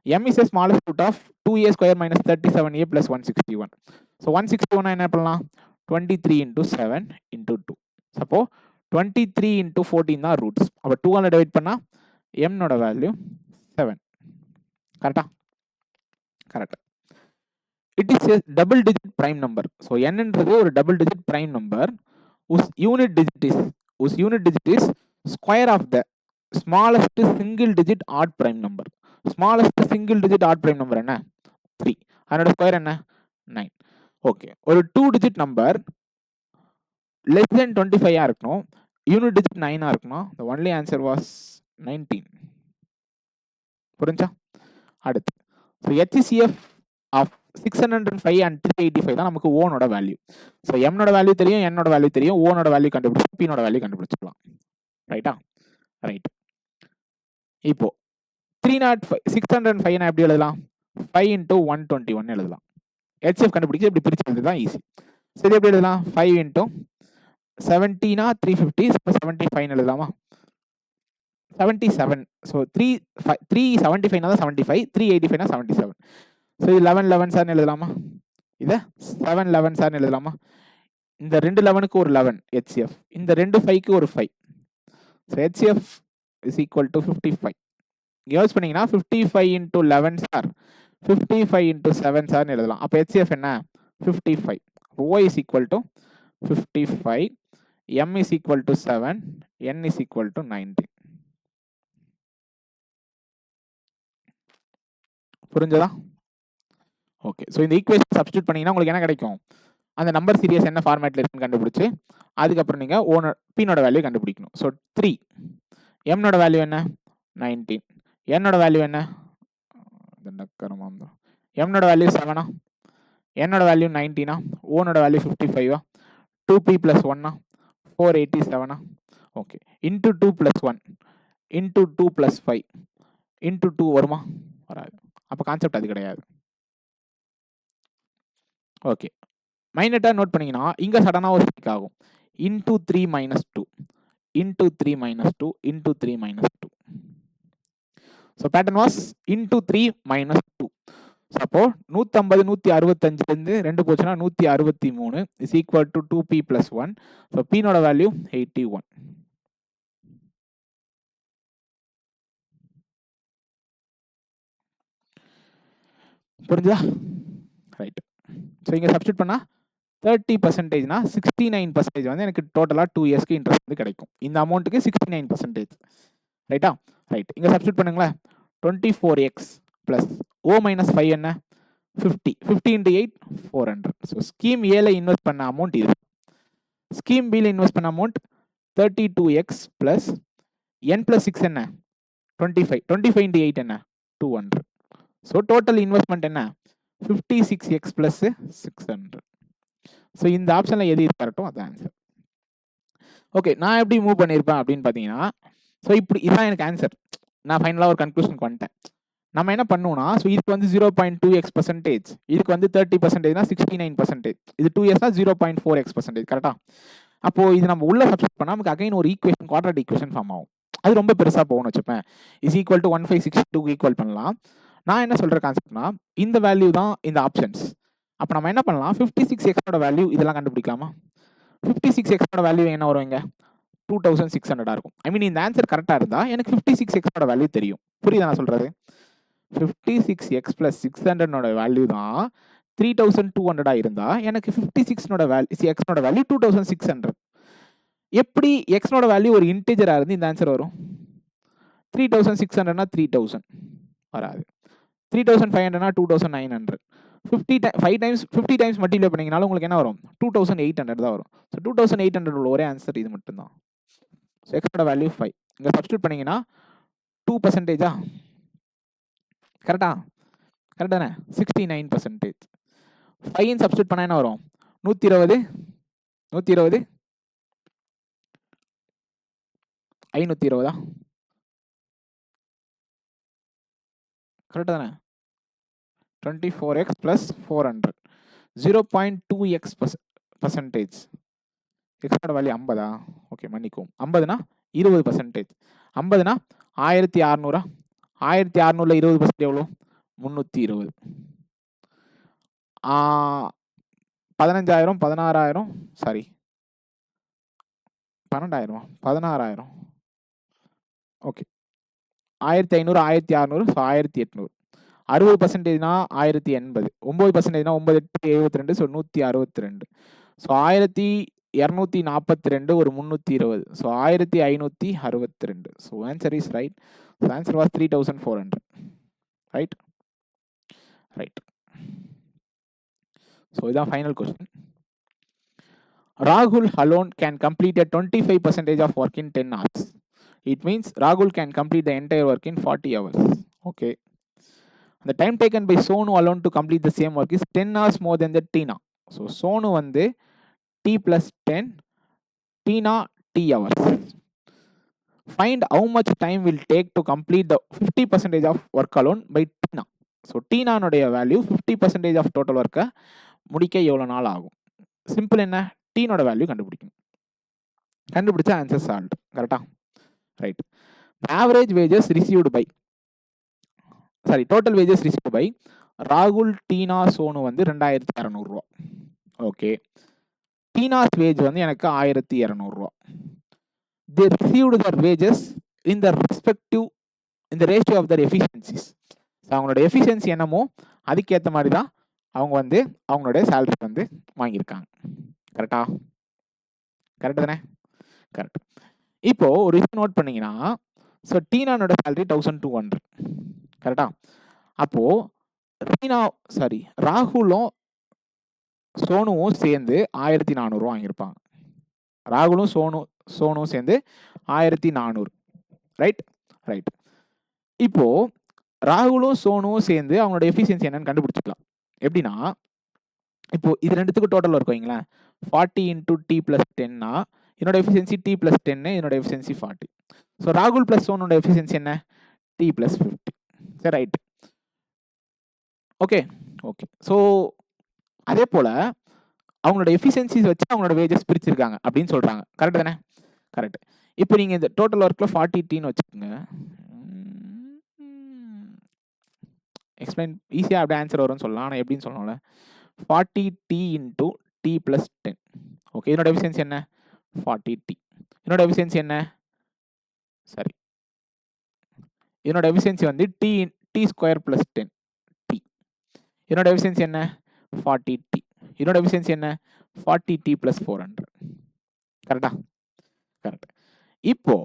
M is a smallest root of 2a square minus 37a plus 161. So 161 என்ன பண்ணலாம், 23 into 7 into 2. அப்போ 23 into 14 தான் ரூட்ஸ். அப்போ 2 டிவைட் பண்ணா m நோட வேல்யூ 7. கரெக்டா? Correct. It is a double digit prime number. So nன்றது ஒரு double digit prime number whose unit digit is square of the smallest single digit odd prime number. smallest single digit odd prime number என்ன? 3. அதனோட ஸ்கொயர் என்ன? 9. ஓகே, ஒரு 2 digit number less than 25 இருக்கணும், யூனிட் டிஜிட் 9 இருக்கணும். the only answer was 19. புரிஞ்சா? அடுத்து, ஸோ HCF ஆஃப் 605 and 385 தான் நமக்கு ஓனோட வேல்யூ. ஸோ எம்னோட வேல்யூ தெரியும், என்னோட வேல்யூ தெரியும், ஓனோட வேல்யூ கண்டுபிடிச்சு பினோட வேல்யூ கண்டுபிடிச்சிக்கலாம். ரைட்டா? ரைட். இப்போ 605 எப்படி எழுதலாம்? 5 into 121 எழுதலாம். HCF கண்டுபிடிச்சு இப்படி பிரிச்சு எழுதுதான் ஈஸி. சரி, எப்படி எழுதலாம்? 5 into 70 350, 75 எழுதலாமா? 77. ஸோ 375 தான் 75, 385 77. ஸோ இது 11 11 சார்னு எழுதலாமா? இதை 7 11 சார்னு எழுதலாமா? இந்த 2 11க்கு ஒரு 11 HCF, இந்த 2 5க்கு ஒரு 5. So HCF is equal to 55. Use பண்ணீங்கன்னா 55 into 11 சார் 55 into 7 சார்னு எழுதலாம். அப்போ HCF என்ன? 55. O is equal to 55, M is equal to 7, N is equal to 19. புரிஞ்சதா? ஓகே, ஸோ இந்த ஈக்குவேஷன் சப்ஸ்டியூட் பண்ணீங்கன்னா உங்களுக்கு என்ன கிடைக்கும்? அந்த நம்பர் சீரியஸ் என்ன ஃபார்மேட்டில் இருக்குன்னு கண்டுபிடிச்சு அதுக்கப்புறம் நீங்கள் ஓனர் பினோட வேல்யூ கண்டுபிடிக்கணும். ஸோ 3, எம்னோட வேல்யூ என்ன? 19, என்னோட வேல்யூ என்ன? எம்னோட வேல்யூ 7, என்னோட வேல்யூ 19, ஓனோட value 55. 2p plus 1 487 okay into 2 plus 1 into 2 plus 5 into 2 வருமா? வராது. அப்போ கான்செப்ட் அது கிடையாது. ஓகே மைனட்டா நோட் பண்ணீங்கன்னா இங்க சடனா ஒரு ஸ்டிக் ஆகும். Into 3 minus 2 into 3 minus 2 into 3 minus 2. So pattern was into 3 minus 2. So அப்போ 150 165லேருந்து 2 போச்சுன்னா 163 is equal to 2p plus 1. So பீனோட வேல்யூ 81. புரிஞ்சுதா? ரைட். ஸோ இங்கே சப்ஸ்டியூட் பண்ணால் 30%னா 69% வந்து எனக்கு டோட்டலாக 2 இயர்ஸ்க்கு இன்ட்ரெஸ்ட் வந்து கிடைக்கும். இந்த அமௌண்ட்டுக்கு 69%. ரைட்டா? ரைட். இங்கே சப்ஸ்டியூட் பண்ணுங்களேன். 24x ப்ளஸ் O மைனஸ் 5 என்ன? 50. 50 into 8 400. ஸோ ஸ்கீம் ஏல இன்வெஸ்ட் பண்ண அமௌண்ட் இது. ஸ்கீம் பியில் இன்வெஸ்ட் பண்ண அமௌண்ட் 32x ப்ளஸ் n + 6 என்ன? 25. 25 into 8 என்ன? 200. ஸோ டோட்டல் இன்வெஸ்ட்மெண்ட் என்ன? 56x plus 600. ஸோ இந்த ஆப்ஷனில் எது கரெக்டோ அதான் ஆன்சர். ஓகே நான் எப்படி மூவ் பண்ணியிருப்பேன் அப்படின்னு பார்த்தீங்கன்னா, ஸோ இப்படி இதான் எனக்கு ஆன்சர். நான் ஃபைனலாக ஒரு கன்க்ளூஷனுக்கு வந்துட்டேன். நம்ம என்ன பண்ணுவோம்னா, ஸோ இதுக்கு வந்து 0.2x%, இதுக்கு வந்து 30%னா 69%, இது 2 இயர்ஸ்னா 0.4x%. கரெக்டா? அப்போ இது நம்ம உள்ள சப்ஸ்டிட் பண்ணா நமக்கு அகைன் ஒரு ஈக்குவேஷன், குவாட்ரேட்டிக் ஈக்குவேஷன் ஃபார்ம் ஆகும். அது ரொம்ப பெருசா போகும்னு வச்சுப்பேன். இஸ் ஈக்குவல் டு 1562 ஈக்குவல் பண்ணலாம். நான் என்ன சொல்ற கான்செப்ட்னா, இந்த வேல்யூ தான் இந்த ஆப்ஷன்ஸ். அப்போ நம்ம என்ன பண்ணலாம், 56x வேல்யூ இதெல்லாம் கண்டுபிடிக்கலாமா? 56x வேல்யூ என்ன வரும் இங்க? 2600 இருக்கும். ஐ மீன் இந்த ஆன்சர் கரெக்டா இருந்தா எனக்கு 56x வேல்யூ தெரியும். புரியுதா நான் சொல்றது? 56x plus 600 வேல்யூ தான் 3200 இருந்தா எனக்கு 56 வேல்யூ 2600. எப்படி x வேல்யூ ஒரு இன்டிஜரா இருந்து இந்த ஆன்சர் வரும்? 3600னா 3000 வராது. 3500னா 2900. 50 டைம்ஸ் மல்டிப்ளை பண்ணீங்கனாலும் உங்களுக்கு என்ன வரும்? 2800 தான் வரும். ஸோ 2800 உள்ள ஒரே ஆன்சர் இது மட்டும் தான். So x value 5. இங்க சப்ஸ்டிட்யூட் பண்ணீங்கன்னா 2%. கரெக்டா? கரெக்டானே? 69%. 5 சப்ஸ்டிட்யூட் பண்ணா என்ன வரும்? 120 520 கரெக்டா தானே? 24x plus 400 0.2x%. எக்ஸோட வேல்யூ 50. ஓகே மன்னிக்கும். 50னா 20%. 50னா 1600. 1600ல 20% எவ்வளோ? 320. 15000 16000 சாரி 12000 16000. Okay 1500 1600 so 1800. 60%னா 1080. 9%னா 9872 ஸோ 162. ஸோ 1242 ஒரு 320. So 1562. So answer is right. So answer was 3400. Right right. So இதான் final question. Rahul alone can complete a 25% of work in 10 hours. It means Rahul can complete the entire work in 40 hours. Okay. The time taken by Sonu alone to complete the same work is 10 hours more than the Tina. So Sonu வந்து T plus 10, Tina T hours. Find how much time will take to complete the 50% of work alone by Tina. So Tina நோடைய வேல்யூ 50% of total work முடிக்க எவ்வளவு நாள் ஆகும்? சிம்பிள் என்ன? டீனோட வேல்யூ கண்டுபிடிக்கணும். கண்டுபிடிச்சா ஆன்சர் சால்வ். கரெக்டா? Right. Average wages received by total wages received by ராகுல், டீனா, சோனு வந்து 2200 ரூபா. ஓகே. டீனாஸ் வேஜ் வந்து எனக்கு 1200 ரூபா. they received their wages in the respective in the ratio of their efficiencies. அவங்களோட எஃபிஷியன்சி என்னமோ அதுக்கேற்ற மாதிரி தான் அவங்க வந்து அவங்களுடைய சேலரி வந்து வாங்கியிருக்காங்க. கரெக்டா? கரெக்ட் தானே? கரெக்ட். இப்போ ஒரு விஷயம் நோட் பண்ணீங்கன்னா, ஸோ டீனானோட சேலரி 1200. கரெக்டா? அப்போ ராகுலும் சோனுவும் சேர்ந்து 1400 ரூபா வாங்கியிருப்பாங்க. ராகுலும் சோனும் சேர்ந்து 1400. Right right. இப்போ ராகுலும் சோனுவும் சேர்ந்து அவங்களோட எஃபிஷியன்சி என்னன்னு கண்டுபிடிச்சிக்கலாம். எப்படின்னா, இப்போ இது ரெண்டுத்துக்கும் டோட்டல் ஒர்க் வைங்களேன். 40 இன்டூ டி பிளஸ் 10னா என்னோட எஃபிஷியன்சி டி பிளஸ் 10, என்னோட எஃபிஷியன்சி 40. ஸோ ராகுல் பிளஸ் சோனோட எஃபிஷியன்சி என்ன? T plus 50. சரி, ரைட். Okay okay. ஸோ அதே போல அவங்களோட எஃபிஷியன்சிஸ் வச்சு அவங்களோட வேஜஸ் பிரிச்சிருக்காங்க அப்படின்னு சொல்றாங்க. கரெக்ட் தானே? கரெக்ட். இப்போ நீங்க இந்த டோட்டல் ஒர்க்ல 40 டீன்னு வச்சுக்கோங்க. எக்ஸ்பிளைன் ஈஸியாக அப்படியே ஆன்சர் வரும்னு சொல்லலாம். ஆனால் எப்படின்னு சொல்லணும்ல, 40 T into T plus 10. Okay, இதனோட எஃபிஷியன்சி என்ன? 40 டி. இதனோட எஃபிஷியன்சி என்ன? சரி, இதனோட எஃபிஷியன்சி வந்து T T square plus 10 T. இதனோட எஃபிஷியன்சி என்ன? 40 டி. இதனோட எஃபிஷியன்சி என்ன? 40 டி பிளஸ் 400. கரெக்டா? கரெக்ட். இப்போ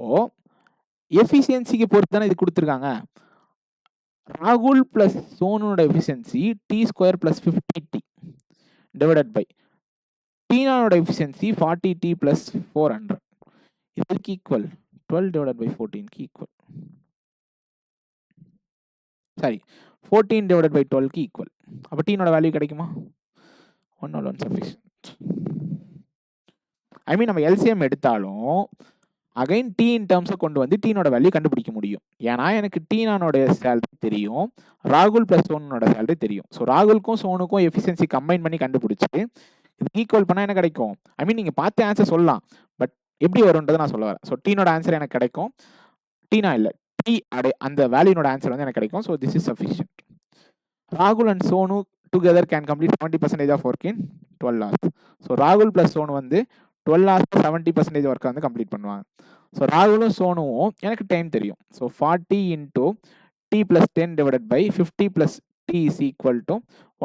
எஃபிஷியன்சிக்கு பொறுத்து தானே இது கொடுத்துருக்காங்க. ராகுல் பிளஸ் சோனோட efficiency t square plus 50 t divided by டீனானோட எஃபிஷியன்சி 40 டி பிளஸ் 400. இதுக்கு ஈக்குவல் 12 டிவைடட் பை 14க்கு ஈக்குவல். சாரி, 14 டிவைடட் பை 12க்கு ஈக்குவல். அப்போ டீனோட வேல்யூ கிடைக்குமா? 1 சஃபிஷியன்ட். ஐ மீன் நம்ம எல்சிஎம் எடுத்தாலும் அகைன் டி இன் டேர்ம்ஸை கொண்டு வந்து டீனோட வேல்யூ கண்டுபிடிக்க முடியும். ஏன்னா எனக்கு டீனானோட சேலரி தெரியும், ராகுல் பிளஸ் சோனோட சேலரி தெரியும். ஸோ ராகுலுக்கும் சோனுக்கும் எஃபிஷியன்சி கம்பைன் பண்ணி கண்டுபிடிச்சி இது ஈக்குவல் பண்ணால் என்ன கிடைக்கும்? ஐ மீன் நீங்கள் பார்த்து ஆன்சர் சொல்லலாம், பட் எப்படி வரும்ன்றதை நான் சொல்ல வரேன். ஸோ டீனோட ஆன்சர் எனக்கு கிடைக்கும், டீனா இல்லை டி அந்த வேல்யூனோட ஆன்சர் வந்து எனக்கு கிடைக்கும். So this is sufficient. ராகுல் and Sonu together can complete 70% of work in 12 hours. ஸோ ராகுல் பிளஸ் சோனு வந்து 12 hours 70% ஒர்க்கை வந்து கம்ப்ளீட் பண்ணுவாங்க. ஸோ ராகுலும் சோனுவும் எனக்கு டைம் தெரியும். So 40 into T plus 10 divided by 50 plus T is equal to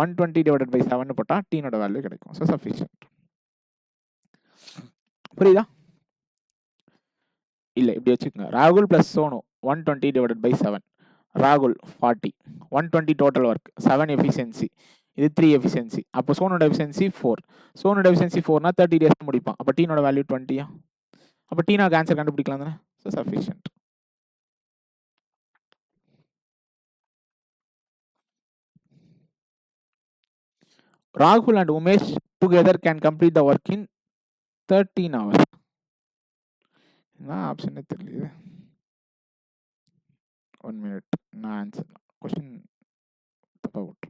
120 divided by 7 போட்டால் டீனோட வேல்யூ கிடைக்கும். So sufficient. புரியுதா? இல்லை, இப்படி வச்சுக்கோங்க. ராகுல் பிளஸ் சோனு 120 டிவைடட் பை 7, ராகுல் 40, 120 டோட்டல் ஒர்க், 7 எஃபிஷியன்சி, இது 3 எஃபிஷியன்சி. அப்போ சோனோட எஃபிஷியன்சி 4. சோனோட எஃபிஷியன்சி 4னா 30 days முடிப்பான். அப்போ டீனோட வேல்யூ 20. அப்போ டீனாக்கு ஆன்சர் கண்டுபிடிக்கலாம் தானே? So sufficient. ராகுல் and Umesh together can complete the work in 13 hours. என்ன ஆப்ஷனே தெரியல. 1 minute. நான் ஆன்சர் கொஸ்டின் தப்பா விட்டு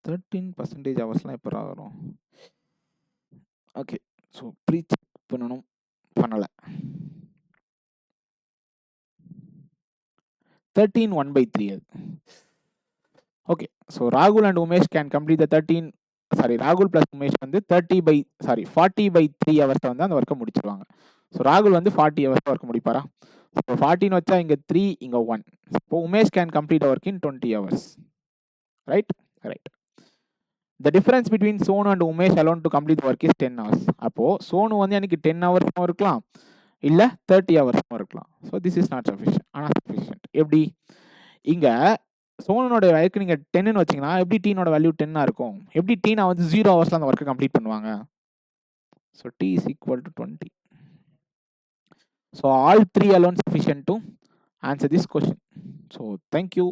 13% ஹவர்ஸ்லாம் எப்போ வரும்? ஓகே, ஸோ ப்ரீ செக் பண்ணணும், பண்ணலை. 13 1/3 அது. ஓகே, ஸோ ராகுல் and Umesh can complete the 13, sorry ராகுல் பிளஸ் உமேஷ் வந்து 40/3 ஹவர்ஸ் வந்து அந்த ஒர்க்கை முடிச்சிருவாங்க. ஸோ ராகுல் வந்து 40 ஹவர்ஸ் ஒர்க் முடிப்பாரா? ஸோ 14 வச்சா இங்கே 3, இங்கே 1. இப்போ Umesh can complete work in 20 hours. Right? Right. The difference between Sonu and Umesh alone to complete the work is 10 hours. அப்போ சோனு வந்து எனக்கு 10 hours இருக்கலாம், இல்லை 30 hours இருக்கலாம். So this is not sufficient. ஆனால் சஃபிஷியன்ட். எப்படி? இங்கே சோனோட வேல்யூக்கு நீங்கள் 10ன்னு வச்சிங்கன்னா எப்படி டீனோட வேல்யூ 10 இருக்கும்? எப்படி டீனா வந்து 0 hours அந்த ஒர்க்கை கம்ப்ளீட் பண்ணுவாங்க? So T is equal to 20. So all 3 alone sufficient to answer this question. So thank you.